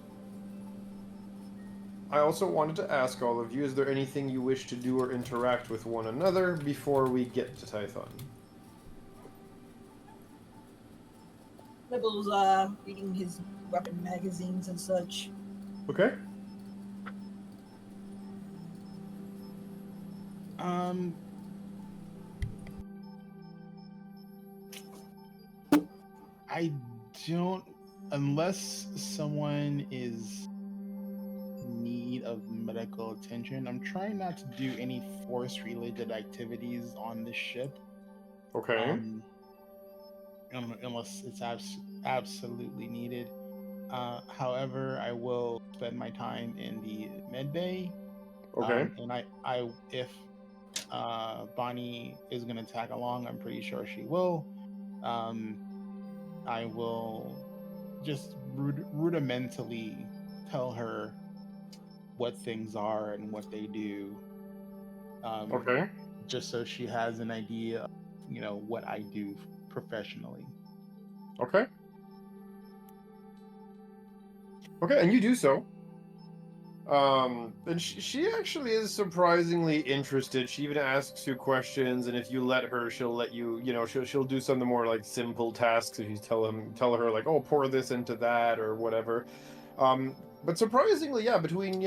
S7: I also wanted to ask all of you, is there anything you wish to do or interact with one another before we get to Tython?
S6: Nibble's reading his weapon magazines and such.
S7: Okay.
S5: I don't, unless someone is in need of medical attention. I'm trying not to do any force-related activities on the ship.
S7: Okay.
S5: Unless it's absolutely needed. However, I will spend my time in the med bay.
S7: Okay.
S5: And I if Bonnie is going to tag along, I'm pretty sure she will. I will just rudimentally tell her what things are and what they do.
S7: Okay.
S5: Just so she has an idea of, what I do professionally.
S7: Okay. Okay, and you do so. And she actually is surprisingly interested. She even asks you questions, and if you let her, she'll let you. She'll do some of the more like simple tasks. If you tell her like, oh, pour this into that or whatever. But surprisingly, yeah, between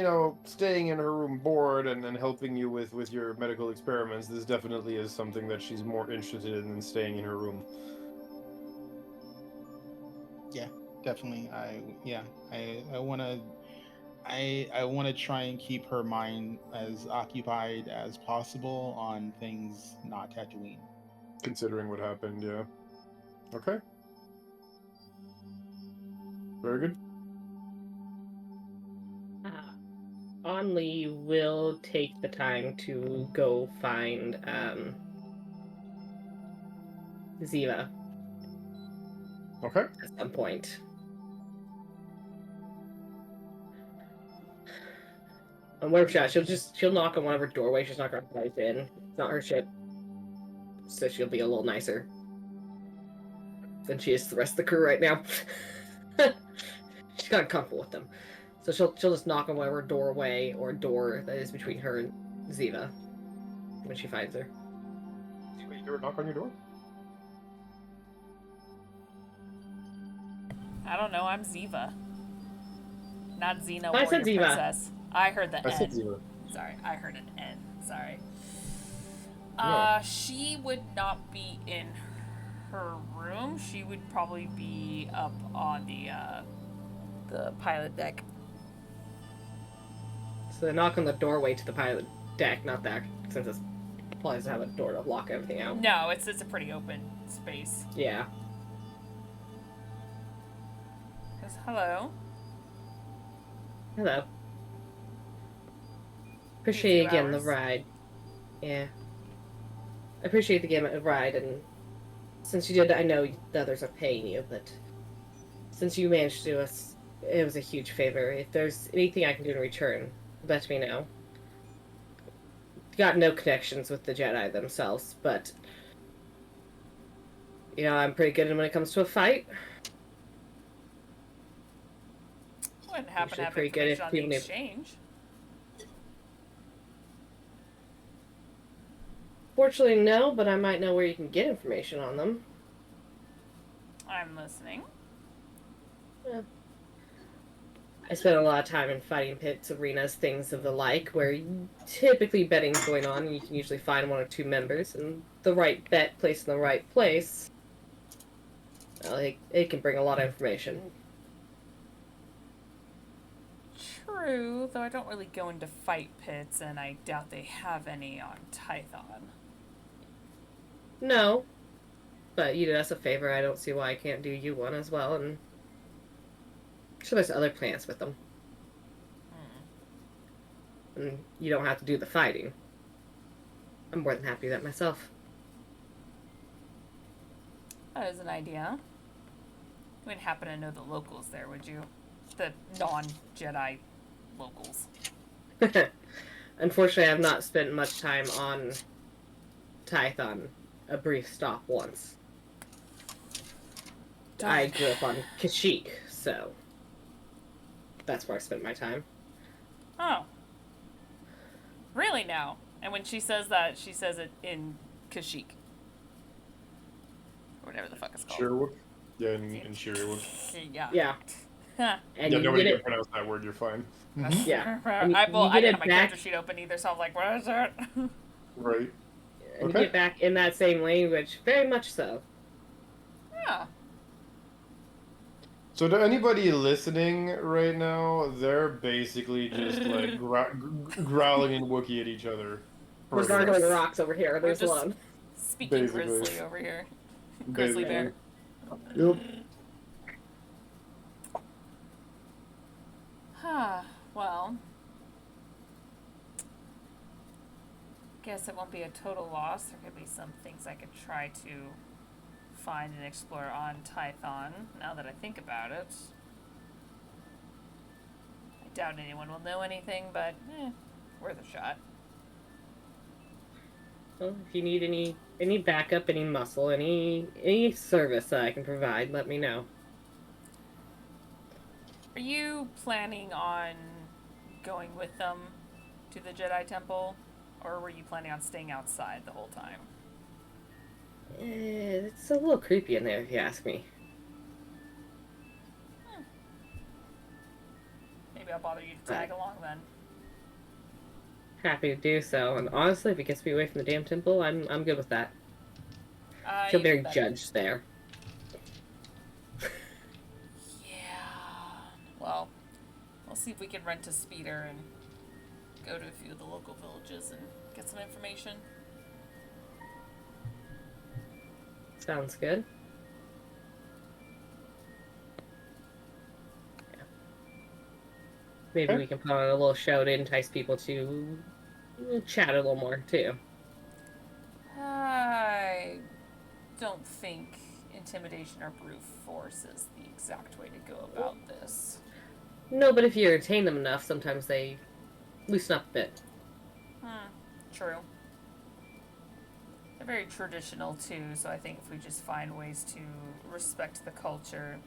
S7: staying in her room bored and helping you with your medical experiments, this definitely is something that she's more interested in than staying in her room.
S5: Yeah, definitely. I want to. I want to try and keep her mind as occupied as possible on things not Tatooine.
S7: Considering what happened, yeah. Okay. Very good.
S1: Only will take the time to go find Ziva.
S7: Okay.
S1: At some point. And whatever she'll knock on whatever doorway. She's not gonna dive in. It's not her ship, so she'll be a little nicer than she is to the rest of the crew right now. She's kind of comfortable with them, so she'll just knock on whatever doorway or door that is between her and Ziva when she finds her.
S7: You hear her knock on your door?
S2: I don't know. I'm Ziva, not Xena.
S1: I said
S2: Warrior
S1: Ziva.
S2: Princess. I heard the
S7: I
S2: N.
S7: said Ziva.
S2: Sorry, I heard an N. Sorry.
S7: No.
S2: She would not be in her room. She would probably be up on the pilot deck.
S1: So they knock on the doorway to the pilot deck, not that, since it probably doesn't have a door to lock everything out.
S2: No, it's a pretty open space.
S1: Yeah.
S2: Hello.
S1: Hello. Appreciate
S2: few
S1: again the
S2: hours.
S1: ride. Yeah. I appreciate the ride, and since you did, I know the others are paying you, but since you managed to do us, it was a huge favor. If there's anything I can do in return, let me know. Got no connections with the Jedi themselves, but you know, I'm pretty good when it comes to a fight.
S2: Wouldn't happen
S1: Usually
S2: to have
S1: pretty good
S2: information
S1: if
S2: on the
S1: people need-
S2: exchange.
S1: Fortunately, no, but I might know where you can get information on them.
S2: I'm listening.
S1: Yeah. I spent a lot of time in fighting pits, arenas, things of the like, where typically betting's going on, and you can usually find one or two members, and the right bet placed in the right place, well, it can bring a lot of information.
S2: True, though I don't really go into fight pits, and I doubt they have any on Tython.
S1: No, but you did us a favor. I don't see why I can't do you one as well, and I'm sure there's other plans with them. And you don't have to do the fighting. I'm more than happy with that myself.
S2: That is an idea. You wouldn't happen to know the locals there, would you? The non-Jedi locals.
S1: Unfortunately, I've not spent much time on Tython. A brief stop once. I grew up on Kashyyyk, so that's where I spent my time.
S2: Oh. Really now? And when she says that, she says it in Kashyyyk. Or whatever the fuck it's called.
S7: Sherwood? Yeah, in Sherwood.
S2: Yeah.
S1: Yeah. And
S7: Yeah,
S1: you
S7: nobody
S1: get
S7: can
S1: it.
S7: pronounce that word, you're fine.
S1: Yeah.
S2: I
S1: And
S2: didn't
S1: get
S2: have
S1: it
S2: my
S1: back.
S2: character sheet open either, so I was like, what is it?
S7: Right.
S1: And
S7: Okay.
S1: you get back in that same language, very much so.
S2: Yeah.
S7: So to anybody listening right now, they're basically just like growling in Wookiee at each other.
S1: We're
S7: Further.
S1: gargling rocks over here.
S2: We're
S1: There's
S2: just-
S1: one.
S2: Speaking
S7: Basically.
S2: grizzly over here. Grizzly bear.
S7: Yep.
S2: Huh. Well. Guess it won't be a total loss. There could be some things I could try to find and explore on Tython, now that I think about it. I doubt anyone will know anything, but worth a shot.
S1: Well, if you need any backup, any muscle, any service that I can provide, let me know.
S2: Are you planning on going with them to the Jedi Temple? Or were you planning on staying outside the whole time?
S1: It's a little creepy in there, if you ask me.
S2: Maybe I'll bother you to tag along then.
S1: Happy to do so, and honestly, if it gets me away from the damn temple, I'm good with that. I feel very judged there.
S2: Yeah. Well, we'll see if we can rent a speeder and go to a few of the local villages and get some information.
S1: Sounds good. Yeah. Maybe we can put on a little show to entice people to chat a little more, too.
S2: I don't think intimidation or brute force is the exact way to go about this.
S1: No, but if you entertain them enough, sometimes they loosen up a bit.
S2: True. They're very traditional too, so I think if we just find ways to respect the culture,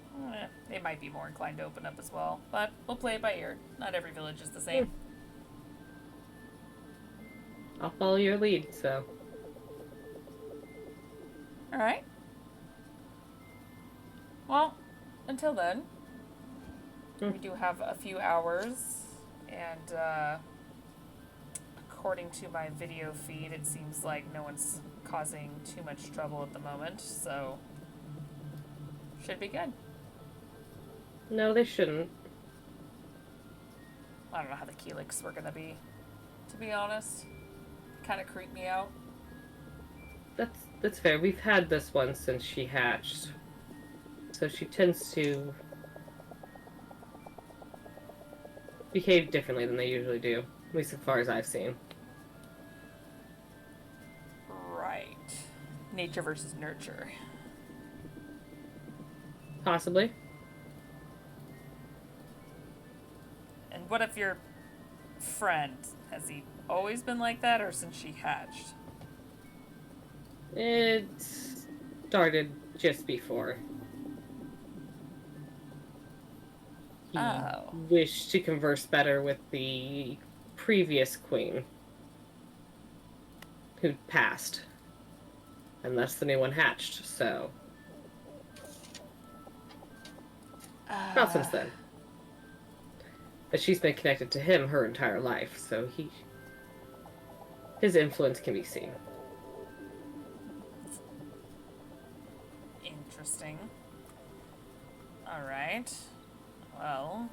S2: they might be more inclined to open up as well. But we'll play it by ear. Not every village is the same.
S1: I'll follow your lead, so.
S2: Alright. Well, until then, we do have a few hours, and according to my video feed, it seems like no one's causing too much trouble at the moment, so should be good.
S1: No, they shouldn't.
S2: I don't know how the Keelix were gonna be, to be honest. Kind of creeped me out.
S1: That's fair. We've had this one since she hatched. So she tends to behave differently than they usually do. At least as far as I've seen.
S2: Right. Nature versus nurture.
S1: Possibly.
S2: And what if your friend, has he always been like that, or since she hatched?
S1: It started just before. He
S2: Oh.
S1: wished to converse better with the previous queen, who passed. And thus the new one hatched, so... Not since then. But she's been connected to him her entire life, so his influence can be seen.
S2: Interesting. Alright. Well...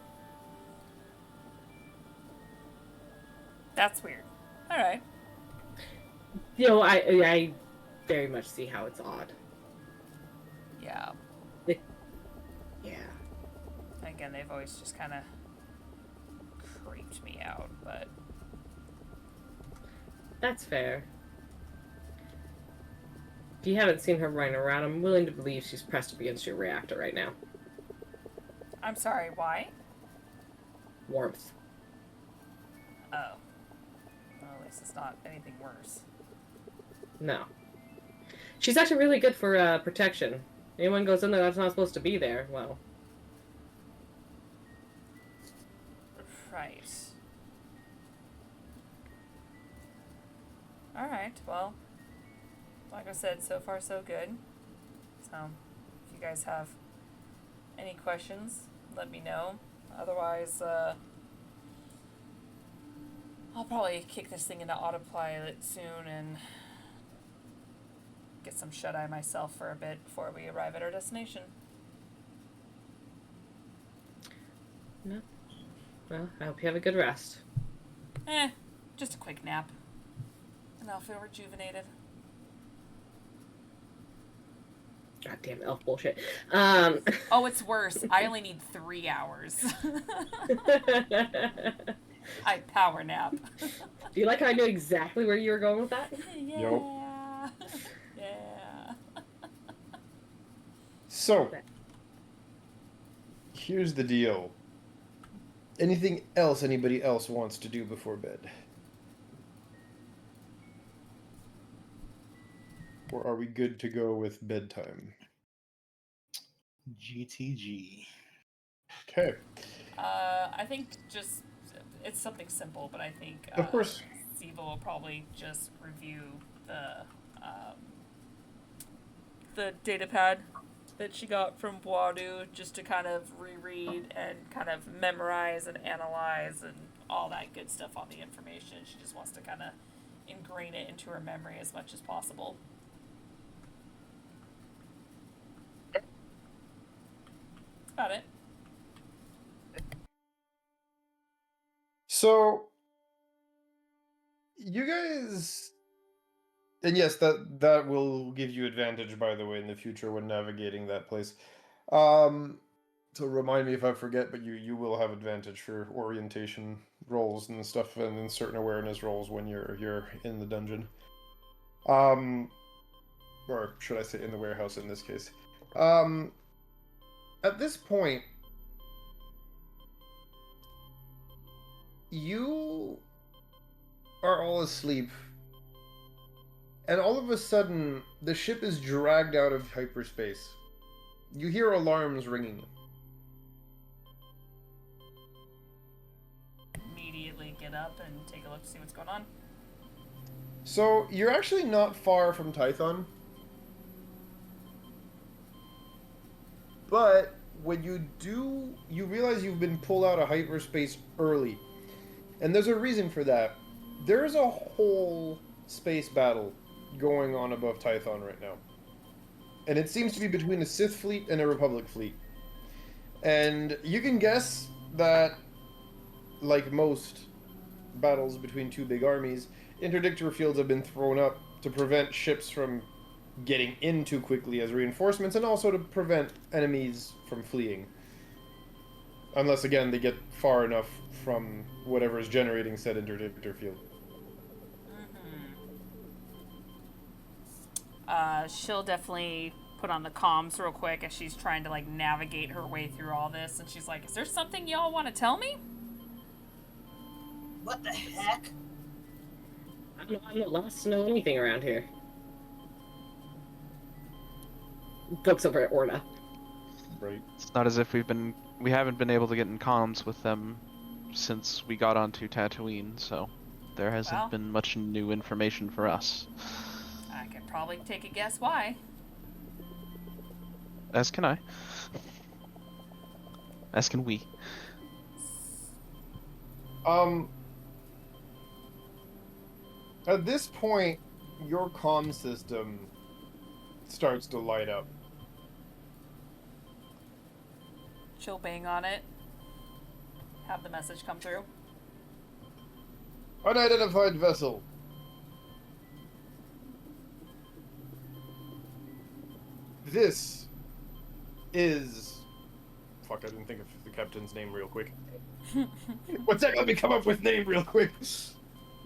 S2: That's weird. Alright.
S1: You know, I very much see how it's odd.
S2: Yeah.
S1: Yeah.
S2: Again, they've always just kind of creeped me out, but...
S1: That's fair. If you haven't seen her running around, I'm willing to believe she's pressed up against your reactor right now.
S2: I'm sorry, why?
S1: Warmth.
S2: Oh. Well, at least it's not anything worse.
S1: No. She's actually really good for protection. Anyone goes in there that's not supposed to be there, well...
S2: Right. Alright, well, like I said, so far so good. So, if you guys have any questions, let me know. Otherwise, I'll probably kick this thing into autopilot soon and get some shut-eye myself for a bit before we arrive at our destination.
S1: No. Well, I hope you have a good rest.
S2: Just a quick nap. And I'll feel rejuvenated.
S1: Goddamn elf bullshit.
S2: Oh, it's worse. I only need 3 hours. I power nap.
S1: Do you like how I knew exactly where you were going with that?
S2: Yeah. Yeah.
S7: So, here's the deal. Anything else anybody else wants to do before bed? Or are we good to go with bedtime?
S5: GTG.
S7: Okay.
S2: I think just it's something simple, but I think
S7: Of course.
S2: Siva will probably just review the data pad that she got from Boadu, just to kind of reread and kind of memorize and analyze and all that good stuff on the information. She just wants to kind of ingrain it into her memory as much as possible. That's about it.
S7: So, you guys... And yes, that will give you advantage, by the way, in the future when navigating that place. So remind me if I forget, but you will have advantage for orientation rolls and stuff, and then certain awareness rolls when you're in the dungeon. Or should I say in the warehouse in this case. At this point, you are all asleep. And all of a sudden, the ship is dragged out of hyperspace. You hear alarms ringing.
S2: Immediately get up and take a look to see what's going on.
S7: So, you're actually not far from Tython. But, when you do, you realize you've been pulled out of hyperspace early. And there's a reason for that. There's a whole space battle going on above Tython right now. And it seems to be between a Sith fleet and a Republic fleet. And you can guess that, like most battles between two big armies, interdictor fields have been thrown up to prevent ships from getting in too quickly as reinforcements, and also to prevent enemies from fleeing. Unless, again, they get far enough from whatever is generating said interdictor field.
S2: She'll definitely put on the comms real quick as she's trying to, like, navigate her way through all this. And she's like, is there something y'all want to tell me?
S6: What the heck?
S1: I'm not lost to know anything around here. Looks over at Orna.
S7: Right.
S3: It's not as if we haven't been able to get in comms with them since we got onto Tatooine, so there hasn't been much new information for us.
S2: I can probably take a guess why.
S3: As can I. As can we.
S7: At this point, your comm system starts to light up.
S2: She'll bang on it. Have the message come through.
S7: Unidentified vessel. This is... Fuck, I didn't think of the captain's name real quick. One sec, let me come up with name real quick.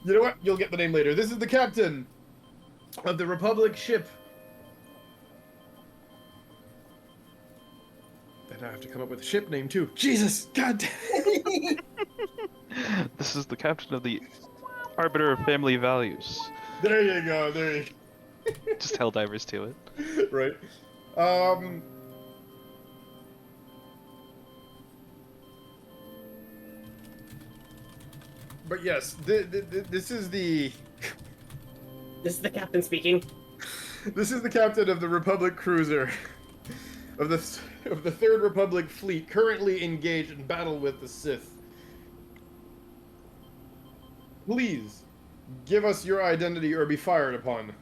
S7: You know what? You'll get the name later. This is the captain of the Republic ship. Then I have to come up with a ship name too. Jesus! God damn.
S3: This is the captain of the Arbiter of Family Values.
S7: There you go, there you go.
S3: Just Helldivers to it.
S7: Right. But yes, this is the...
S1: This is the captain speaking.
S7: This is the captain of the Republic cruiser of the Third Republic fleet, currently engaged in battle with the Sith. Please, give us your identity or be fired upon.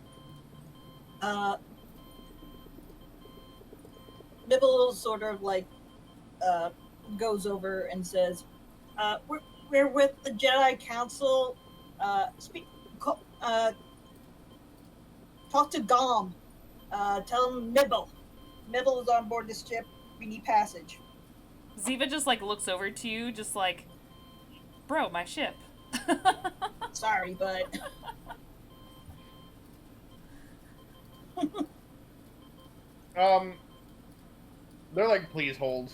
S6: Nibble sort of like goes over and says, we're with the Jedi Council. Talk to Gom. Tell him Nibble. Nibble is on board this ship. We need passage.
S2: Ziva just, like, looks over to you, just like, bro, my ship.
S6: Sorry, but...
S7: They're like, please hold.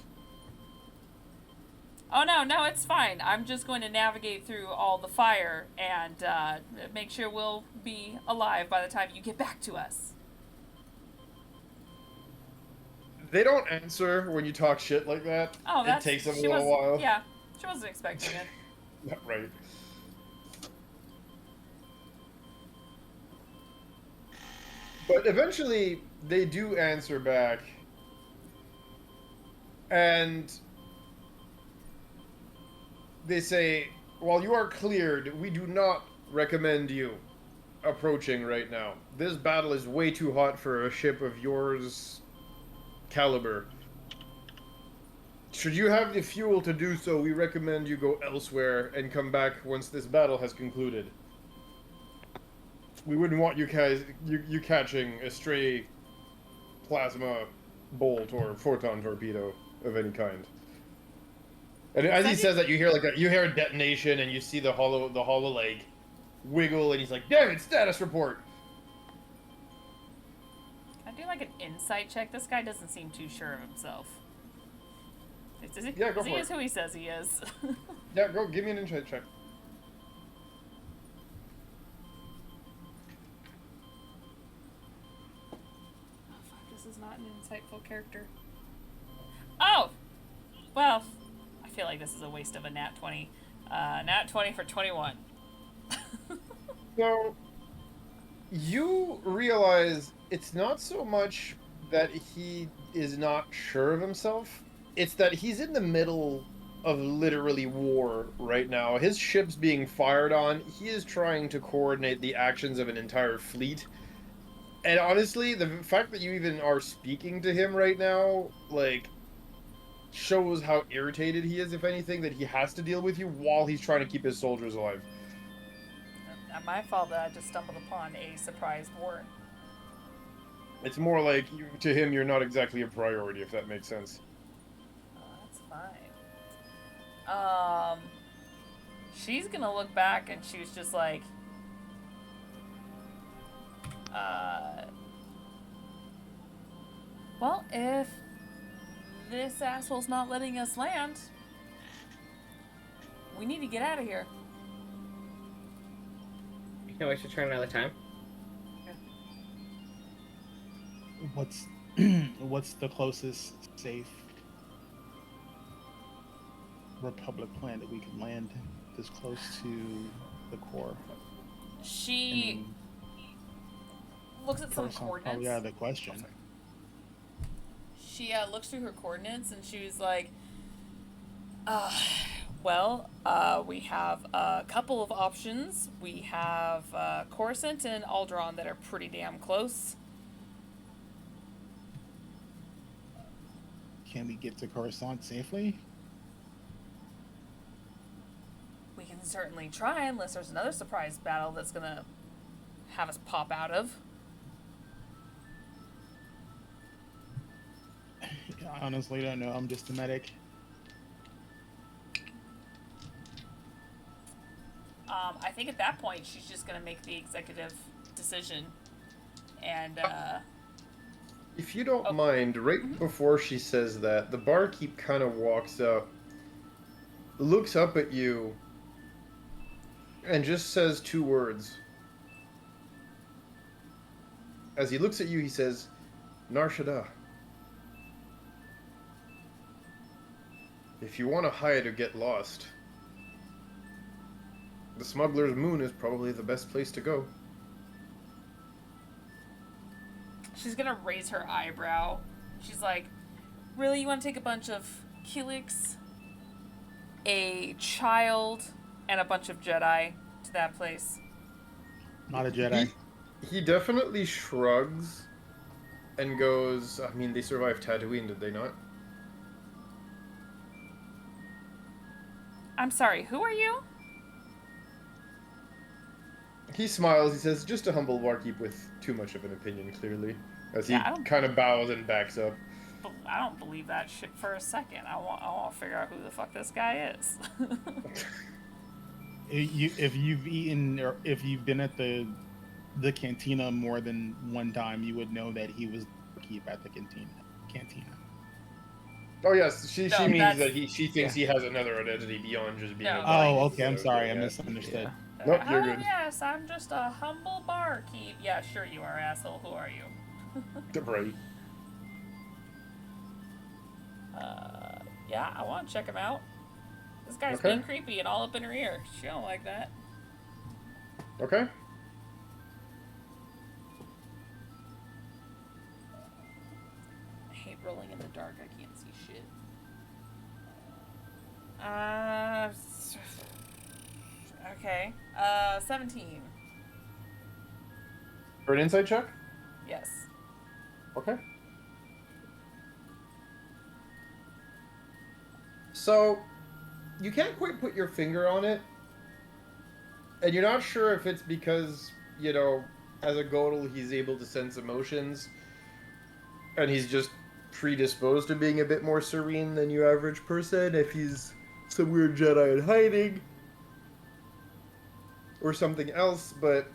S2: Oh, no, it's fine. I'm just going to navigate through all the fire and make sure we'll be alive by the time you get back to us.
S7: They don't answer when you talk shit like that.
S2: Oh,
S7: it takes them a little while.
S2: Yeah, she wasn't expecting it.
S7: Right. But eventually, they do answer back. And they say, while you are cleared, we do not recommend you approaching right now. This battle is way too hot for a ship of yours caliber. Should you have the fuel to do so, we recommend you go elsewhere and come back once this battle has concluded. We wouldn't want you guys you catching a stray plasma bolt or photon torpedo of any kind. And as he says that, you hear a detonation and you see the hollow leg wiggle, and he's like, "Damn it! Status report."
S2: I do like an insight check. This guy doesn't seem too sure of himself.
S7: Yeah, go for it.
S2: He is who he says he is.
S7: Yeah, go. Give me an insight check.
S2: Oh, fuck, this is not an insightful character. Oh! Well, I feel like this is a waste of a nat 20. Nat 20 for 21.
S7: So, you realize it's not so much that he is not sure of himself, it's that he's in the middle of literally war right now. His ship's being fired on. He is trying to coordinate the actions of an entire fleet. And honestly, the fact that you even are speaking to him right now, like, shows how irritated he is, if anything, that he has to deal with you while he's trying to keep his soldiers alive.
S2: Not my fault that I just stumbled upon a surprise war.
S7: It's more like, to him, you're not exactly a priority, if that makes sense.
S2: Oh, that's fine. She's gonna look back and she was just like, well, if this asshole's not letting us land, we need to get out of here.
S1: You can always return another time.
S5: What's what's the closest safe Republic planet we can land this close to the core?
S2: She looks at some coordinates.
S5: Probably out of the question.
S2: She looks through her coordinates and she was like, well, we have a couple of options. We have Coruscant and Alderaan that are pretty damn close.
S5: Can we get to Coruscant safely?
S2: We can certainly try, unless there's another surprise battle that's gonna have us pop out of.
S5: I honestly don't know. I'm just a medic.
S2: I think at that point she's just gonna make the executive decision, and
S7: if you don't mind, right before she says that, the barkeep kind of walks up, looks up at you, and just says 2 words. As he looks at you, he says, Nar Shaddaa. If you want to hide or get lost, the Smuggler's Moon is probably the best place to go.
S2: she's gonna raise her eyebrow. She's like, really, you want to take a bunch of Kilix, a child, and a bunch of Jedi to that place?
S5: Not a Jedi.
S7: He definitely shrugs and goes, I mean, they survived Tatooine, did they not?
S2: I'm sorry, who are you?
S7: He smiles, he says, just a humble barkeep with too much of an opinion, clearly. As he
S2: Yeah,
S7: kind of bows and backs up.
S2: I don't believe that shit for a second. I want to figure out who the fuck this guy is.
S5: If you've eaten or if you've been at the cantina more than one time, you would know that he was the barkeep at the cantina.
S7: Oh yes, she
S2: No,
S7: means that she thinks he has another identity beyond just being
S2: No.
S7: a barkeep.
S5: Oh, okay. I'm
S7: So,
S5: sorry.
S7: yeah.
S5: I misunderstood.
S7: Nope, you're
S2: Oh,
S7: good.
S2: yes, I'm just a humble barkeep. Yeah, sure you are, asshole. Who are you?
S7: Right.
S2: Yeah, I want to check him out. This guy's
S7: Okay.
S2: being creepy and all up in her ear. She don't like that.
S7: Okay.
S2: I hate rolling in the dark. I can't see shit. 17.
S7: For an insight check?
S2: Yes.
S7: Okay. So, you can't quite put your finger on it, and you're not sure if it's because, you know, as a Godel, he's able to sense emotions, and he's just predisposed to being a bit more serene than your average person, if he's some weird Jedi in hiding, or something else, but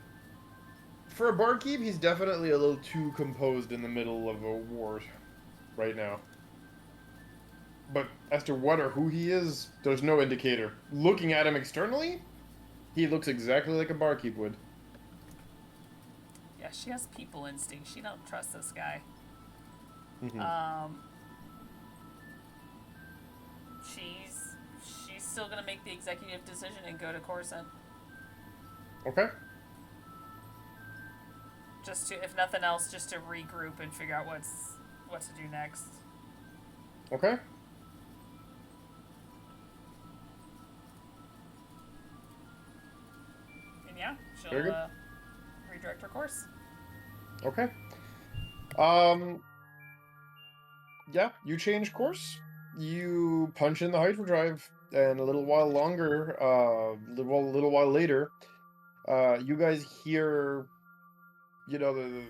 S7: for a barkeep, he's definitely a little too composed in the middle of a war right now. But as to what or who he is, there's no indicator. Looking at him externally, he looks exactly like a barkeep would.
S2: Yeah, she has people instinct. She don't trust this guy.
S7: Mm-hmm.
S2: She's still gonna make the executive decision and go to Coruscant.
S7: Okay.
S2: Just to, if nothing else, just to regroup and figure out what to do next.
S7: Okay.
S2: And yeah, she'll
S7: Very good.
S2: redirect her course.
S7: Okay. Yeah, you change course. You punch in the hyperdrive, and a little while longer, little while later, you guys hear, you know, the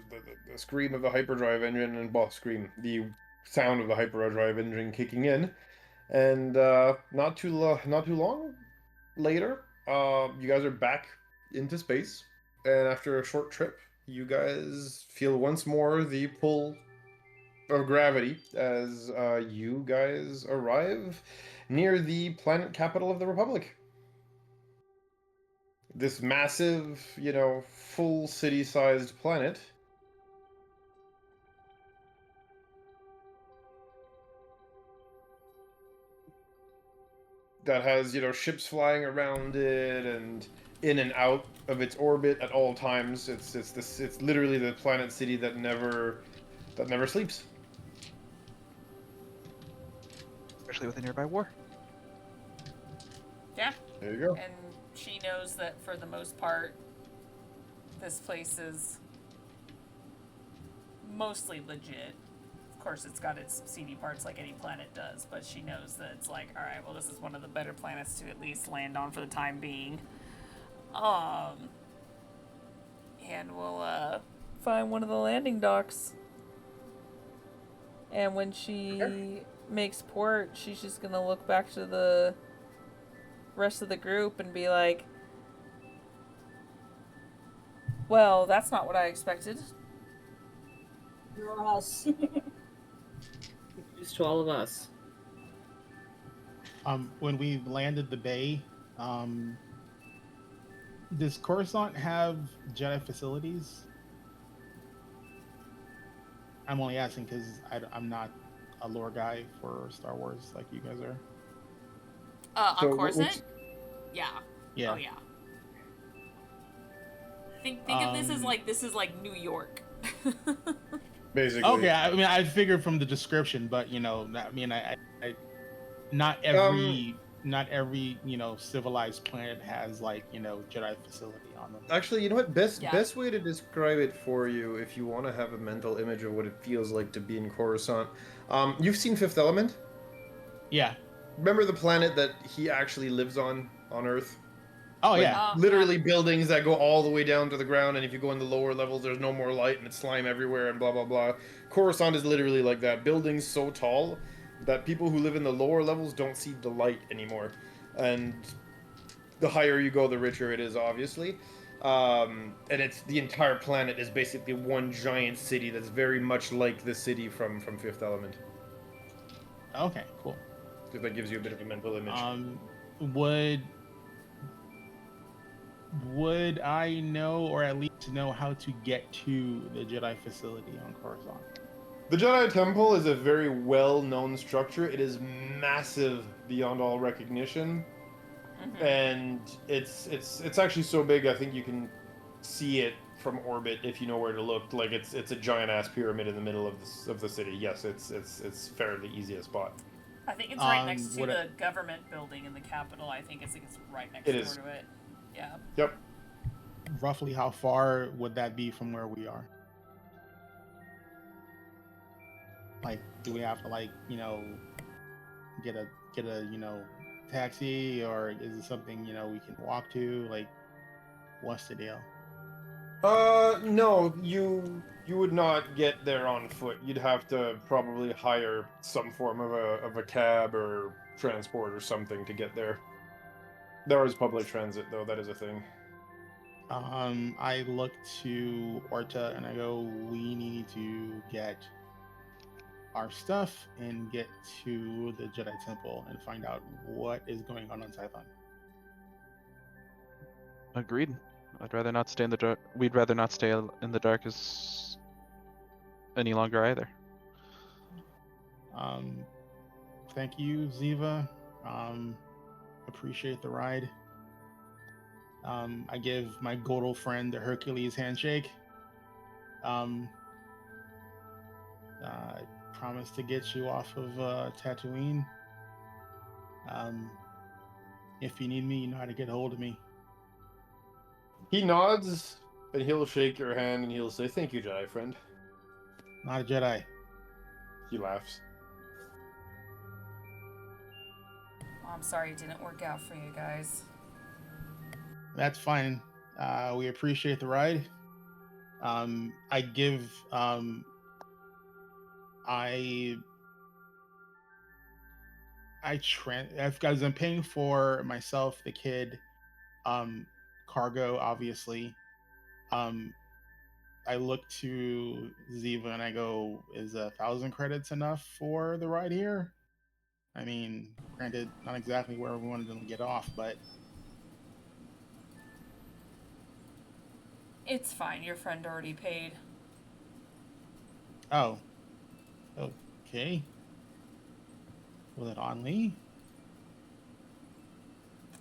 S7: scream of the hyperdrive engine, and well, scream, the sound of the hyperdrive engine kicking in, And not too long later, you guys are back into space, and after a short trip, you guys feel once more the pull of gravity as you guys arrive near the planet capital of the Republic. This massive, full city-sized planet. That has, ships flying around it and in and out of its orbit at all times. It's literally the planet city that never sleeps.
S3: Especially with a nearby war.
S2: Yeah.
S7: There you go.
S2: And she knows that for the most part, this place is mostly legit. Of course, it's got its seedy parts like any planet does, but she knows that it's like, all right, well, this is one of the better planets to at least land on for the time being. And we'll find one of the landing docks. And when she makes port, she's just gonna look back to the rest of the group and be like, well, that's not what I expected.
S6: You're us.
S1: Just to all of us.
S5: When we landed the bay, does Coruscant have Jedi facilities? I'm only asking because I'm not a lore guy for Star Wars like you guys are.
S2: On Coruscant? Yeah.
S5: Yeah.
S2: Oh yeah. Think of this as like New York.
S7: Basically.
S5: Okay, I mean I figured from the description, but I mean I not every civilized planet has Jedi facility on them.
S7: Actually, you know what? Best way to describe it for you, if you want to have a mental image of what it feels like to be in Coruscant. You've seen Fifth Element?
S5: Yeah.
S7: Remember the planet that he actually lives on Earth?
S5: Oh
S7: Like,
S5: yeah.
S7: literally buildings that go all the way down to the ground, and if you go in the lower levels, there's no more light, and it's slime everywhere, and blah blah blah. Coruscant is literally like that. Buildings so tall that people who live in the lower levels don't see the light anymore. And the higher you go, the richer it is, obviously. And it's the entire planet is basically one giant city that's very much like the city from Fifth Element.
S5: Okay, cool.
S7: Because that gives you a bit of a mental image.
S5: Would I know, or at least know, how to get to the Jedi facility on Coruscant?
S7: The Jedi Temple is a very well-known structure. It is massive beyond all recognition, and it's actually so big. I think you can see it from orbit if you know where to look. Like it's a giant-ass pyramid in the middle of the city. Yes, it's fairly easy to spot.
S2: I think it's right next to the government building in the Capitol. I think it's right next door to it. Yeah.
S7: Yep.
S5: Roughly how far would that be from where we are? Like, do we have to get a taxi, or is it something we can walk to? Like, what's the deal?
S7: No, you would not get there on foot. You'd have to probably hire some form of a cab or transport or something to get there. There is public transit, though. That is a thing.
S5: I look to Orta and I go, we need to get our stuff and get to the Jedi Temple and find out what is going on Tython.
S3: Agreed. I'd rather not stay in the dark. We'd rather not stay in the dark any longer either.
S5: Thank you, Ziva. Appreciate the ride. I give my Godel friend the Hercules handshake. I promise to get you off of Tatooine. If you need me, you know how to get a hold of me.
S7: He nods, and he'll shake your hand, and he'll say, "Thank you, Jedi friend."
S5: Not a Jedi.
S7: He laughs.
S2: Well, I'm sorry it didn't work out for you guys.
S5: That's fine. We appreciate the ride. I give Because I'm paying for myself, the kid, cargo, obviously. I look to Ziva and I go, is 1,000 credits enough for the ride here? I mean, granted, not exactly where we wanted to get off, but
S2: It's fine. Your friend already paid.
S5: oh, okay. Was it on Lee?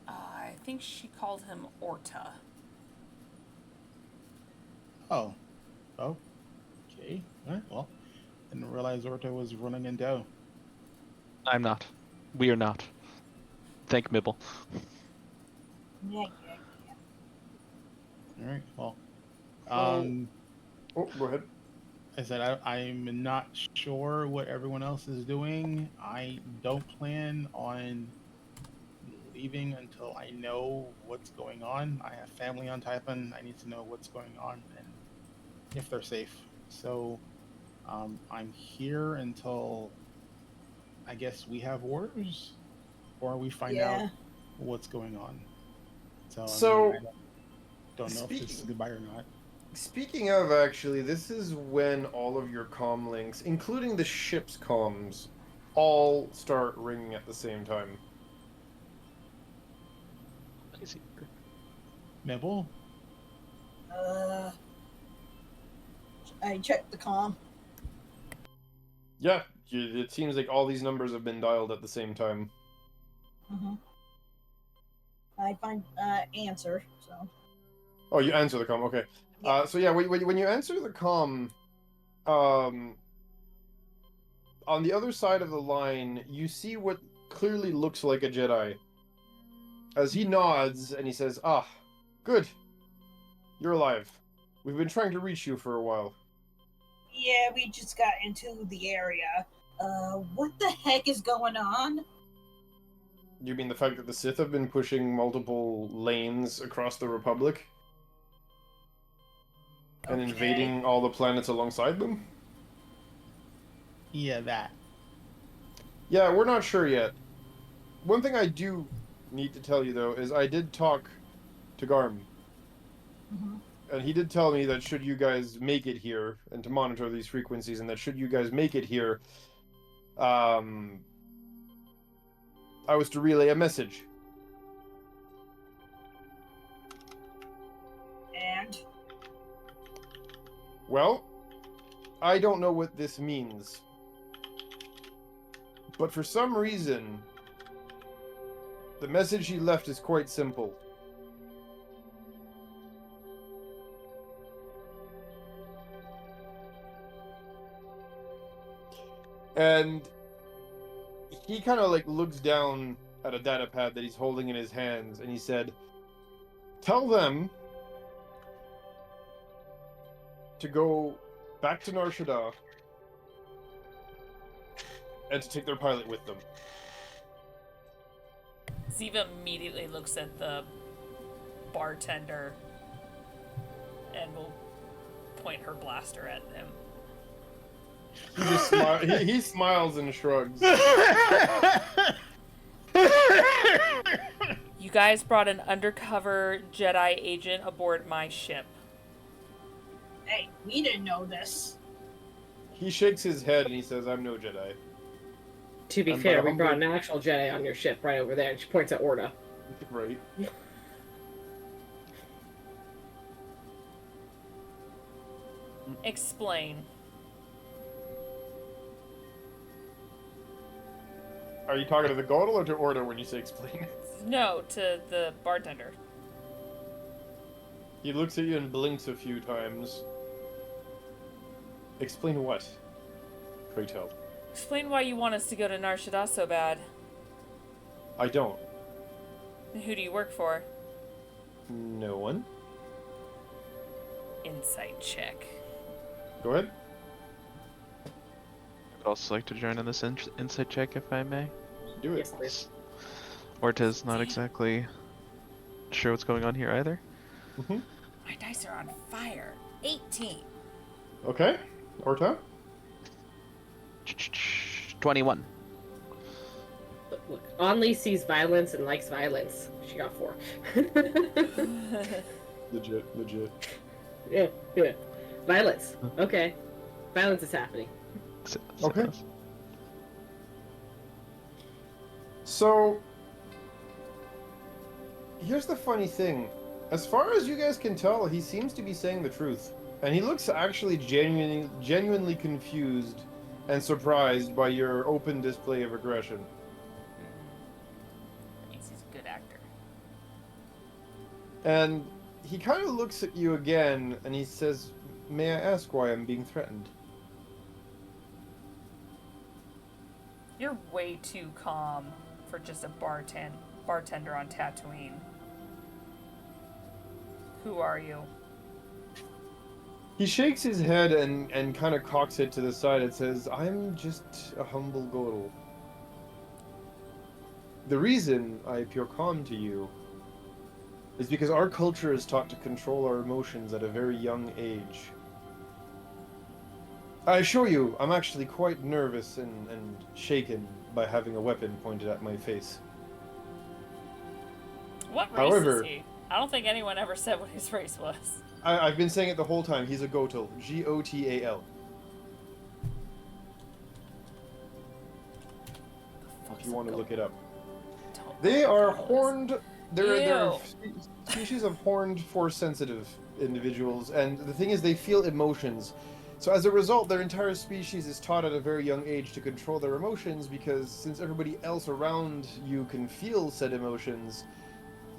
S2: I think she called him Orta.
S5: Oh, okay. All right, well, didn't realize Orta was running in dough.
S3: I'm not. We are not. Thank Mibble.
S6: Yeah.
S5: All right, well,
S7: Oh, go ahead.
S5: I said I'm not sure what everyone else is doing. I don't plan on leaving until I know what's going on. I have family on Typhon. I need to know what's going on and if they're safe. So I'm here until I guess we have orders or we find out what's going on. So, I don't know if this is goodbye or not.
S7: Speaking of, actually, this is when all of your comm links, including the ship's comms, all start ringing at the same time.
S5: Mibble?
S6: I checked the comm.
S7: Yeah, it seems like all these numbers have been dialed at the same time.
S6: Mm-hmm. I find answer, so.
S7: Oh, you answer the comm, okay.
S6: Yeah.
S7: So yeah, when you answer the comm, on the other side of the line, you see what clearly looks like a Jedi. As he nods and he says, "Ah, good. You're alive. We've been trying to reach you for a while."
S6: Yeah, we just got into the area. What the heck is going on?
S7: You mean the fact that the Sith have been pushing multiple lanes across the Republic? And invading all the planets alongside them?
S5: Yeah, that.
S7: Yeah, we're not sure yet. One thing I do need to tell you, though, is I did talk to Garm.
S6: Mm-hmm.
S7: And he did tell me that should you guys make it here, and to monitor these frequencies, and that should you guys make it here, I was to relay a message.
S6: And?
S7: Well, I don't know what this means. But for some reason, the message he left is quite simple. And he kind of like looks down at a data pad that he's holding in his hands, and he said, "Tell them to go back to Nar Shaddaa and to take their pilot with them."
S2: Ziva immediately looks at the bartender and will point her blaster at him.
S7: He just he smiles and shrugs.
S2: You guys brought an undercover Jedi agent aboard my ship.
S6: Hey, we didn't know this.
S7: He shakes his head and he says, "I'm no Jedi."
S1: To be fair, we brought an actual Jedi on your ship right over there, and she points at Orta.
S7: Right.
S2: Explain.
S7: Are you talking to the Godel or to Orta when you say explain?
S2: No, to the bartender.
S7: He looks at you and blinks a few times. Explain what? Pray tell.
S2: Explain why you want us to go to Nar Shaddaa so bad.
S7: I don't.
S2: And who do you work for?
S7: No one.
S2: Insight check.
S7: Go ahead.
S3: I'd also like to join in this insight check, if I may.
S7: Do it.
S1: Yes, please.
S3: Orta's not exactly sure what's going on here either.
S7: Mm-hmm.
S2: My dice are on fire. 18.
S7: Okay. Orta?
S3: 21.
S1: Only sees violence and likes violence. She got 4.
S4: Legit.
S1: Yeah. Violence. Okay. Violence is happening.
S4: Okay. So, here's the funny thing. As far as you guys can tell, he seems to be saying the truth. And he looks actually genuinely confused and surprised by your open display of aggression.
S2: He's a good actor.
S4: And he kind of looks at you again, and he says, "May I ask why I'm being threatened?"
S2: You're way too calm for just a bartender on Tatooine. Who are you?
S4: He shakes his head and kind of cocks it to the side and says, "I'm just a humble Godel. The reason I appear calm to you is because our culture is taught to control our emotions at a very young age. I assure you, I'm actually quite nervous and shaken by having a weapon pointed at my face."
S2: What race
S4: However,
S2: is he? I don't think anyone ever said what his race was.
S4: I've been saying it the whole time. He's a Gotal. Gotal. If you want to look it up. They are horned. They're species of horned Force-sensitive individuals, and the thing is, they feel emotions. So as a result, their entire species is taught at a very young age to control their emotions, because since everybody else around you can feel said emotions,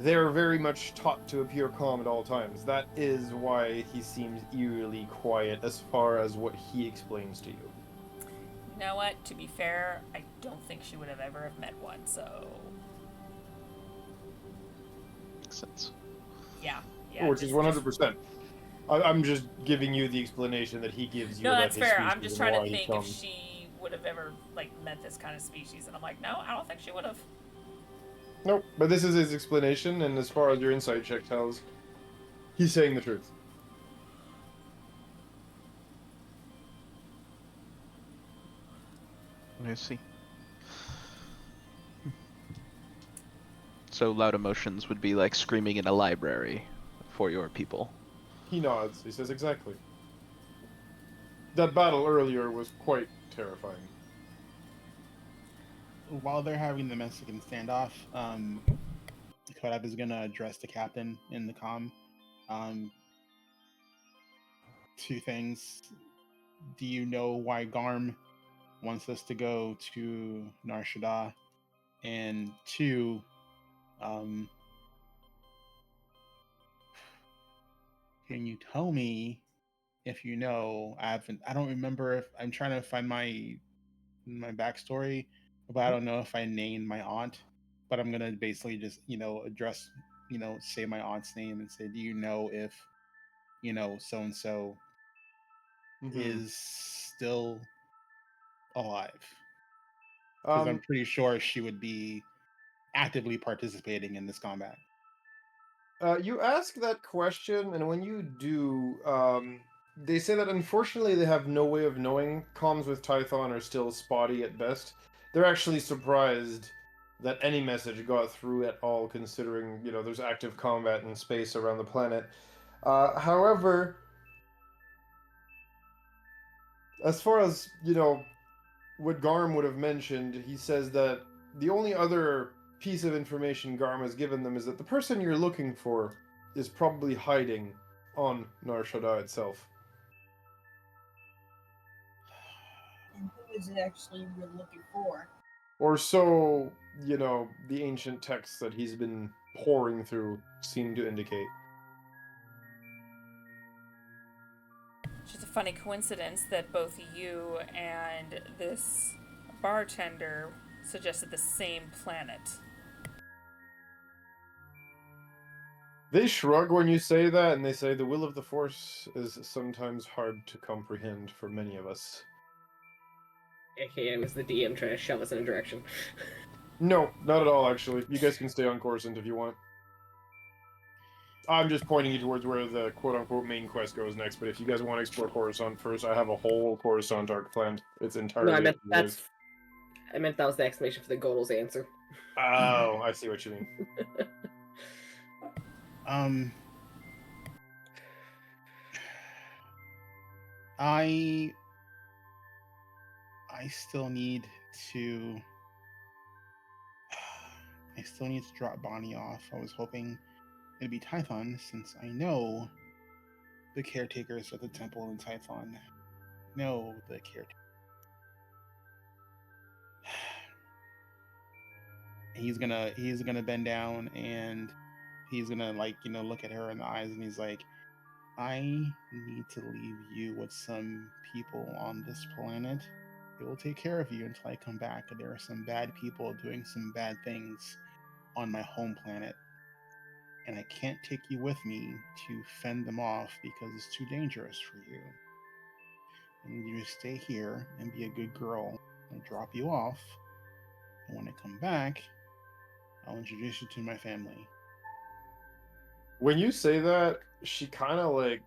S4: they're very much taught to appear calm at all times. That is why he seems eerily quiet as far as what he explains to you.
S2: You know what? To be fair, I don't think she would have ever have met one, so...
S3: Makes sense.
S2: Yeah.
S4: Which is 100%. I'm just giving you the explanation that he gives you.
S2: No,
S4: about
S2: that's
S4: his
S2: fair.
S4: species
S2: I'm just
S4: and
S2: trying
S4: why
S2: to
S4: he
S2: think if
S4: comes.
S2: she would have ever, like, met this kind of species, and I'm like, no, I don't think she would have.
S4: Nope, but this is his explanation, and as far as your insight check tells, he's saying the truth.
S3: I see. So loud emotions would be like screaming in a library for your people.
S4: He nods. He says, "Exactly. That battle earlier was quite terrifying."
S5: While they're having the Mexican standoff, Kodab is gonna address the captain in the comm. Two things. Do you know why Garm wants us to go to Nar Shaddaa? And two, can you tell me if you know? I don't remember if I'm trying to find my backstory, but I don't know if I named my aunt. But I'm gonna basically just address, say my aunt's name and say, do you know if so and so is still alive? Because I'm pretty sure she would be actively participating in this combat.
S4: You ask that question, and when you do, they say that unfortunately they have no way of knowing. Comms with Tython are still spotty at best. They're actually surprised that any message got through at all, considering, there's active combat in space around the planet. However, as far as, what Garm would have mentioned, he says that the only other piece of information Garm has given them is that the person you're looking for is probably hiding on Nar Shaddaa itself.
S6: And who is it actually we're looking for?
S4: Or so, the ancient texts that he's been pouring through seem to indicate.
S2: It's just a funny coincidence that both you and this bartender suggested the same planet.
S4: They shrug when you say that, and they say the will of the Force is sometimes hard to comprehend for many of us.
S1: AKA it was the DM trying to shove us in a direction.
S4: No, not at all, actually. You guys can stay on Coruscant if you want. I'm just pointing you towards where the quote-unquote main quest goes next, but if you guys want to explore Coruscant first, I have a whole Coruscant arc planned. It's entirely...
S1: No, I meant that was the explanation for the Godal's answer.
S7: Oh, I see what you mean.
S5: I still need to. I still need to drop Bonnie off. I was hoping it'd be Tython, since I know the caretakers at the temple in Tython know the caretaker. He's gonna bend down and he's gonna look at her in the eyes, and he's like, I need to leave you with some people on this planet. They will take care of you until I come back. There are some bad people doing some bad things on my home planet, and I can't take you with me to fend them off because it's too dangerous for you. I need you to stay here and be a good girl. I'll drop you off, and when I come back, I'll introduce you to my family.
S7: When you say that, she kind of like,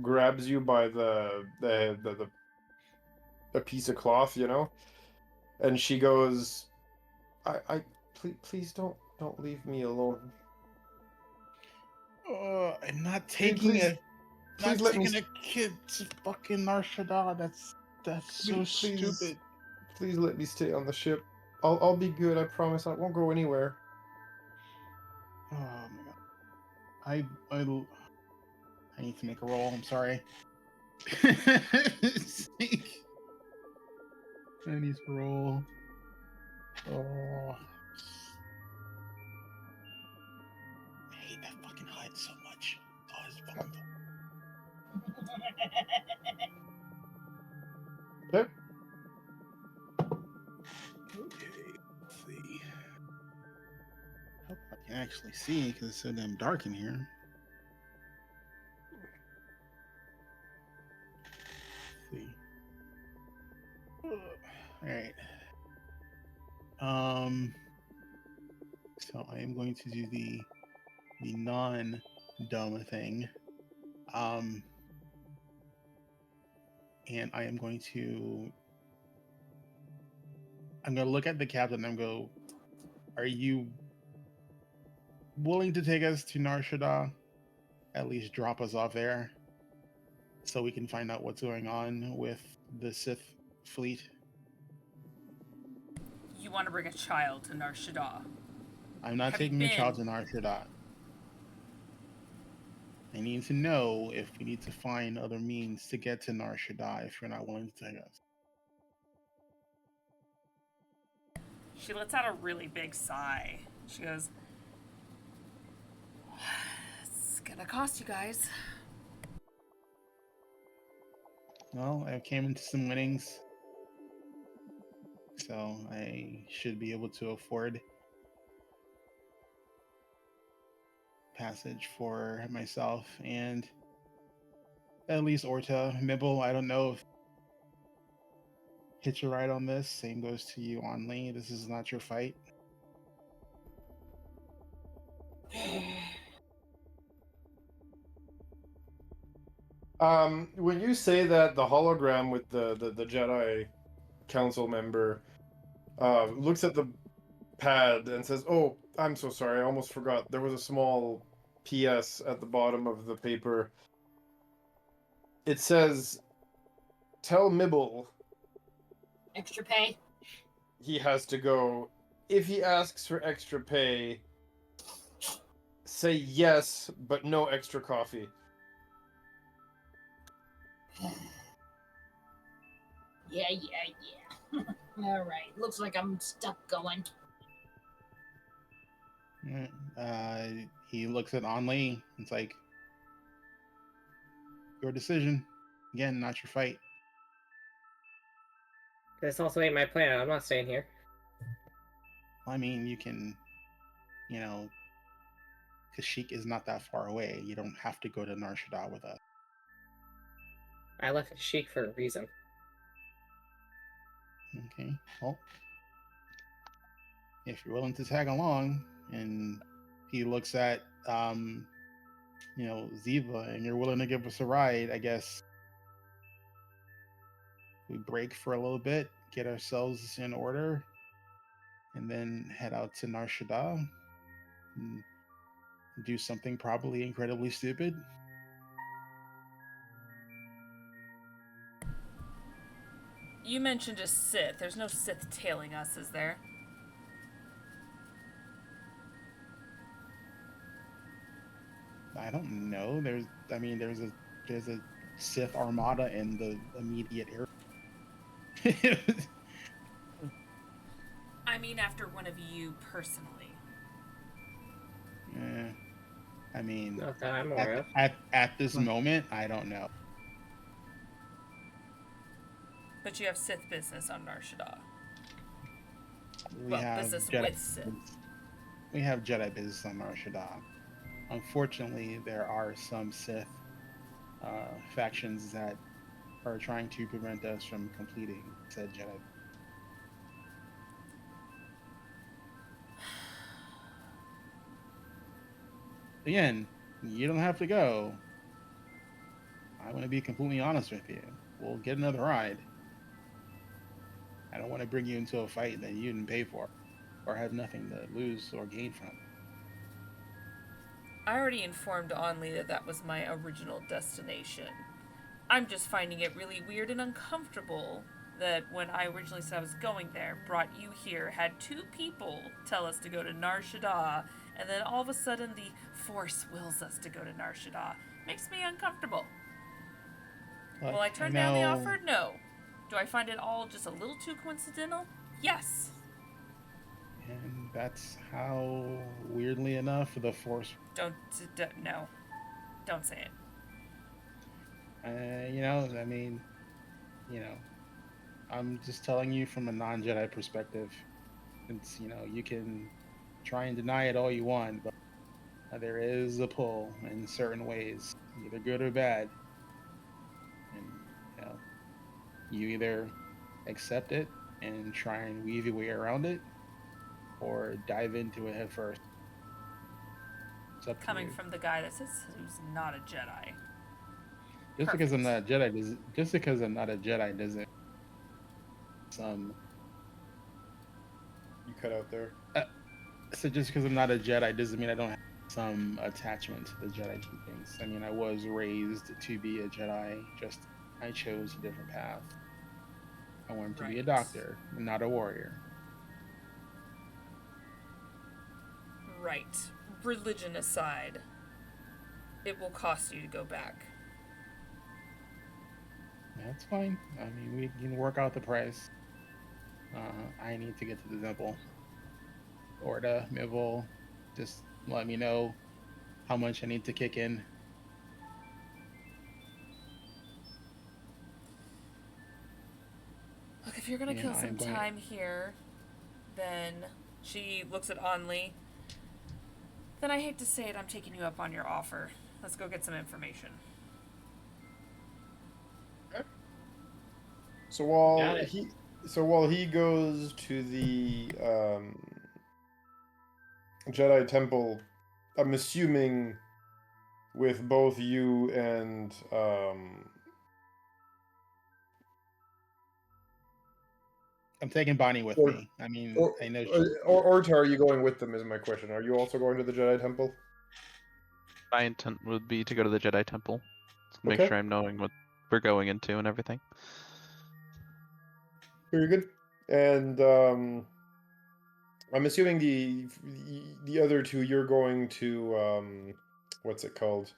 S7: grabs you by the a piece of cloth, and she goes, I please don't leave me alone.
S5: I'm not
S7: Please,
S5: taking
S7: please, please let me.
S5: a kid to fucking Nar Shaddaa. That's so
S7: Please,
S5: stupid.
S7: please let me stay on the ship. I'll be good. I promise. I won't go anywhere.
S5: Oh my god. I need to make a roll. I'm sorry. I need to roll. Oh. I hate that fucking HUD so much. Oh, it's fucking.
S7: Okay.
S5: Okay. Let's see. Hope I can actually see because it's so damn dark in here. Let's see. All right. So I am going to do the non-dumb thing. And I'm going to look at the captain and go, are you willing to take us to Nar Shaddaa? At least drop us off there so we can find out what's going on with the Sith fleet.
S2: You want to bring a child to Nar Shaddaa?
S5: I'm not taking a child to Nar Shaddaa. I need to know if we need to find other means to get to Nar Shaddaa if you're not willing to take us.
S2: She lets out a really big sigh. She goes, it's gonna cost you guys.
S5: Well, I came into some winnings, so I should be able to afford passage for myself and at least Orta. Mibble, I don't know if hitch a ride on this. Same goes to you, Only. This is not your fight.
S7: When you say that, the hologram with the Jedi Council member looks at the pad and says, "Oh, I'm so sorry. I almost forgot. There was a small PS at the bottom of the paper. It says, tell Mibble
S6: Extra pay.
S7: he has to go. If he asks for extra pay, say yes, but no extra coffee."
S6: Yeah. All right. Looks like I'm stuck going.
S5: He looks at Only. It's like, your decision. Again, not your fight.
S1: This also ain't my plan. I'm not staying here.
S5: I mean, you can, Kashyyyk is not that far away. You don't have to go to Nar Shaddaa with us.
S1: I left Sheik for a reason.
S5: Okay, well, if you're willing to tag along, and he looks at, Ziva, and you're willing to give us a ride, I guess we break for a little bit, get ourselves in order, and then head out to Nar Shaddaa and do something probably incredibly stupid.
S2: You mentioned a Sith. There's no Sith tailing us, is there?
S5: I don't know. There's a Sith armada in the immediate area.
S2: I mean, after one of you personally.
S5: I mean,
S1: Not that I'm aware of.
S5: at this moment, I don't know.
S2: But you have Sith business on Nar Shaddaa.
S5: We
S2: Well,
S5: have
S2: business
S5: Jedi.
S2: with Sith.
S5: We have Jedi business on Nar Shaddaa. Unfortunately, there are some Sith factions that are trying to prevent us from completing said Jedi. Again, you don't have to go. I want to be completely honest with you. We'll get another ride. I don't want to bring you into a fight that you didn't pay for or have nothing to lose or gain from.
S2: I already informed Onley that that was my original destination. I'm just finding it really weird and uncomfortable that when I originally said I was going there, brought you here, had 2 people tell us to go to Nar Shaddaa, and then all of a sudden the Force wills us to go to Nar Shaddaa. Makes me uncomfortable.
S5: Look,
S2: Will I turn down the offer? No. Do I find it all just a little too coincidental? Yes.
S5: And that's how, weirdly enough, the Force.
S2: No. Don't say it.
S5: I'm just telling you from a non-Jedi perspective. It's, you can try and deny it all you want, but there is a pull in certain ways, either good or bad. And, you either accept it and try and weave your way around it, or dive into it head first. It's up to
S2: Coming
S5: you.
S2: from the guy that says who's not a Jedi.
S5: Just because I'm not a Jedi doesn't
S7: You cut out there.
S5: So just because I'm not a Jedi doesn't mean I don't have some attachment to the Jedi teachings. I mean, I was raised to be a Jedi, just I chose a different path. I wanted to be a doctor, not a warrior.
S2: Right. Religion aside, it will cost you to go back.
S5: That's fine. I mean, we can work out the price. I need to get to the temple. Or to Mivol. Just let me know how much I need to kick in.
S2: Look, if you're gonna kill some time here, then she looks at Onley. Then I hate to say it, I'm taking you up on your offer. Let's go get some information.
S7: Okay. So while he goes to the Jedi Temple, I'm assuming with both you and
S5: I'm taking Bonnie with me. I mean, I know she...
S7: Orta, are you going with them is my question. Are you also going to the Jedi Temple?
S3: My intent would be to go to the Jedi Temple. To make
S7: Okay.
S3: sure I'm knowing what we're going into and everything.
S7: Very good. And I'm assuming the other 2 you're going to what's it called?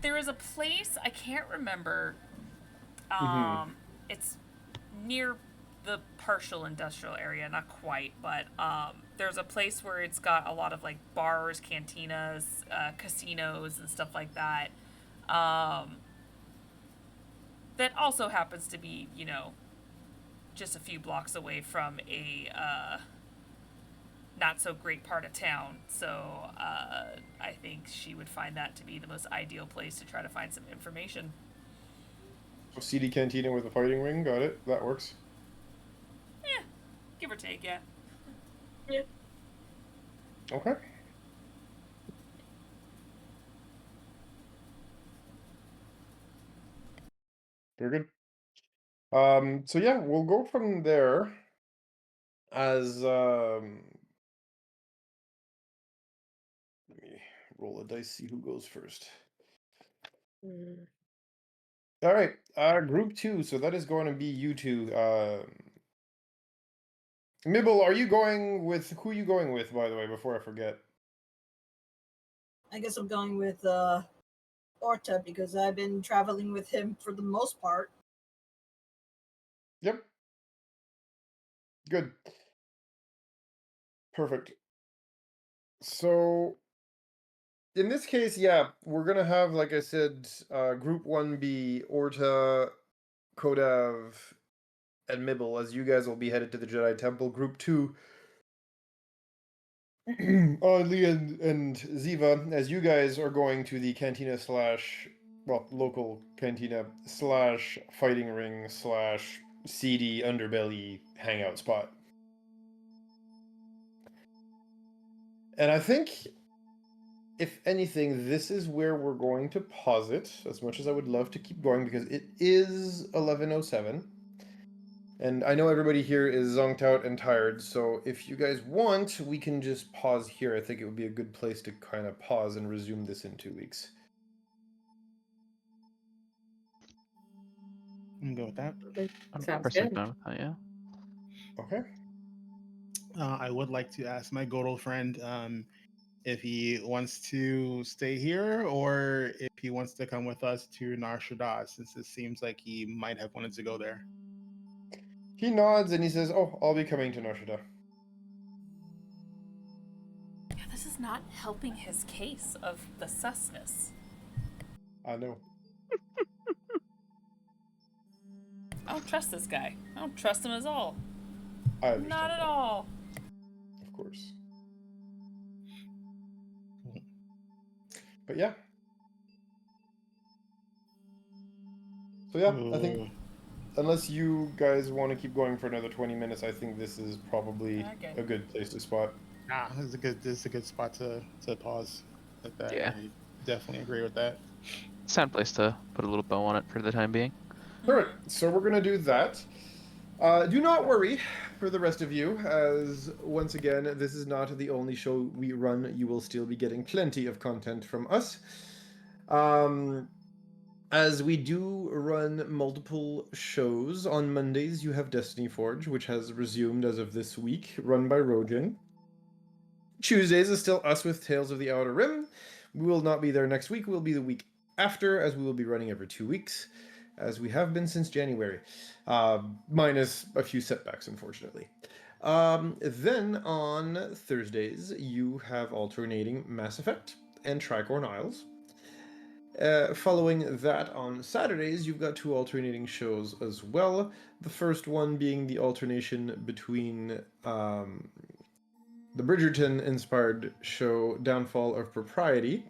S2: There is a place, I can't remember. It's near the partial industrial area, not quite, but there's a place where it's got a lot of like bars, cantinas, casinos, and stuff like that. That also happens to be, just a few blocks away from a not so great part of town. So I think she would find that to be the most ideal place to try to find some information.
S7: So CD Cantina with a fighting ring, got it. That works.
S2: Yeah, give or take, yeah.
S1: Yeah.
S7: Okay. Very good. So yeah, we'll go from there. As let me roll a dice, see who goes first.
S1: Mm.
S7: All right, group 2. So that is going to be you two. Mibble, are you going with who? Are you going with, by the way? Before I forget.
S6: I guess I'm going with Orta because I've been traveling with him for the most part.
S7: Yep. Good. Perfect. So in this case, yeah, we're gonna have, like I said, group 1 be Orta, Kodav, and Mibble, as you guys will be headed to the Jedi Temple. Group 2, Lee and Ziva, as you guys are going to the cantina slash, well, local cantina slash fighting ring slash seedy underbelly hangout spot. And I think, if anything, this is where we're going to pause it, as much as I would love to keep going, because it is 11:07. And I know everybody here is zonked out and tired, so if you guys want, we can just pause here. I think it would be a good place to kind of pause and resume this in 2 weeks.
S5: I'm good with that.
S3: I'm
S1: Sounds
S3: personally
S1: good.
S3: fine with that, yeah.
S7: Okay.
S5: I would like to ask my good old friend if he wants to stay here or if he wants to come with us to Nar Shaddaa, since it seems like he might have wanted to go there.
S7: He nods and he says, "Oh, I'll be coming to Nar Shaddaa."
S2: Yeah, this is not helping his case of the susness.
S7: I know.
S2: I don't trust this guy. I don't trust him at all.
S7: I understand.
S2: Not at
S7: that,
S2: all.
S7: Of course. But yeah. So yeah, I think unless you guys want to keep going for another 20 minutes, I think this is probably
S2: Okay.
S7: a good place to spot.
S5: Nah, this is a good spot to pause. Like that.
S3: Yeah.
S5: I definitely agree with that.
S3: Sound place to put a little bow on it for the time being.
S7: All right, so we're gonna do that. Do not worry for the rest of you, as once again, this is not the only show we run. You will still be getting plenty of content from us. As we do run multiple shows, on Mondays you have Destiny Forge, which has resumed as of this week, run by Rojin. Tuesdays is still us with Tales of the Outer Rim. We will not be there next week, we'll be the week after, as we will be running every 2 weeks, as we have been since January, minus a few setbacks, unfortunately. Then on Thursdays, you have alternating Mass Effect and Tricorn Isles. Following that, on Saturdays, you've got 2 alternating shows as well. The first one being the alternation between the Bridgerton-inspired show Downfall of Propriety,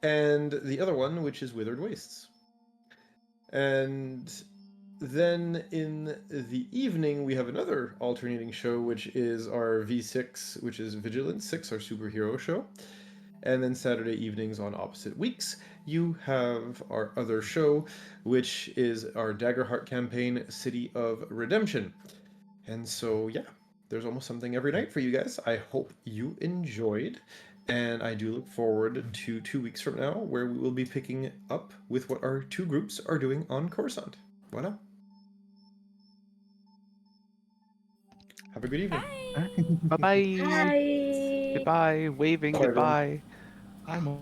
S7: and the other one, which is Withered Wastes. And then in the evening, we have another alternating show, which is our V6, which is Vigilance 6, our superhero show. And then Saturday evenings on opposite weeks, you have our other show, which is our Daggerheart campaign, City of Redemption. And so, yeah, there's almost something every night for you guys. I hope you enjoyed, and I do look forward to 2 weeks from now, where we will be picking up with what our 2 groups are doing on Coruscant. Voilà. Have a good evening.
S2: Bye.
S3: Bye-bye.
S1: Bye.
S3: Goodbye. Waving
S7: Bye, everyone.
S3: goodbye.
S5: I'm